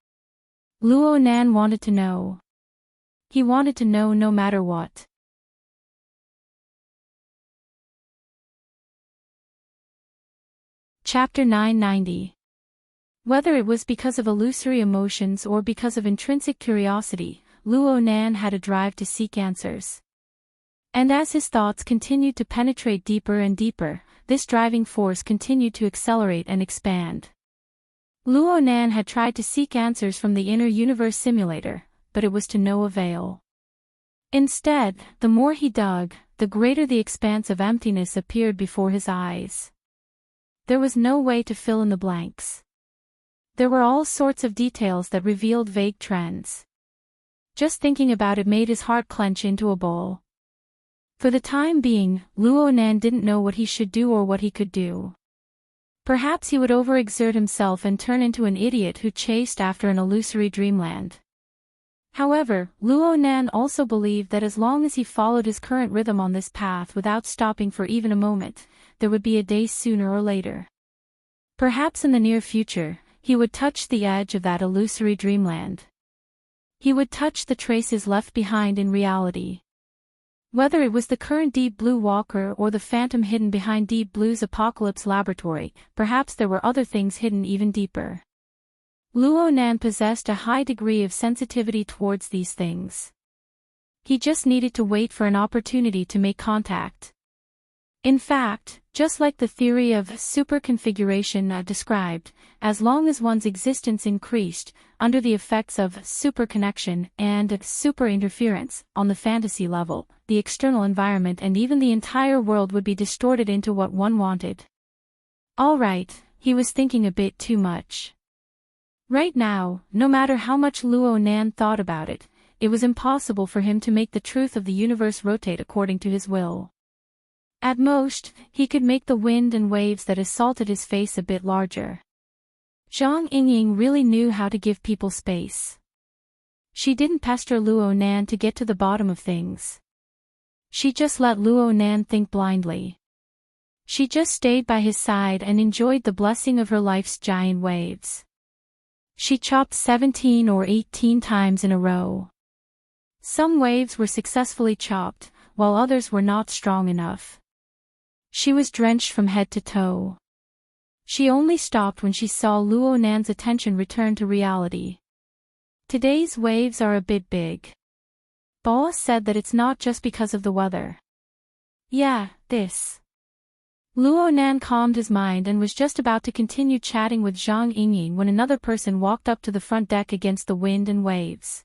Luo Nan wanted to know. He wanted to know no matter what. Chapter 990. Whether it was because of illusory emotions or because of intrinsic curiosity, Luo Nan had a drive to seek answers. And as his thoughts continued to penetrate deeper and deeper, this driving force continued to accelerate and expand. Luo Nan had tried to seek answers from the inner universe simulator, but it was to no avail. Instead, the more he dug, the greater the expanse of emptiness appeared before his eyes. There was no way to fill in the blanks. There were all sorts of details that revealed vague trends. Just thinking about it made his heart clench into a ball. For the time being, Luo Nan didn't know what he should do or what he could do. Perhaps he would overexert himself and turn into an idiot who chased after an illusory dreamland. However, Luo Nan also believed that as long as he followed his current rhythm on this path without stopping for even a moment, there would be a day sooner or later. Perhaps in the near future, he would touch the edge of that illusory dreamland. He would touch the traces left behind in reality. Whether it was the current Deep Blue Walker or the phantom hidden behind Deep Blue's Apocalypse Laboratory, perhaps there were other things hidden even deeper. Luo Nan possessed a high degree of sensitivity towards these things. He just needed to wait for an opportunity to make contact. In fact, just like the theory of superconfiguration described, as long as one's existence increased, under the effects of superconnection and superinterference, on the fantasy level, the external environment and even the entire world would be distorted into what one wanted. Alright, he was thinking a bit too much. Right now, no matter how much Luo Nan thought about it, it was impossible for him to make the truth of the universe rotate according to his will. At most, he could make the wind and waves that assaulted his face a bit larger. Zhang Yingying really knew how to give people space. She didn't pester Luo Nan to get to the bottom of things. She just let Luo Nan think blindly. She just stayed by his side and enjoyed the blessing of her life's giant waves. She chopped 17 or 18 times in a row. Some waves were successfully chopped, while others were not strong enough. She was drenched from head to toe. She only stopped when she saw Luo Nan's attention return to reality. Today's waves are a bit big. Boa said that it's not just because of the weather. Yeah, this. Luo Nan calmed his mind and was just about to continue chatting with Zhang Yingying when another person walked up to the front deck against the wind and waves.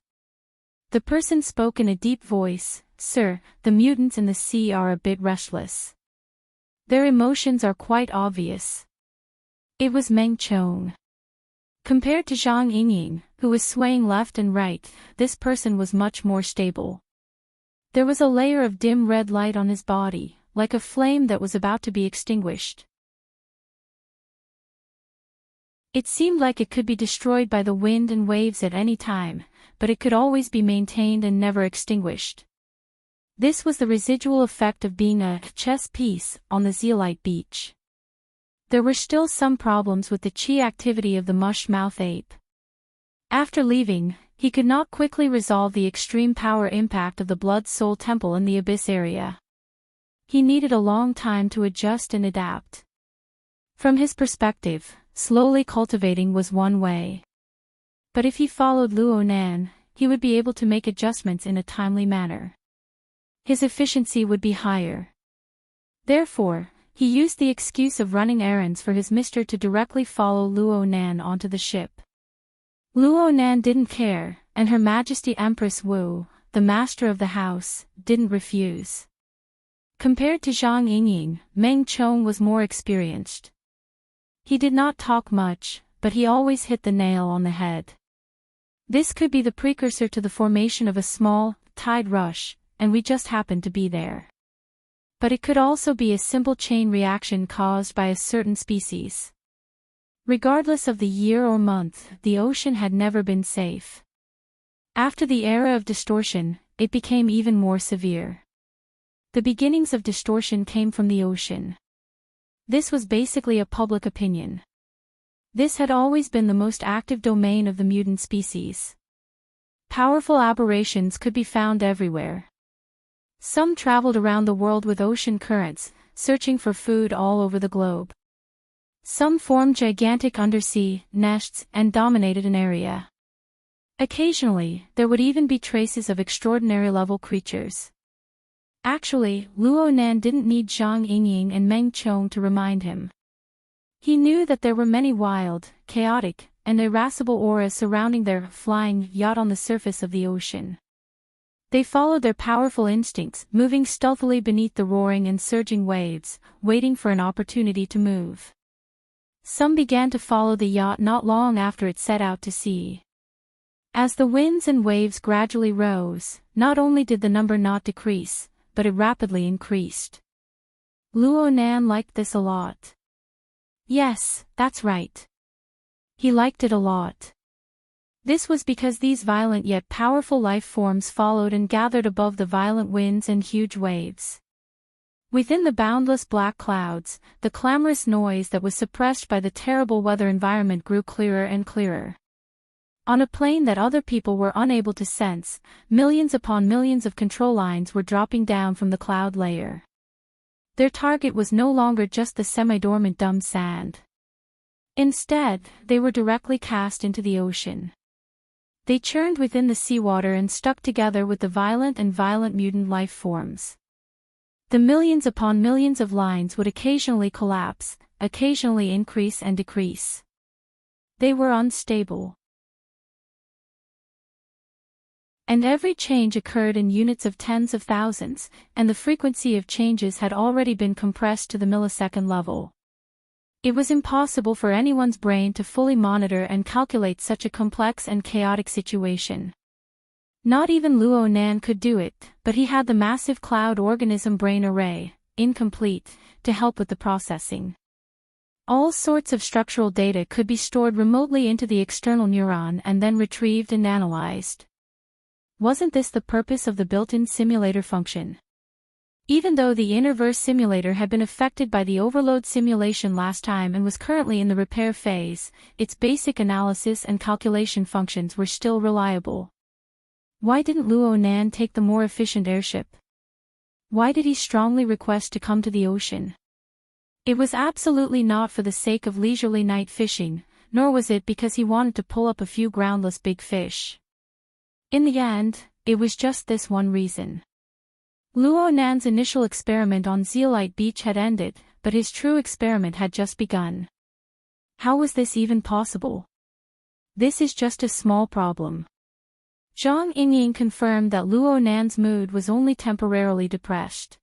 The person spoke in a deep voice, "Sir, the mutants in the sea are a bit restless. Their emotions are quite obvious." It was Meng Chong. Compared to Zhang Yingying, who was swaying left and right, this person was much more stable. There was a layer of dim red light on his body, like a flame that was about to be extinguished. It seemed like it could be destroyed by the wind and waves at any time, but it could always be maintained and never extinguished. This was the residual effect of being a chess piece on the zeolite beach. There were still some problems with the chi activity of the mush-mouth ape. After leaving, he could not quickly resolve the extreme power impact of the Blood Soul Temple in the Abyss area. He needed a long time to adjust and adapt. From his perspective, slowly cultivating was one way. But if he followed Luo Nan, he would be able to make adjustments in a timely manner. His efficiency would be higher. Therefore, he used the excuse of running errands for his mister to directly follow Luo Nan onto the ship. Luo Nan didn't care, and Her Majesty Empress Wu, the master of the house, didn't refuse. Compared to Zhang Yingying, Meng Chong was more experienced. He did not talk much, but but he always hit the nail on the head. This could be the precursor to the formation of a small, tide rush, and we just happened to be there. But it could also be a simple chain reaction caused by a certain species. Regardless of the year or month, the ocean had never been safe. After the era of distortion, it became even more severe. The beginnings of distortion came from the ocean. This was basically a public opinion. This had always been the most active domain of the mutant species. Powerful aberrations could be found everywhere. Some traveled around the world with ocean currents, searching for food all over the globe. Some formed gigantic undersea nests and dominated an area. Occasionally, there would even be traces of extraordinary-level creatures. Actually, Luo Nan didn't need Zhang Yingying and Meng Chong to remind him. He knew that there were many wild, chaotic, and irascible auras surrounding their flying yacht on the surface of the ocean. They followed their powerful instincts, moving stealthily beneath the roaring and surging waves, waiting for an opportunity to move. Some began to follow the yacht not long after it set out to sea. As the winds and waves gradually rose, not only did the number not decrease, but it rapidly increased. Luo Nan liked this a lot. Yes, that's right. He liked it a lot. This was because these violent yet powerful life forms followed and gathered above the violent winds and huge waves. Within the boundless black clouds, the clamorous noise that was suppressed by the terrible weather environment grew clearer and clearer. On a plane that other people were unable to sense, millions upon millions of control lines were dropping down from the cloud layer. Their target was no longer just the semi-dormant dumb sand. Instead, they were directly cast into the ocean. They churned within the seawater and stuck together with the violent mutant life forms. The millions upon millions of lines would occasionally collapse, occasionally increase and decrease. They were unstable. And every change occurred in units of tens of thousands, and the frequency of changes had already been compressed to the millisecond level. It was impossible for anyone's brain to fully monitor and calculate such a complex and chaotic situation. Not even Luo Nan could do it, but he had the massive cloud organism brain array, incomplete, to help with the processing. All sorts of structural data could be stored remotely into the external neuron and then retrieved and analyzed. Wasn't this the purpose of the built-in simulator function? Even though the Immerse simulator had been affected by the overload simulation last time and was currently in the repair phase, its basic analysis and calculation functions were still reliable. Why didn't Luo Nan take the more efficient airship? Why did he strongly request to come to the ocean? It was absolutely not for the sake of leisurely night fishing, nor was it because he wanted to pull up a few groundless big fish. In the end, it was just this one reason. Luo Nan's initial experiment on Zeolite Beach had ended, but his true experiment had just begun. How was this even possible? This is just a small problem. Zhang Yingying confirmed that Luo Nan's mood was only temporarily depressed.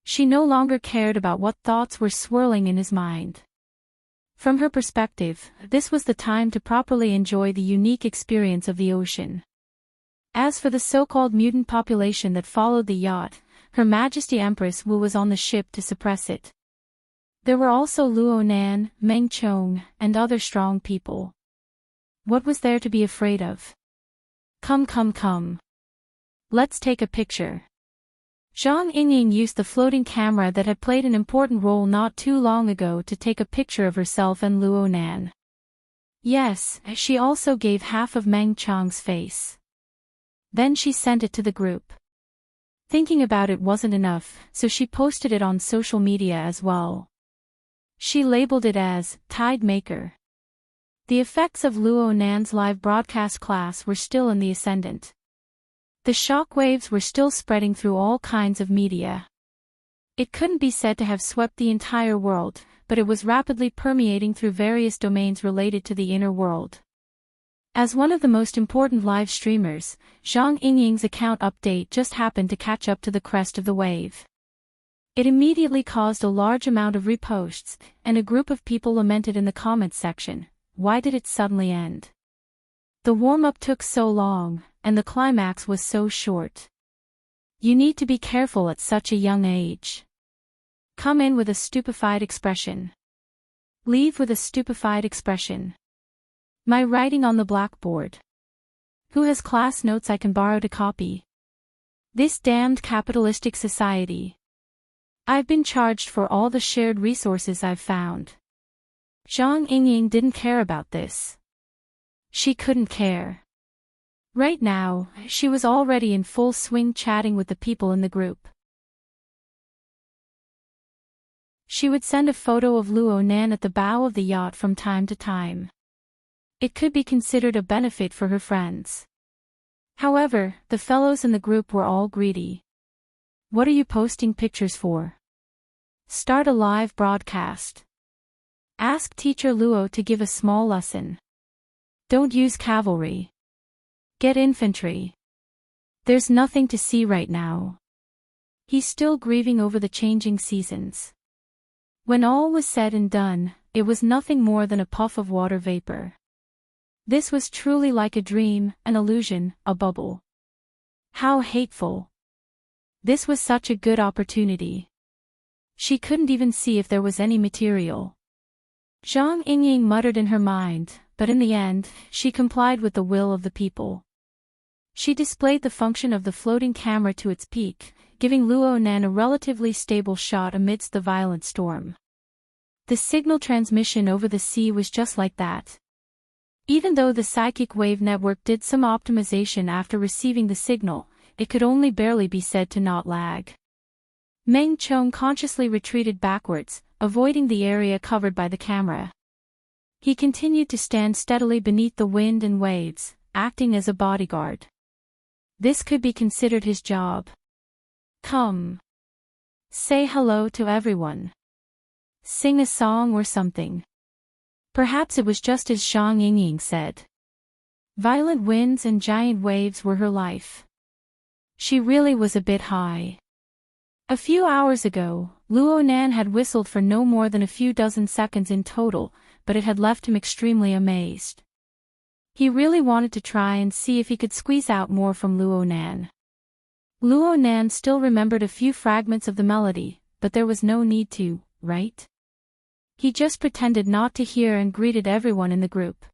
She no longer cared about what thoughts were swirling in his mind. From her perspective, this was the time to properly enjoy the unique experience of the ocean. As for the so-called mutant population that followed the yacht, Her Majesty Empress Wu was on the ship to suppress it. There were also Luo Nan, Meng Chong, and other strong people. What was there to be afraid of? Come. Let's take a picture. Zhang Yingying used the floating camera that had played an important role not too long ago to take a picture of herself and Luo Nan. Yes, she also gave half of Meng Chong's face. Then she sent it to the group. Thinking about it wasn't enough, so she posted it on social media as well. She labeled it as Tide Maker. The effects of Luo Nan's live broadcast class were still in the ascendant. The shockwaves were still spreading through all kinds of media. It couldn't be said to have swept the entire world, but it was rapidly permeating through various domains related to the inner world. As one of the most important live streamers, Zhang Yingying's account update just happened to catch up to the crest of the wave. It immediately caused a large amount of reposts, and a group of people lamented in the comments section, why did it suddenly end? The warm-up took so long, and the climax was so short. You need to be careful at such a young age. Come in with a stupefied expression. Leave with a stupefied expression. My writing on the blackboard. Who has class notes I can borrow to copy? This damned capitalistic society. I've been charged for all the shared resources I've found. Zhang Yingying didn't care about this. She couldn't care. Right now, she was already in full swing chatting with the people in the group. She would send a photo of Luo Nan at the bow of the yacht from time to time. It could be considered a benefit for her friends. However, the fellows in the group were all greedy. What are you posting pictures for? Start a live broadcast. Ask teacher Luo to give a small lesson. Don't use cavalry. Get infantry. There's nothing to see right now. He's still grieving over the changing seasons. When all was said and done, it was nothing more than a puff of water vapor. This was truly like a dream, an illusion, a bubble. How hateful. This was such a good opportunity. She couldn't even see if there was any material. Zhang Yingying muttered in her mind, but in the end, she complied with the will of the people. She displayed the function of the floating camera to its peak, giving Luo Nan a relatively stable shot amidst the violent storm. The signal transmission over the sea was just like that. Even though the psychic wave network did some optimization after receiving the signal, it could only barely be said to not lag. Meng Chong consciously retreated backwards, avoiding the area covered by the camera. He continued to stand steadily beneath the wind and waves, acting as a bodyguard. This could be considered his job. Come. Say hello to everyone. Sing a song or something. Perhaps it was just as Zhang Yingying said. Violent winds and giant waves were her life. She really was a bit high. A few hours ago, Luo Nan had whistled for no more than a few dozen seconds in total, but it had left him extremely amazed. He really wanted to try and see if he could squeeze out more from Luo Nan. Luo Nan still remembered a few fragments of the melody, but there was no need to, right? He just pretended not to hear and greeted everyone in the group.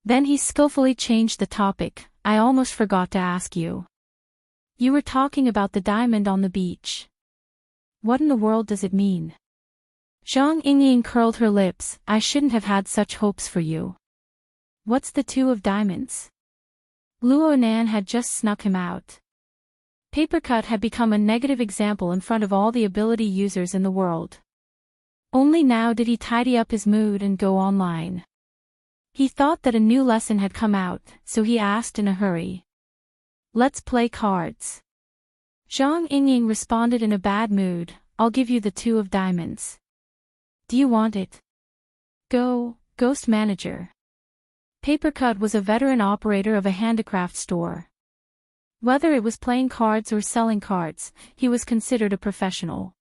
Then he skillfully changed the topic. I almost forgot to ask you. You were talking about the diamond on the beach. What in the world does it mean? Zhang Yingying curled her lips. I shouldn't have had such hopes for you. What's the two of diamonds? Luo Nan had just snuck him out. Papercut had become a negative example in front of all the ability users in the world. Only now did he tidy up his mood and go online. He thought that a new lesson had come out, so he asked in a hurry. Let's play cards. Zhang Yingying responded in a bad mood. I'll give you the two of diamonds. Do you want it? Go, Ghost Manager. Papercut was a veteran operator of a handicraft store. Whether it was playing cards or selling cards, he was considered a professional.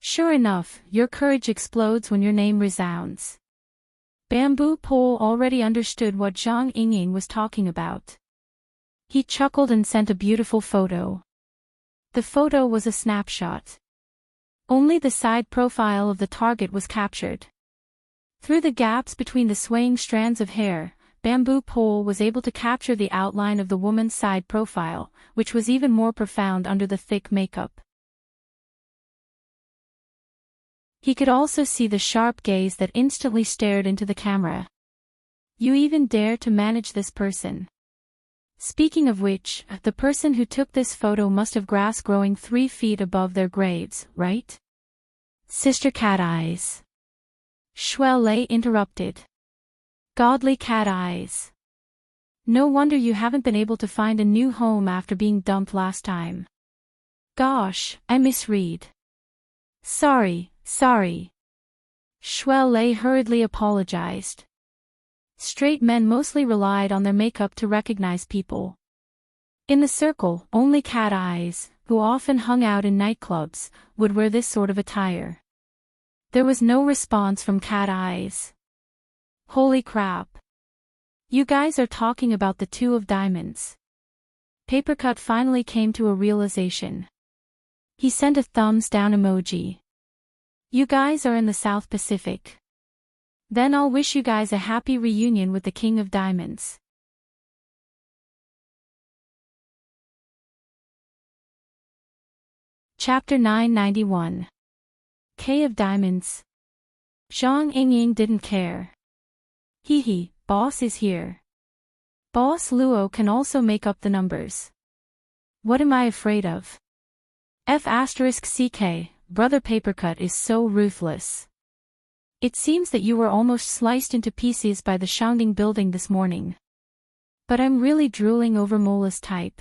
Sure enough, your courage explodes when your name resounds. Bamboo Pole already understood what Zhang Yingying was talking about. He chuckled and sent a beautiful photo. The photo was a snapshot. Only the side profile of the target was captured. Through the gaps between the swaying strands of hair, Bamboo Pole was able to capture the outline of the woman's side profile, which was even more profound under the thick makeup. He could also see the sharp gaze that instantly stared into the camera. You even dare to manage this person. Speaking of which, the person who took this photo must have grass growing 3 feet above their graves, right? Sister Cat Eyes. Shuai Lei interrupted. Godly cat eyes. No wonder you haven't been able to find a new home after being dumped last time. Gosh, I misread. Sorry. Shuai Lei hurriedly apologized. Straight men mostly relied on their makeup to recognize people. In the circle, only Cat Eyes, who often hung out in nightclubs, would wear this sort of attire. There was no response from Cat Eyes. Holy crap. You guys are talking about the two of diamonds. Papercut finally came to a realization. He sent a thumbs down emoji. You guys are in the South Pacific. Then I'll wish you guys a happy reunion with the King of Diamonds. Chapter 991. K of Diamonds. Zhang Yingying didn't care. Hee, boss is here. Boss Luo can also make up the numbers. What am I afraid of? F***ck, brother Papercut is so ruthless. It seems that you were almost sliced into pieces by the Shangding building this morning. But I'm really drooling over Mola's type.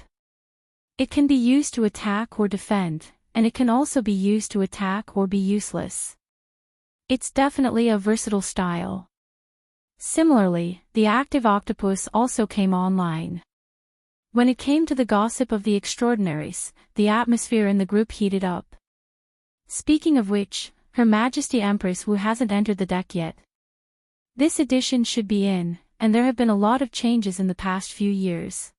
It can be used to attack or defend, and it can also be used to attack or be useless. It's definitely a versatile style. Similarly, the active octopus also came online. When it came to the gossip of the extraordinaries, the atmosphere in the group heated up. Speaking of which, Her Majesty Empress Wu hasn't entered the deck yet. This edition should be in, and there have been a lot of changes in the past few years.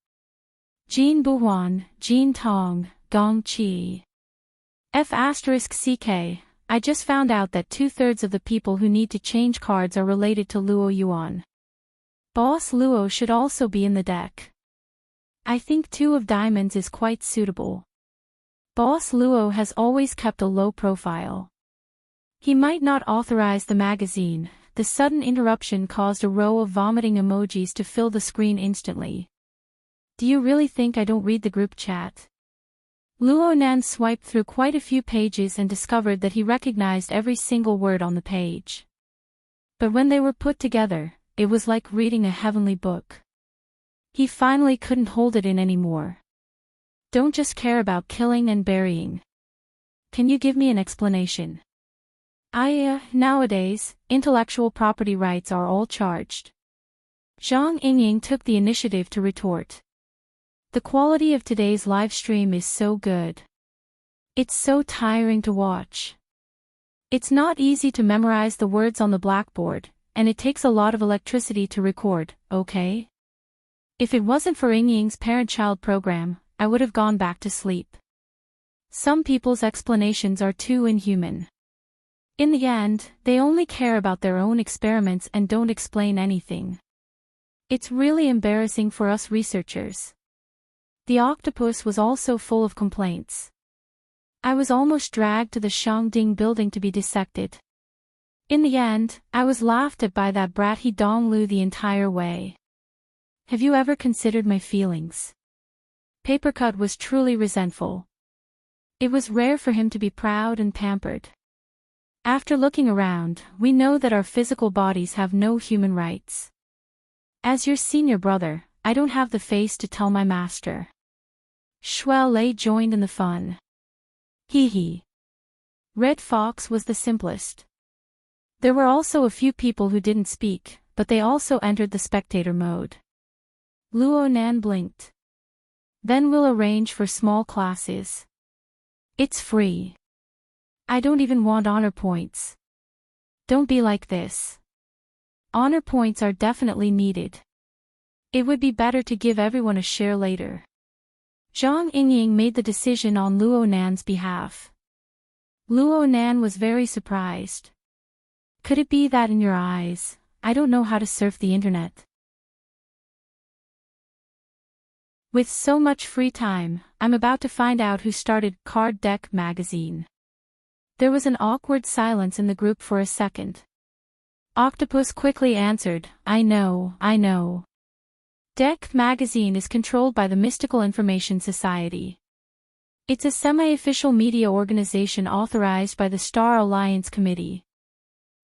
Jin Buhuan, Jin Tong, Gong Qi. F***ck, I just found out that 2/3 of the people who need to change cards are related to Luo Yuan. Boss Luo should also be in the deck. I think 2 of diamonds is quite suitable. Boss Luo has always kept a low profile. He might not authorize the magazine. The sudden interruption caused a row of vomiting emojis to fill the screen instantly. Do you really think I don't read the group chat? Luo Nan swiped through quite a few pages and discovered that he recognized every single word on the page. But when they were put together, it was like reading a heavenly book. He finally couldn't hold it in anymore. Don't just care about killing and burying. Can you give me an explanation? Nowadays, intellectual property rights are all charged. Zhang Yingying took the initiative to retort. The quality of today's live stream is so good. It's so tiring to watch. It's not easy to memorize the words on the blackboard, and it takes a lot of electricity to record, okay? If it wasn't for Yingying's parent-child program, I would have gone back to sleep. Some people's explanations are too inhuman. In the end, they only care about their own experiments and don't explain anything. It's really embarrassing for us researchers. The octopus was also full of complaints. I was almost dragged to the Shangding building to be dissected. In the end, I was laughed at by that brat He Donglu the entire way. Have you ever considered my feelings? Papercut was truly resentful. It was rare for him to be proud and pampered. After looking around, we know that our physical bodies have no human rights. As your senior brother, I don't have the face to tell my master. Shuai Lei joined in the fun. Hee. Red Fox was the simplest. There were also a few people who didn't speak, but they also entered the spectator mode. Luo Nan blinked. Then we'll arrange for small classes. It's free. I don't even want honor points. Don't be like this. Honor points are definitely needed. It would be better to give everyone a share later. Zhang Yingying made the decision on Luo Nan's behalf. Luo Nan was very surprised. Could it be that in your eyes, I don't know how to surf the internet? With so much free time, I'm about to find out who started Card Deck magazine. There was an awkward silence in the group for a second. Octopus quickly answered, I know. Deck magazine is controlled by the Mystical Information Society. It's a semi-official media organization authorized by the Star Alliance Committee.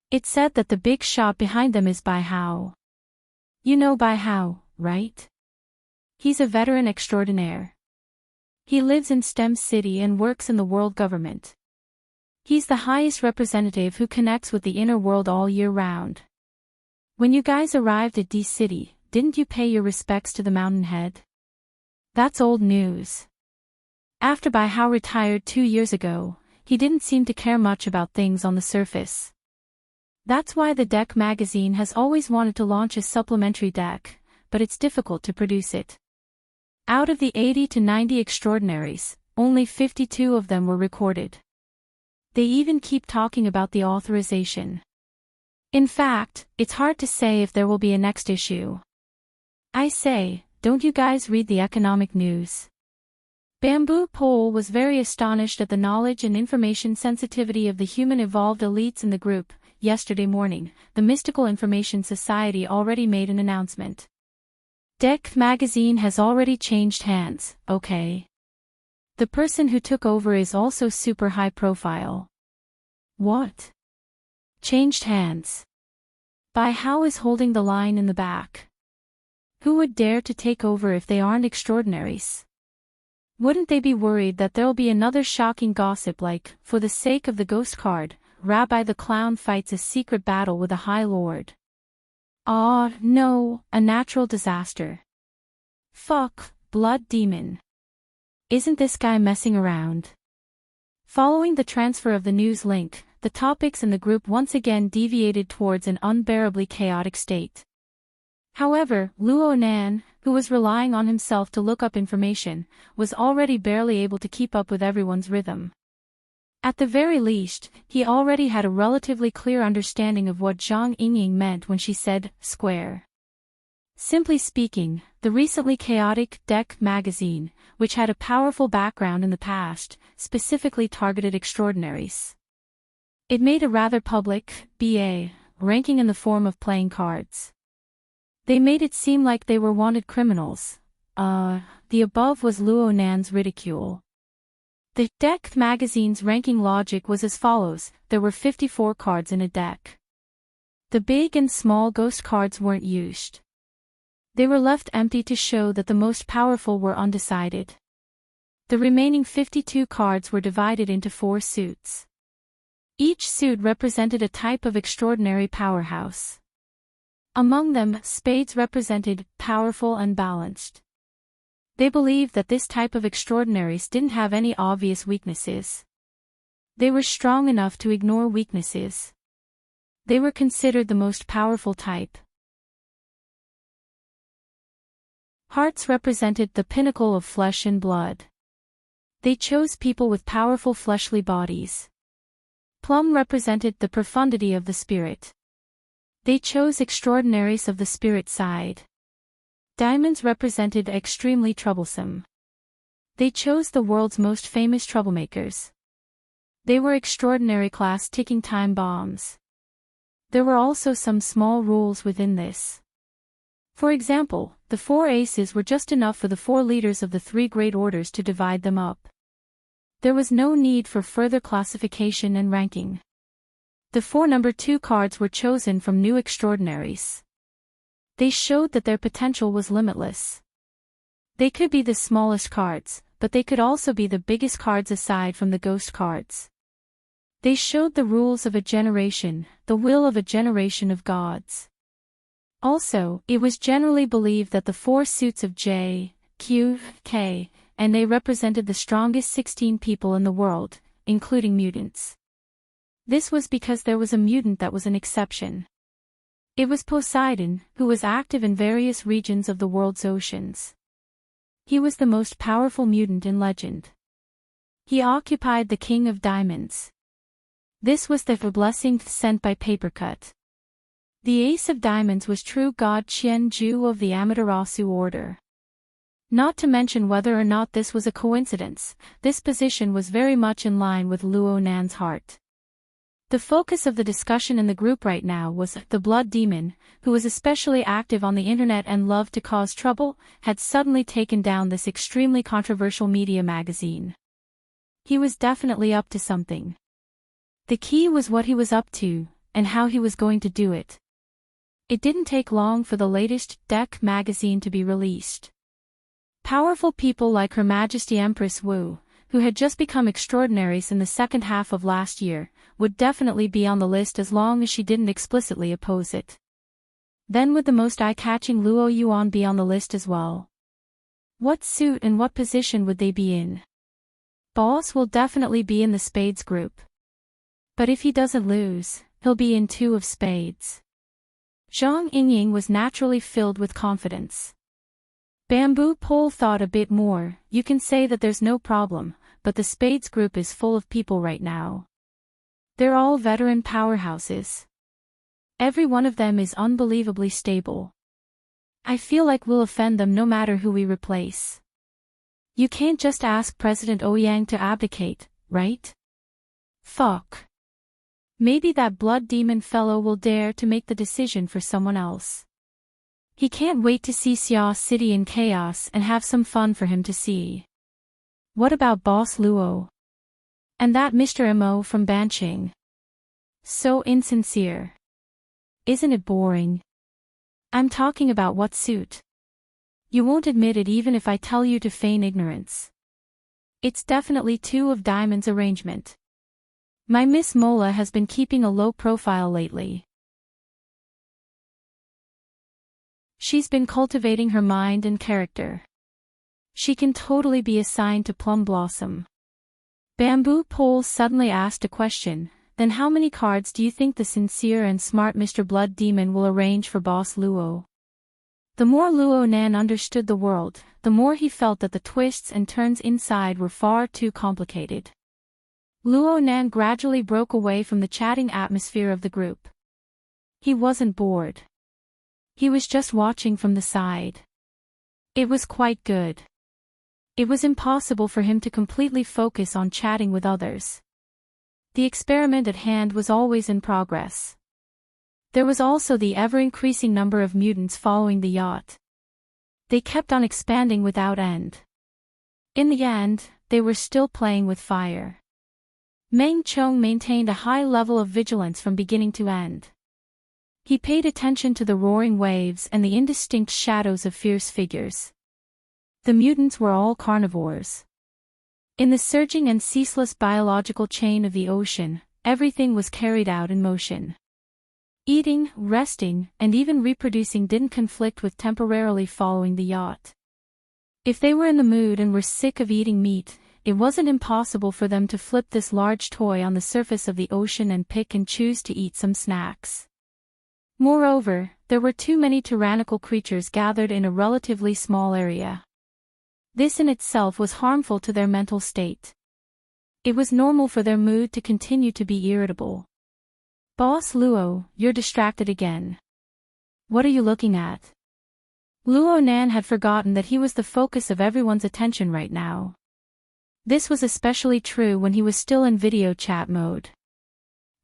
It said that the big shot behind them is Bai Hao. You know Bai Hao, right? He's a veteran extraordinaire. He lives in STEM City and works in the world government. He's the highest representative who connects with the inner world all year round. When you guys arrived at D City, didn't you pay your respects to the mountain head? That's old news. After Bai Hao retired 2 years ago, he didn't seem to care much about things on the surface. That's why the Deck magazine has always wanted to launch a supplementary deck, but it's difficult to produce it. Out of the 80 to 90 extraordinaries, only 52 of them were recorded. They even keep talking about the authorization. In fact, it's hard to say if there will be a next issue. I say, don't you guys read the economic news? Bamboo Pole was very astonished at the knowledge and information sensitivity of the human evolved elites in the group. Yesterday morning, the Mystical Information Society already made an announcement. Deck magazine has already changed hands, okay? The person who took over is also super high profile. What? Changed hands. By how is holding the line in the back? Who would dare to take over if they aren't extraordinaries? Wouldn't they be worried that there'll be another shocking gossip like, for the sake of the ghost card, Rabbi the Clown fights a secret battle with a High Lord? Ah, no, a natural disaster. Fuck, blood demon. Isn't this guy messing around? Following the transfer of the news link, the topics in the group once again deviated towards an unbearably chaotic state. However, Luo Nan, who was relying on himself to look up information, was already barely able to keep up with everyone's rhythm. At the very least, he already had a relatively clear understanding of what Zhang Yingying meant when she said, square. Simply speaking, the recently chaotic Deck magazine, which had a powerful background in the past, specifically targeted extraordinaries. It made a rather public, BA, ranking in the form of playing cards. They made it seem like they were wanted criminals. The above was Luo Nan's ridicule. The Deck magazine's ranking logic was as follows: there were 54 cards in a deck. The big and small ghost cards weren't used. They were left empty to show that the most powerful were undecided. The remaining 52 cards were divided into 4 suits. Each suit represented a type of extraordinary powerhouse. Among them, spades represented powerful and balanced. They believed that this type of extraordinaries didn't have any obvious weaknesses. They were strong enough to ignore weaknesses. They were considered the most powerful type. Hearts represented the pinnacle of flesh and blood. They chose people with powerful fleshly bodies. Plum represented the profundity of the spirit. They chose extraordinaries of the spirit side. Diamonds represented extremely troublesome. They chose the world's most famous troublemakers. They were extraordinary class ticking time bombs. There were also some small rules within this. For example, the 4 aces were just enough for the 4 leaders of the 3 great orders to divide them up. There was no need for further classification and ranking. The 4 number 2 cards were chosen from new extraordinaries. They showed that their potential was limitless. They could be the smallest cards, but they could also be the biggest cards aside from the ghost cards. They showed the rules of a generation, the will of a generation of gods. Also, it was generally believed that the 4 suits of J, Q, K, and A represented the strongest 16 people in the world, including mutants. This was because there was a mutant that was an exception. It was Poseidon, who was active in various regions of the world's oceans. He was the most powerful mutant in legend. He occupied the King of Diamonds. This was the blessing sent by Papercut. The Ace of Diamonds was true god Qian-ju of the Amaterasu order. Not to mention whether or not this was a coincidence, this position was very much in line with Luo Nan's heart. The focus of the discussion in the group right now was the Blood Demon, who was especially active on the internet and loved to cause trouble, had suddenly taken down this extremely controversial media magazine. He was definitely up to something. The key was what he was up to, and how he was going to do it. It didn't take long for the latest Deck magazine to be released. Powerful people like Her Majesty Empress Wu, who had just become extraordinaries in the second half of last year, would definitely be on the list as long as she didn't explicitly oppose it. Then would the most eye-catching Luo Yuan be on the list as well? What suit and what position would they be in? Boss will definitely be in the spades group. But if he doesn't lose, he'll be in 2 of spades. Zhang Yingying was naturally filled with confidence. Bamboo Pole thought a bit more. You can say that there's no problem, but the spades group is full of people right now. They're all veteran powerhouses. Every one of them is unbelievably stable. I feel like we'll offend them no matter who we replace. You can't just ask President Ouyang to abdicate, right? Fuck. Maybe that blood demon fellow will dare to make the decision for someone else. He can't wait to see Xia City in chaos and have some fun for him to see. What about Boss Luo? And that Mr. Mo from Banqing? So insincere. Isn't it boring? I'm talking about what suit. You won't admit it even if I tell you to feign ignorance. It's definitely 2 of diamonds arrangement. My Miss Mola has been keeping a low profile lately. She's been cultivating her mind and character. She can totally be assigned to Plum Blossom. Bamboo Pole suddenly asked a question. Then how many cards do you think the sincere and smart Mr. Blood Demon will arrange for Boss Luo? The more Luo Nan understood the world, the more he felt that the twists and turns inside were far too complicated. Luo Nan gradually broke away from the chatting atmosphere of the group. He wasn't bored. He was just watching from the side. It was quite good. It was impossible for him to completely focus on chatting with others. The experiment at hand was always in progress. There was also the ever-increasing number of mutants following the yacht. They kept on expanding without end. In the end, they were still playing with fire. Meng Chong maintained a high level of vigilance from beginning to end. He paid attention to the roaring waves and the indistinct shadows of fierce figures. The mutants were all carnivores. In the surging and ceaseless biological chain of the ocean, everything was carried out in motion. Eating, resting, and even reproducing didn't conflict with temporarily following the yacht. If they were in the mood and were sick of eating meat, it wasn't impossible for them to flip this large toy on the surface of the ocean and pick and choose to eat some snacks. Moreover, there were too many tyrannical creatures gathered in a relatively small area. This in itself was harmful to their mental state. It was normal for their mood to continue to be irritable. Boss Luo, you're distracted again. What are you looking at? Luo Nan had forgotten that he was the focus of everyone's attention right now. This was especially true when he was still in video chat mode.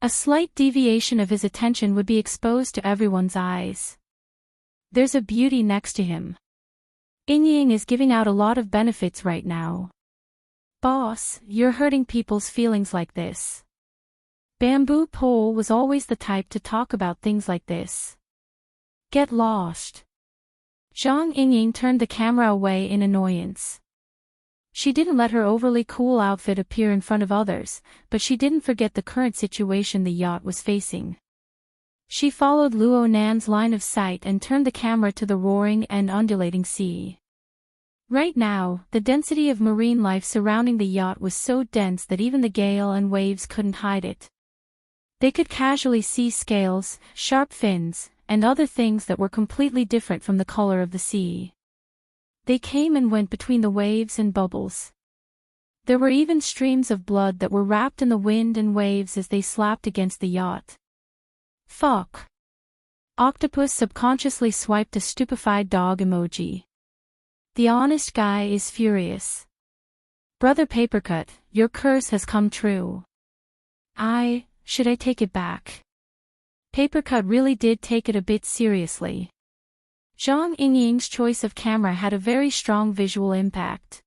A slight deviation of his attention would be exposed to everyone's eyes. There's a beauty next to him. Yingying is giving out a lot of benefits right now. Boss, you're hurting people's feelings like this. Bamboo Pole was always the type to talk about things like this. Get lost. Zhang Yingying turned the camera away in annoyance. She didn't let her overly cool outfit appear in front of others, but she didn't forget the current situation the yacht was facing. She followed Luo Nan's line of sight and turned the camera to the roaring and undulating sea. Right now, the density of marine life surrounding the yacht was so dense that even the gale and waves couldn't hide it. They could casually see scales, sharp fins, and other things that were completely different from the color of the sea. They came and went between the waves and bubbles. There were even streams of blood that were wrapped in the wind and waves as they slapped against the yacht. Fuck. Octopus subconsciously swiped a stupefied dog emoji. The honest guy is furious. Brother Papercut, your curse has come true. Should I take it back? Papercut really did take it a bit seriously. Zhang Yingying's choice of camera had a very strong visual impact.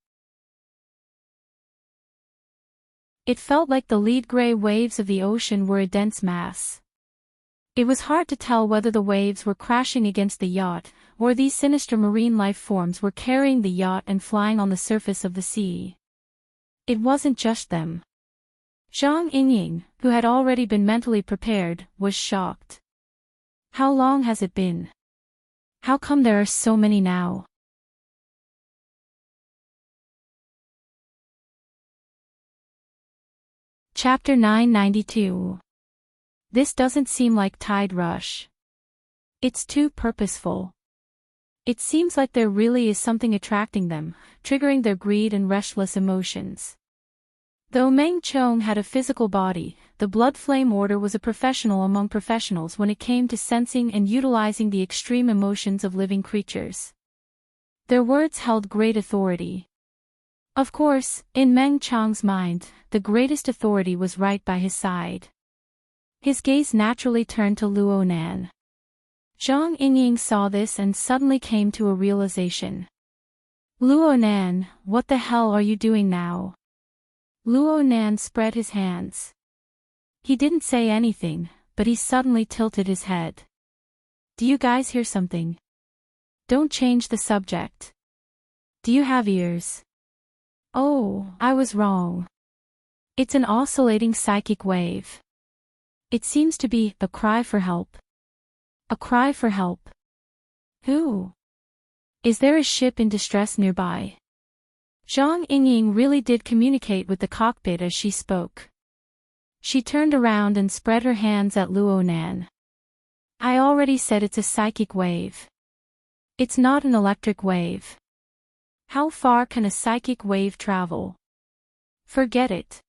It felt like the lead gray waves of the ocean were a dense mass. It was hard to tell whether the waves were crashing against the yacht, or these sinister marine life forms were carrying the yacht and flying on the surface of the sea. It wasn't just them. Zhang Yingying, who had already been mentally prepared, was shocked. How long has it been? How come there are so many now? Chapter 992. This doesn't seem like tide rush. It's too purposeful. It seems like there really is something attracting them, triggering their greed and restless emotions. Though Meng Chong had a physical body, the Blood Flame Order was a professional among professionals when it came to sensing and utilizing the extreme emotions of living creatures. Their words held great authority. Of course, in Meng Chong's mind, the greatest authority was right by his side. His gaze naturally turned to Luo Nan. Zhang Yingying saw this and suddenly came to a realization. Luo Nan, what the hell are you doing now? Luo Nan spread his hands. He didn't say anything, but he suddenly tilted his head. Do you guys hear something? Don't change the subject. Do you have ears? Oh, I was wrong. It's an oscillating psychic wave. It seems to be a cry for help. A cry for help. Who? Is there a ship in distress nearby? Zhang Yingying really did communicate with the cockpit as she spoke. She turned around and spread her hands at Luo Nan. I already said it's a psychic wave. It's not an electric wave. How far can a psychic wave travel? Forget it.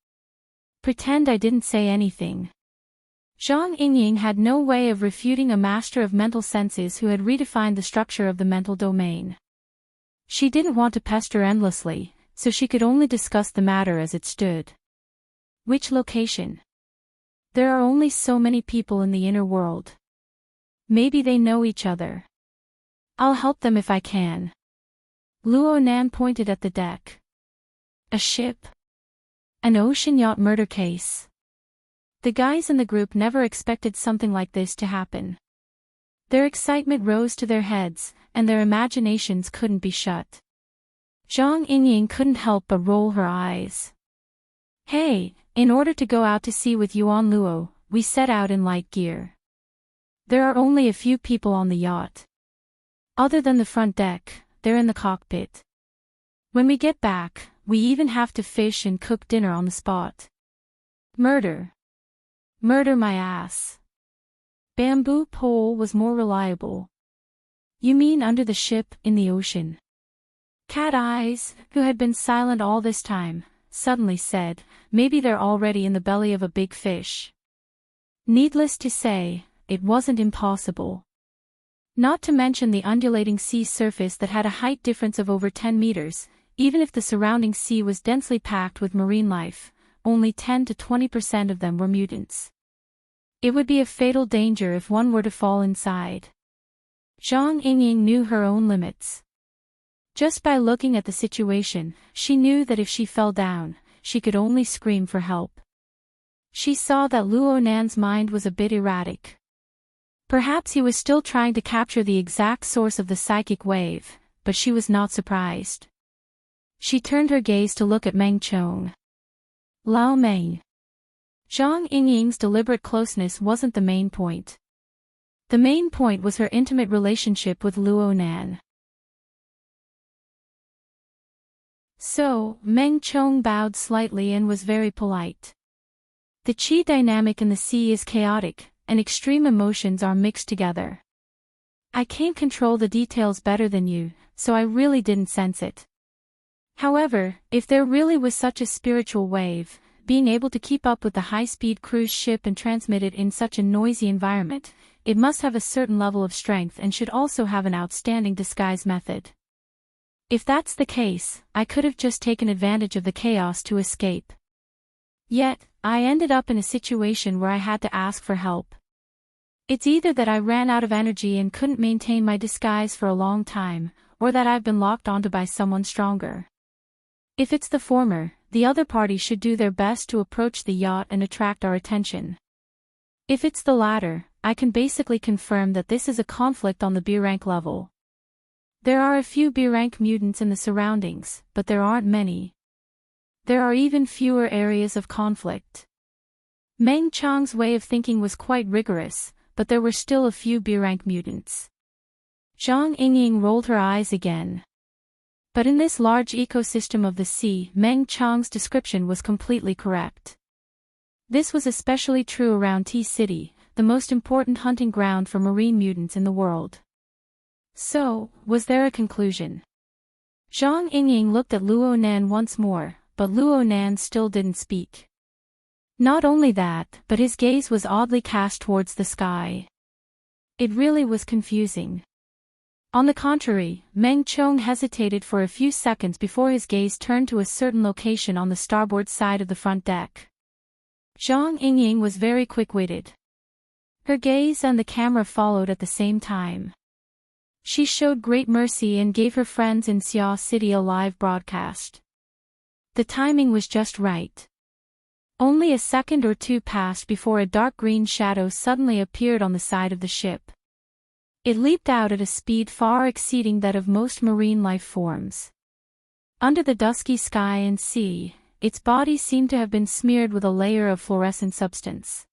Pretend I didn't say anything. Zhang Yingying had no way of refuting a master of mental senses who had redefined the structure of the mental domain. She didn't want to pester endlessly, so she could only discuss the matter as it stood. Which location? There are only so many people in the inner world. Maybe they know each other. I'll help them if I can. Luo Nan pointed at the deck. A ship? An ocean yacht murder case? The guys in the group never expected something like this to happen. Their excitement rose to their heads, and their imaginations couldn't be shut. Zhang Yingying couldn't help but roll her eyes. Hey, in order to go out to sea with Yuan Luo, we set out in light gear. There are only a few people on the yacht. Other than the front deck, they're in the cockpit. When we get back, we even have to fish and cook dinner on the spot. Murder. Murder my ass. Bamboo pole was more reliable. You mean under the ship, in the ocean? Cat Eyes, who had been silent all this time, suddenly said, maybe they're already in the belly of a big fish. Needless to say, it wasn't impossible. Not to mention the undulating sea surface that had a height difference of over 10 meters, even if the surrounding sea was densely packed with marine life, only 10 to 20% of them were mutants. It would be a fatal danger if one were to fall inside. Zhang Yingying knew her own limits. Just by looking at the situation, she knew that if she fell down, she could only scream for help. She saw that Luo Nan's mind was a bit erratic. Perhaps he was still trying to capture the exact source of the psychic wave, but she was not surprised. She turned her gaze to look at Meng Chong. Lao Meng. Zhang Yingying's deliberate closeness wasn't the main point. The main point was her intimate relationship with Luo Nan. So, Meng Chong bowed slightly and was very polite. The qi dynamic in the sea is chaotic, and extreme emotions are mixed together. I can't control the details better than you, so I really didn't sense it. However, if there really was such a spiritual wave, being able to keep up with the high-speed cruise ship and transmit it in such a noisy environment, it must have a certain level of strength and should also have an outstanding disguise method. If that's the case, I could have just taken advantage of the chaos to escape. Yet, I ended up in a situation where I had to ask for help. It's either that I ran out of energy and couldn't maintain my disguise for a long time, or that I've been locked onto by someone stronger. If it's the former, the other party should do their best to approach the yacht and attract our attention. If it's the latter, I can basically confirm that this is a conflict on the B rank level. There are a few B rank mutants in the surroundings, but there aren't many. There are even fewer areas of conflict. Meng Chong's way of thinking was quite rigorous, but there were still a few B rank mutants. Zhang Yingying rolled her eyes again. But in this large ecosystem of the sea, Meng Chong's description was completely correct. This was especially true around T-City, the most important hunting ground for marine mutants in the world. So, was there a conclusion? Zhang Yingying looked at Luo Nan once more, but Luo Nan still didn't speak. Not only that, but his gaze was oddly cast towards the sky. It really was confusing. On the contrary, Meng Chong hesitated for a few seconds before his gaze turned to a certain location on the starboard side of the front deck. Zhang Yingying was very quick-witted. Her gaze and the camera followed at the same time. She showed great mercy and gave her friends in Xia City a live broadcast. The timing was just right. Only a second or two passed before a dark green shadow suddenly appeared on the side of the ship. It leaped out at a speed far exceeding that of most marine life forms. Under the dusky sky and sea, its body seemed to have been smeared with a layer of fluorescent substance.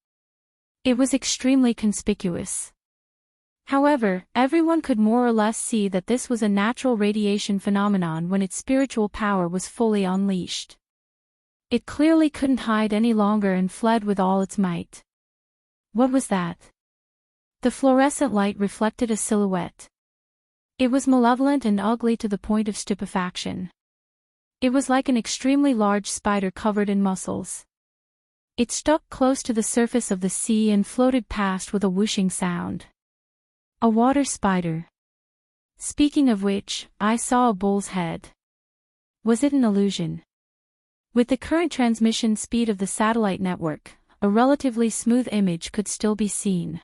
It was extremely conspicuous. However, everyone could more or less see that this was a natural radiation phenomenon when its spiritual power was fully unleashed. It clearly couldn't hide any longer and fled with all its might. What was that? The fluorescent light reflected a silhouette. It was malevolent and ugly to the point of stupefaction. It was like an extremely large spider covered in muscles. It stuck close to the surface of the sea and floated past with a whooshing sound. A water spider. Speaking of which, I saw a bull's head. Was it an illusion? With the current transmission speed of the satellite network, a relatively smooth image could still be seen.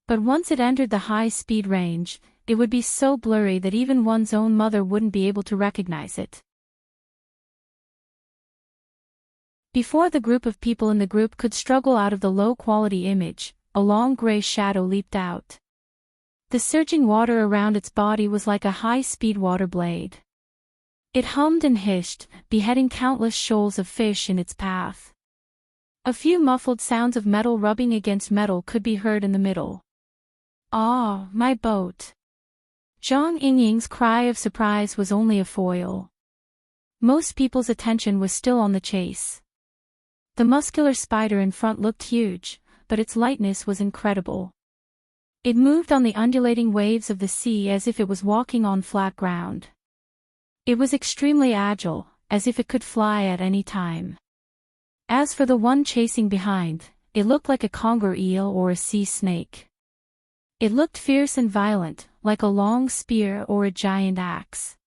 But once it entered the high-speed range, it would be so blurry that even one's own mother wouldn't be able to recognize it. Before the group of people in the group could struggle out of the low-quality image, a long gray shadow leaped out. The surging water around its body was like a high-speed water blade. It hummed and hissed, beheading countless shoals of fish in its path. A few muffled sounds of metal rubbing against metal could be heard in the middle. "Ah, my boat!" Zhang Yingying's cry of surprise was only a foil. Most people's attention was still on the chase. The muscular spider in front looked huge, but its lightness was incredible. It moved on the undulating waves of the sea as if it was walking on flat ground. It was extremely agile, as if it could fly at any time. As for the one chasing behind, it looked like a conger eel or a sea snake. It looked fierce and violent, like a long spear or a giant axe.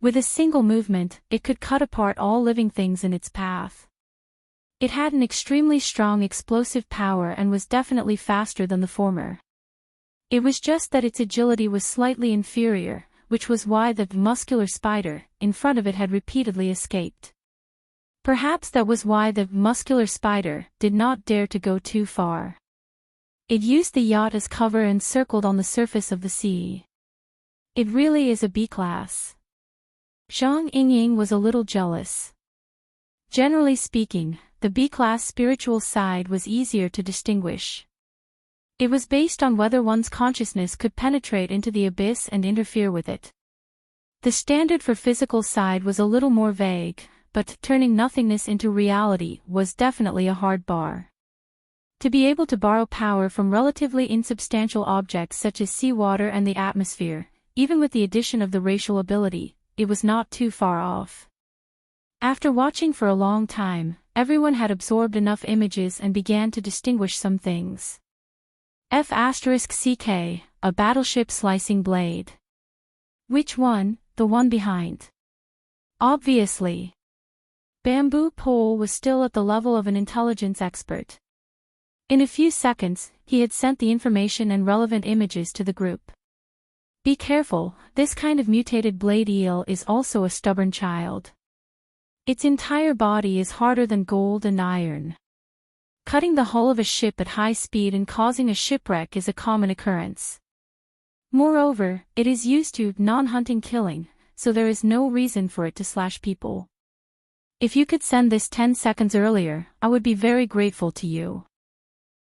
With a single movement, it could cut apart all living things in its path. It had an extremely strong explosive power and was definitely faster than the former. It was just that its agility was slightly inferior, which was why the muscular spider in front of it had repeatedly escaped. Perhaps that was why the muscular spider did not dare to go too far. It used the yacht as cover and circled on the surface of the sea. It really is a B-class. Zhang Yingying was a little jealous. Generally speaking, the B-class spiritual side was easier to distinguish. It was based on whether one's consciousness could penetrate into the abyss and interfere with it. The standard for physical side was a little more vague, but turning nothingness into reality was definitely a hard bar. To be able to borrow power from relatively insubstantial objects such as seawater and the atmosphere, even with the addition of the racial *ability, it was not too far off. After watching for a long time, everyone had absorbed enough images and began to distinguish some things. F*CK, a battleship slicing blade. Which one? The one behind. Obviously. Bamboo Pole was still at the level of an intelligence expert. In a few seconds, he had sent the information and relevant images to the group. Be careful, this kind of mutated blade eel is also a stubborn child. Its entire body is harder than gold and iron. Cutting the hull of a ship at high speed and causing a shipwreck is a common occurrence. Moreover, it is used to non-hunting killing, so there is no reason for it to slash people. If you could send this 10 seconds earlier, I would be very grateful to you.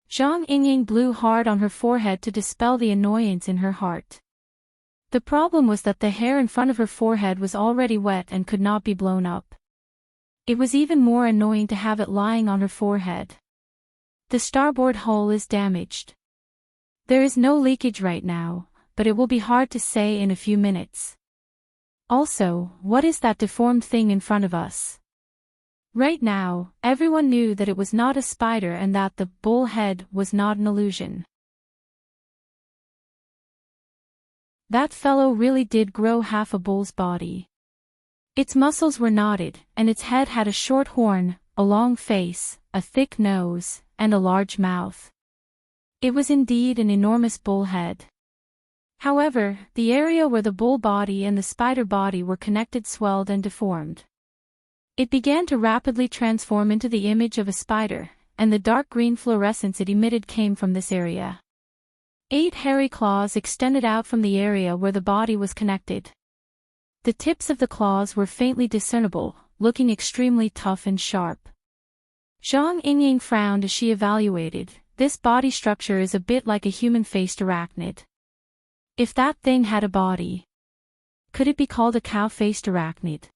Zhang Yingying blew hard on her forehead to dispel the annoyance in her heart. The problem was that the hair in front of her forehead was already wet and could not be blown up. It was even more annoying to have it lying on her forehead. The starboard hull is damaged. There is no leakage right now, but it will be hard to say in a few minutes. Also, what is that deformed thing in front of us? Right now, everyone knew that it was not a spider and that the bull head was not an illusion. That fellow really did grow half a bull's body. Its muscles were knotted, and its head had a short horn, a long face, a thick nose, and a large mouth. It was indeed an enormous bull head. However, the area where the bull body and the spider body were connected swelled and deformed. It began to rapidly transform into the image of a spider, and the dark green fluorescence it emitted came from this area. 8 hairy claws extended out from the area where the body was connected. The tips of the claws were faintly discernible, looking extremely tough and sharp. Zhang Yingying frowned as she evaluated. This body structure is a bit like a human-faced arachnid. If that thing had a body, could it be called a cow-faced arachnid?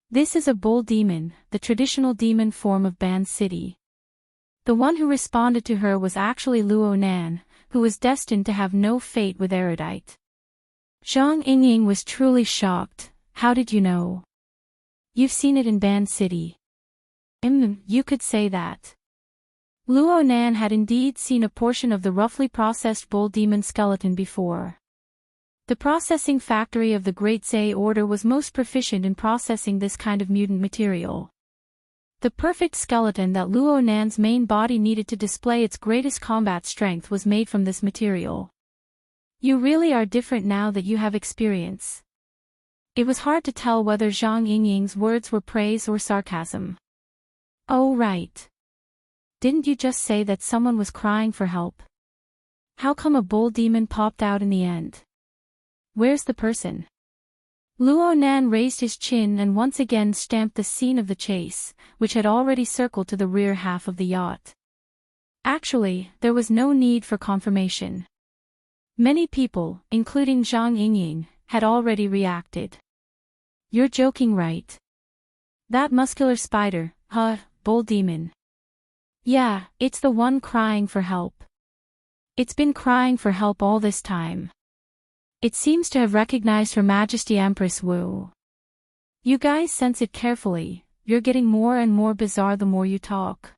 This is a bull demon, the traditional demon form of Ban City. The one who responded to her was actually Luo Nan, who was destined to have no fate with Erudite. Zhang Yingying was truly shocked. How did you know? You've seen it in Ban City. You could say that. Luo Nan had indeed seen a portion of the roughly processed bull demon skeleton before. The processing factory of the Great Zay Order was most proficient in processing this kind of mutant material. The perfect skeleton that Luo Nan's main body needed to display its greatest combat strength was made from this material. You really are different now that you have experience. It was hard to tell whether Zhang Yingying's words were praise or sarcasm. Oh right. Didn't you just say that someone was crying for help? How come a bull demon popped out in the end? Where's the person? Luo Nan raised his chin and once again stamped the scene of the chase, which had already circled to the rear half of the yacht. Actually, there was no need for confirmation. Many people, including Zhang Yingying, had already reacted. You're joking, right? That muscular spider, bull demon. Yeah, it's the one crying for help. It's been crying for help all this time. It seems to have recognized Her Majesty Empress Wu. You guys sense it carefully, you're getting more and more bizarre the more you talk.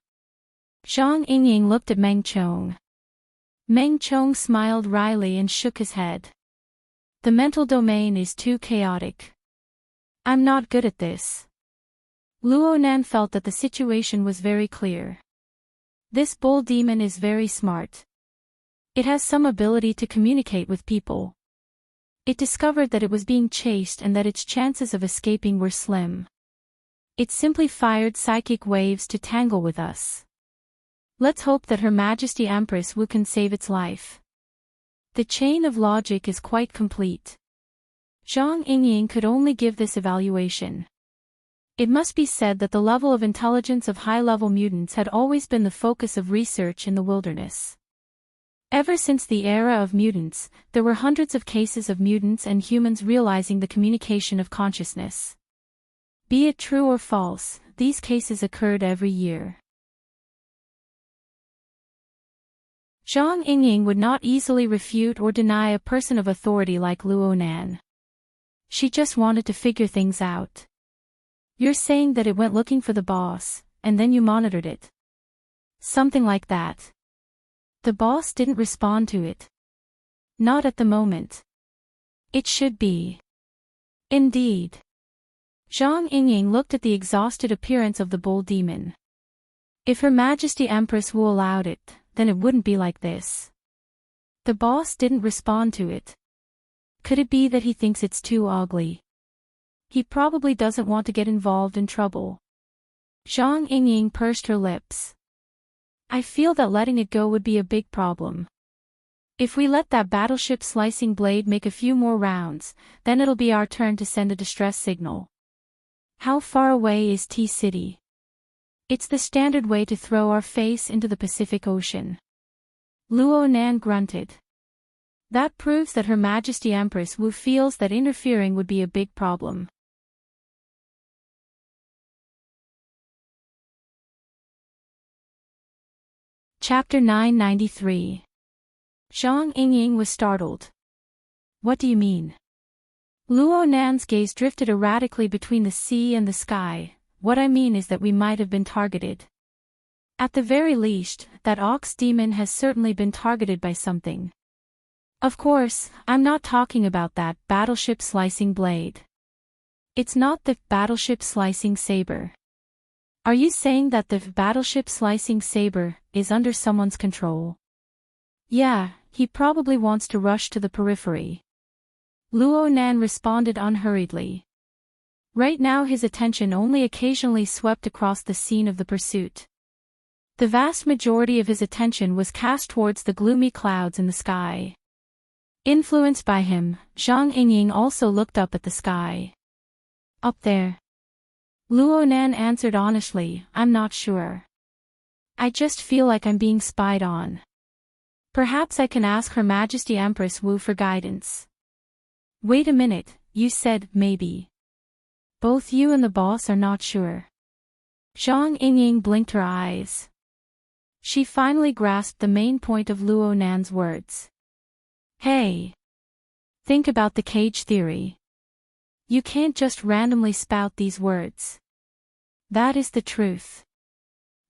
Zhang Yingying looked at Meng Chong. Meng Chong smiled wryly and shook his head. The mental domain is too chaotic. I'm not good at this. Luo Nan felt that the situation was very clear. This bull demon is very smart. It has some ability to communicate with people. It discovered that it was being chased and that its chances of escaping were slim. It simply fired psychic waves to tangle with us. Let's hope that Her Majesty Empress Wu can save its life. The chain of logic is quite complete. Zhang Yingying could only give this evaluation. It must be said that the level of intelligence of high-level mutants had always been the focus of research in the wilderness. Ever since the era of mutants, there were hundreds of cases of mutants and humans realizing the communication of consciousness. Be it true or false, these cases occurred every year. Zhang Yingying would not easily refute or deny a person of authority like Luo Nan. She just wanted to figure things out. You're saying that it went looking for the boss, and then you monitored it. Something like that. The boss didn't respond to it. Not at the moment. It should be. Indeed. Zhang Yingying looked at the exhausted appearance of the bull demon. If Her Majesty Empress Wu allowed it, then it wouldn't be like this. The boss didn't respond to it. Could it be that he thinks it's too ugly? He probably doesn't want to get involved in trouble. Zhang Yingying pursed her lips. I feel that letting it go would be a big problem. If we let that battleship slicing blade make a few more rounds, then it'll be our turn to send a distress signal. How far away is T-City? It's the standard way to throw our face into the Pacific Ocean. Luo Nan grunted. That proves that Her Majesty Empress Wu feels that interfering would be a big problem. Chapter 993. Zhang Yingying was startled. What do you mean? Luo Nan's gaze drifted erratically between the sea and the sky. What I mean is that we might have been targeted. At the very least, that ox demon has certainly been targeted by something. Of course, I'm not talking about that battleship slicing blade. It's not the battleship slicing saber. Are you saying that the battleship slicing saber is under someone's control? Yeah, he probably wants to rush to the periphery. Luo Nan responded unhurriedly. Right now his attention only occasionally swept across the scene of the pursuit. The vast majority of his attention was cast towards the gloomy clouds in the sky. Influenced by him, Zhang Yingying also looked up at the sky. Up there. Luo Nan answered honestly, I'm not sure. I just feel like I'm being spied on. Perhaps I can ask Her Majesty Empress Wu for guidance. Wait a minute, you said, maybe. Both you and the boss are not sure. Zhang Yingying blinked her eyes. She finally grasped the main point of Luo Nan's words. Hey! Think about the cage theory. You can't just randomly spout these words. That is the truth.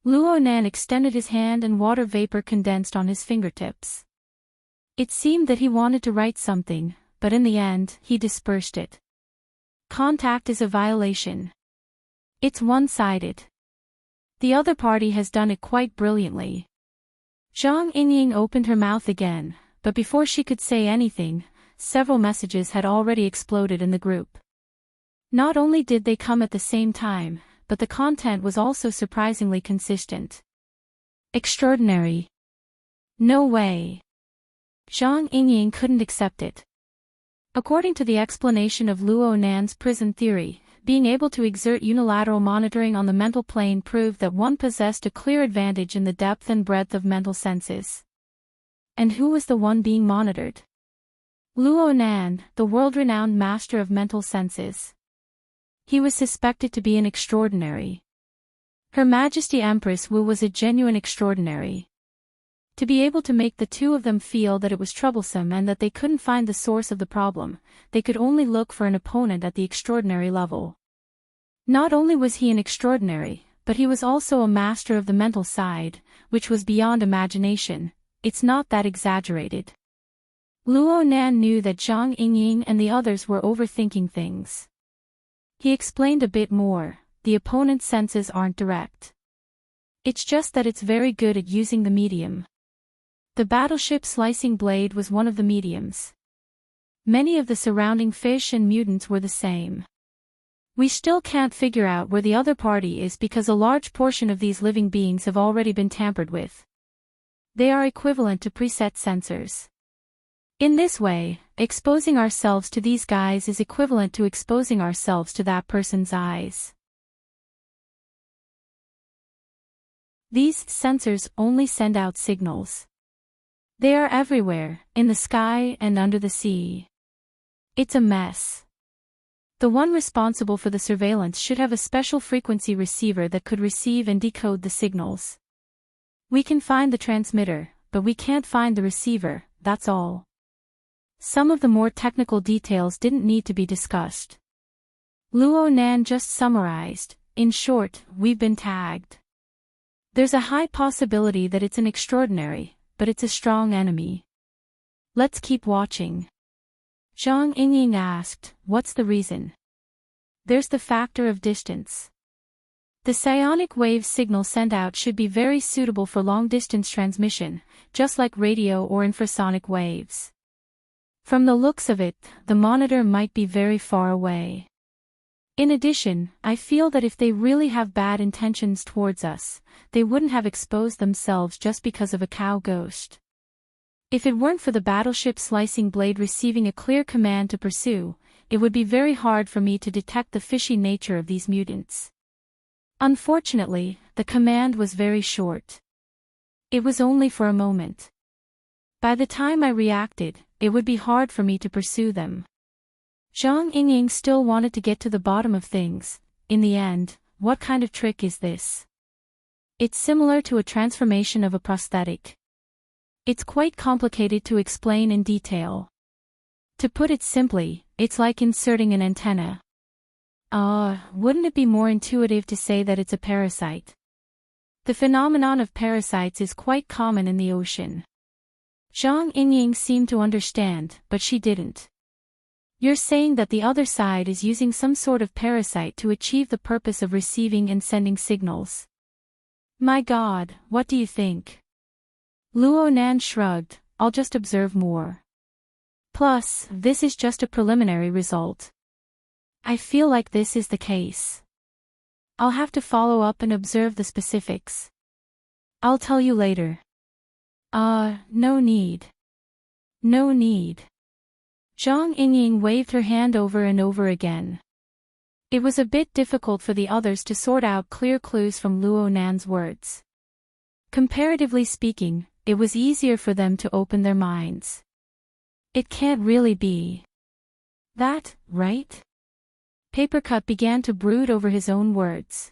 Luo Nan extended his hand and water vapor condensed on his fingertips. It seemed that he wanted to write something, but in the end, he dispersed it. Contact is a violation. It's one-sided. The other party has done it quite brilliantly. Zhang Yingying opened her mouth again, but before she could say anything, several messages had already exploded in the group. Not only did they come at the same time, but the content was also surprisingly consistent. Extraordinary. No way. Zhang Yingying couldn't accept it. According to the explanation of Luo Nan's prison theory, being able to exert unilateral monitoring on the mental plane proved that one possessed a clear advantage in the depth and breadth of mental senses. And who was the one being monitored? Luo Nan, the world-renowned master of mental senses. He was suspected to be an extraordinary. Her Majesty Empress Wu was a genuine extraordinary. To be able to make the two of them feel that it was troublesome and that they couldn't find the source of the problem, they could only look for an opponent at the extraordinary level. Not only was he an extraordinary, but he was also a master of the mental side, which was beyond imagination. It's not that exaggerated. Luo Nan knew that Zhang Yingying and the others were overthinking things. He explained a bit more, the opponent's senses aren't direct. It's just that it's very good at using the medium. The battleship slicing blade was one of the mediums. Many of the surrounding fish and mutants were the same. We still can't figure out where the other party is because a large portion of these living beings have already been tampered with. They are equivalent to preset sensors. In this way, exposing ourselves to these guys is equivalent to exposing ourselves to that person's eyes. These sensors only send out signals. They are everywhere, in the sky and under the sea. It's a mess. The one responsible for the surveillance should have a special frequency receiver that could receive and decode the signals. We can find the transmitter, but we can't find the receiver, that's all. Some of the more technical details didn't need to be discussed. Luo Nan just summarized, in short, we've been tagged. There's a high possibility that it's an extraordinary, but it's a strong enemy. Let's keep watching. Zhang Yingying asked, what's the reason? There's the factor of distance. The psionic wave signal sent out should be very suitable for long-distance transmission, just like radio or infrasonic waves. From the looks of it, the monitor might be very far away. In addition, I feel that if they really have bad intentions towards us, they wouldn't have exposed themselves just because of a cow ghost. If it weren't for the battleship slicing blade receiving a clear command to pursue, it would be very hard for me to detect the fishy nature of these mutants. Unfortunately, the command was very short. It was only for a moment. By the time I reacted, it would be hard for me to pursue them. Zhang Yingying still wanted to get to the bottom of things. In the end, what kind of trick is this? It's similar to a transformation of a prosthetic. It's quite complicated to explain in detail. To put it simply, it's like inserting an antenna. Wouldn't it be more intuitive to say that it's a parasite? The phenomenon of parasites is quite common in the ocean. Zhang Yingying seemed to understand, but she didn't. You're saying that the other side is using some sort of parasite to achieve the purpose of receiving and sending signals. My God, what do you think? Luo Nan shrugged, I'll just observe more. Plus, this is just a preliminary result. I feel like this is the case. I'll have to follow up and observe the specifics. I'll tell you later. No need. No need. Zhang Yingying waved her hand over and over again. It was a bit difficult for the others to sort out clear clues from Luo Nan's words. Comparatively speaking, it was easier for them to open their minds. It can't really be that, right? Papercut began to brood over his own words.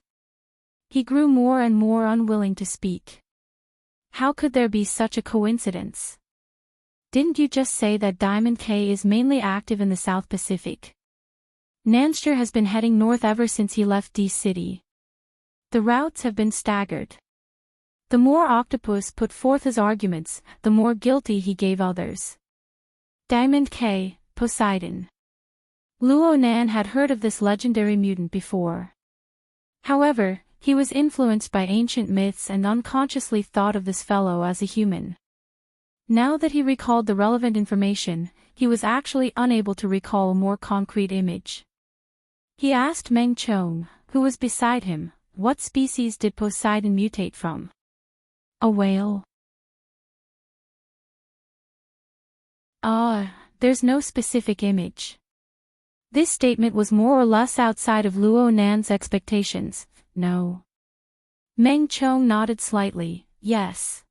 He grew more and more unwilling to speak. How could there be such a coincidence? Didn't you just say that Diamond K is mainly active in the South Pacific? Nanster has been heading north ever since he left D-City. The routes have been staggered. The more Octopus put forth his arguments, the more guilty he gave others. Diamond K, Poseidon. Luo Nan had heard of this legendary mutant before. However, he was influenced by ancient myths and unconsciously thought of this fellow as a human. Now that he recalled the relevant information, he was actually unable to recall a more concrete image. He asked Meng Chong, who was beside him, what species did Poseidon mutate from? A whale? There's no specific image. This statement was more or less outside of Luo Nan's expectations. No. Meng Chong nodded slightly, yes.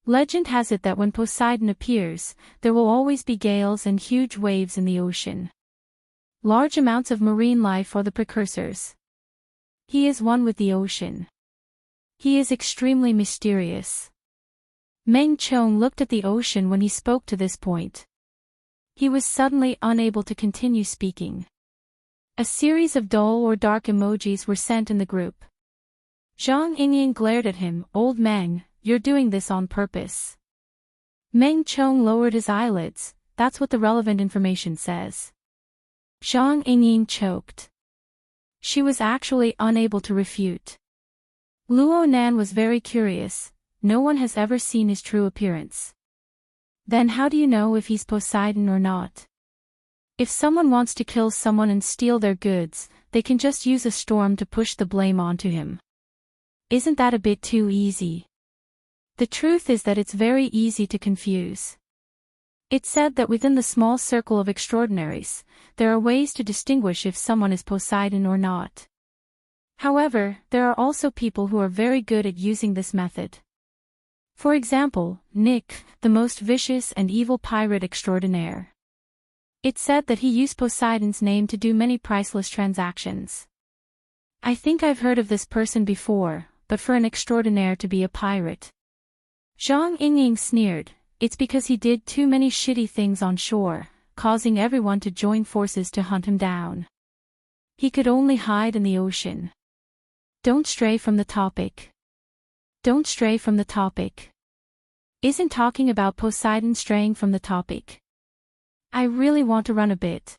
Legend has it that when Poseidon appears, there will always be gales and huge waves in the ocean. Large amounts of marine life are the precursors. He is one with the ocean. He is extremely mysterious. Meng Chong looked at the ocean when he spoke to this point. He was suddenly unable to continue speaking. A series of dull or dark emojis were sent in the group. Zhang Yingying glared at him, Old Meng, you're doing this on purpose. Meng Chong lowered his eyelids, that's what the relevant information says. Zhang Yingying choked. She was actually unable to refute. Luo Nan was very curious, no one has ever seen his true appearance. Then how do you know if he's Poseidon or not? If someone wants to kill someone and steal their goods, they can just use a storm to push the blame onto him. Isn't that a bit too easy? The truth is that it's very easy to confuse. It's said that within the small circle of extraordinaries, there are ways to distinguish if someone is Poseidon or not. However, there are also people who are very good at using this method. For example, Nick, the most vicious and evil pirate extraordinaire. It's said that he used Poseidon's name to do many priceless transactions. I think I've heard of this person before, but for an extraordinaire to be a pirate. Zhang Yingying sneered, it's because he did too many shitty things on shore, causing everyone to join forces to hunt him down. He could only hide in the ocean. Don't stray from the topic. Don't stray from the topic. Isn't talking about Poseidon straying from the topic? I really want to run a bit.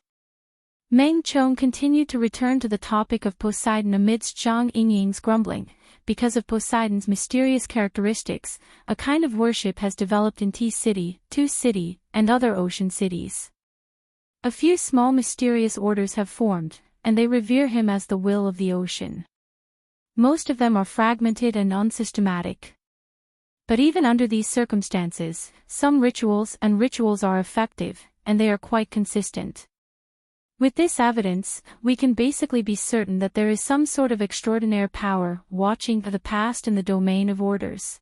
Meng Chong continued to return to the topic of Poseidon amidst Zhang Yingying's grumbling. Because of Poseidon's mysterious characteristics, a kind of worship has developed in T-City, Tu-City, and other ocean cities. A few small mysterious orders have formed, and they revere him as the will of the ocean. Most of them are fragmented and unsystematic. But even under these circumstances, some rituals are effective, and they are quite consistent. With this evidence, we can basically be certain that there is some sort of extraordinary power watching the past in the domain of orders.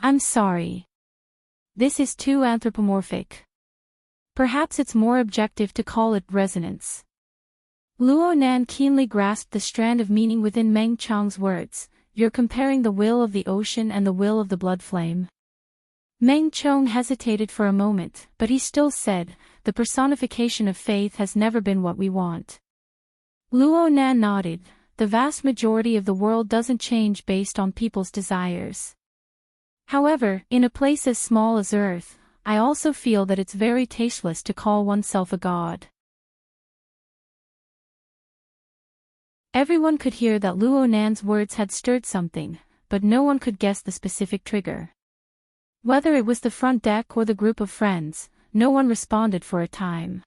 I'm sorry. This is too anthropomorphic. Perhaps it's more objective to call it resonance. Luo Nan keenly grasped the strand of meaning within Meng Chong's words. you're comparing the will of the ocean and the will of the blood flame. Meng Chong hesitated for a moment, but he still said, the personification of faith has never been what we want. Luo Nan nodded. The vast majority of the world doesn't change based on people's desires. However, in a place as small as Earth, I also feel that it's very tasteless to call oneself a god. Everyone could hear that Luo Nan's words had stirred something, but no one could guess the specific trigger. Whether it was the front deck or the group of friends, no one responded for a time.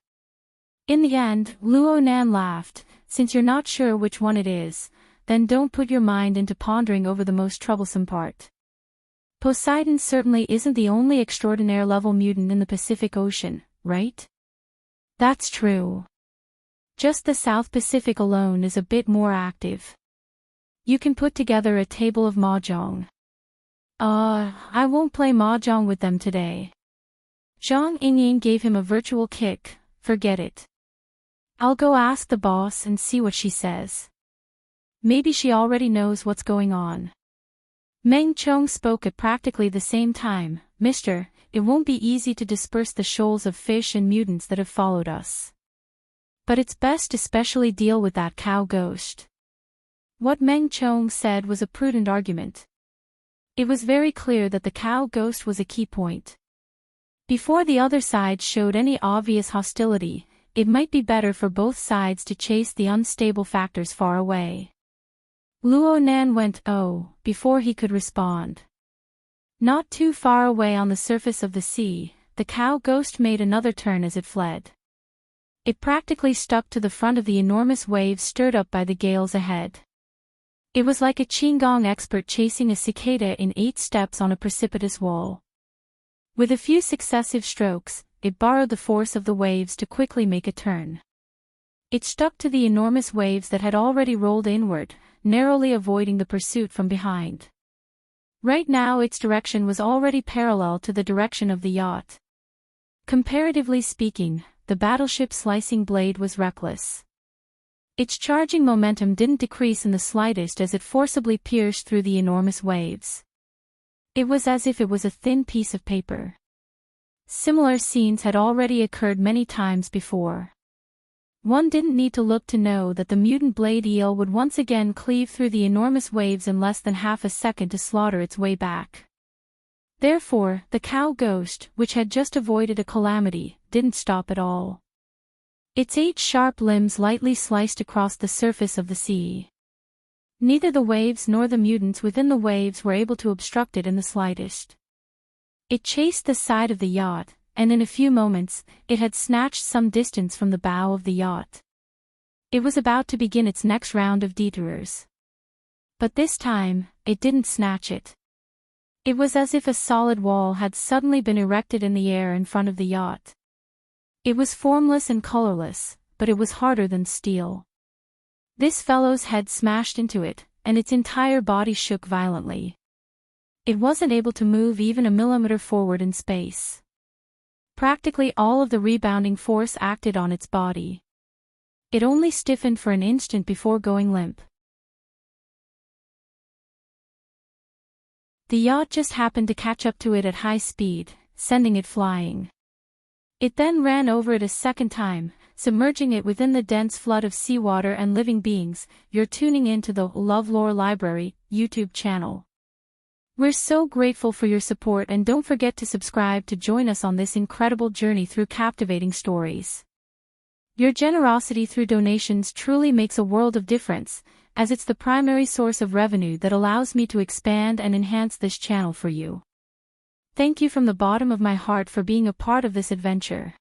In the end, Luo Nan laughed. Since you're not sure which one it is, then don't put your mind into pondering over the most troublesome part. Poseidon certainly isn't the only extraordinaire level mutant in the Pacific Ocean, right? That's true. Just the South Pacific alone is a bit more active. You can put together a table of mahjong. I won't play mahjong with them today. Zhang Yingying gave him a virtual kick. Forget it. I'll go ask the boss and see what she says. Maybe she already knows what's going on. Meng Chong spoke at practically the same time. Mister, it won't be easy to disperse the shoals of fish and mutants that have followed us. But it's best to specially deal with that cow ghost. What Meng Chong said was a prudent argument. It was very clear that the cow ghost was a key point. Before the other side showed any obvious hostility, it might be better for both sides to chase the unstable factors far away. Luo Nan went before he could respond. Not too far away on the surface of the sea, the cow ghost made another turn as it fled. It practically stuck to the front of the enormous waves stirred up by the gales ahead. It was like a Qigong expert chasing a cicada in 8 steps on a precipitous wall. With a few successive strokes, it borrowed the force of the waves to quickly make a turn. It stuck to the enormous waves that had already rolled inward, narrowly avoiding the pursuit from behind. Right now its direction was already parallel to the direction of the yacht. Comparatively speaking, the battleship's slicing blade was reckless. Its charging momentum didn't decrease in the slightest as it forcibly pierced through the enormous waves. It was as if it was a thin piece of paper. Similar scenes had already occurred many times before. One didn't need to look to know that the mutant blade eel would once again cleave through the enormous waves in less than half a second to slaughter its way back. Therefore, the cow ghost, which had just avoided a calamity, didn't stop at all. Its 8 sharp limbs lightly sliced across the surface of the sea. Neither the waves nor the mutants within the waves were able to obstruct it in the slightest. It chased the side of the yacht, and in a few moments, it had snatched some distance from the bow of the yacht. It was about to begin its next round of detours. But this time, it didn't snatch it. It was as if a solid wall had suddenly been erected in the air in front of the yacht. It was formless and colorless, but it was harder than steel. This fellow's head smashed into it, and its entire body shook violently. It wasn't able to move even a millimeter forward in space. Practically all of the rebounding force acted on its body. It only stiffened for an instant before going limp. The yacht just happened to catch up to it at high speed, sending it flying. It then ran over it a second time, submerging it within the dense flood of seawater and living beings. You're tuning into the LoveLore Library YouTube channel. We're so grateful for your support, and don't forget to subscribe to join us on this incredible journey through captivating stories. Your generosity through donations truly makes a world of difference, as it's the primary source of revenue that allows me to expand and enhance this channel for you. Thank you from the bottom of my heart for being a part of this adventure.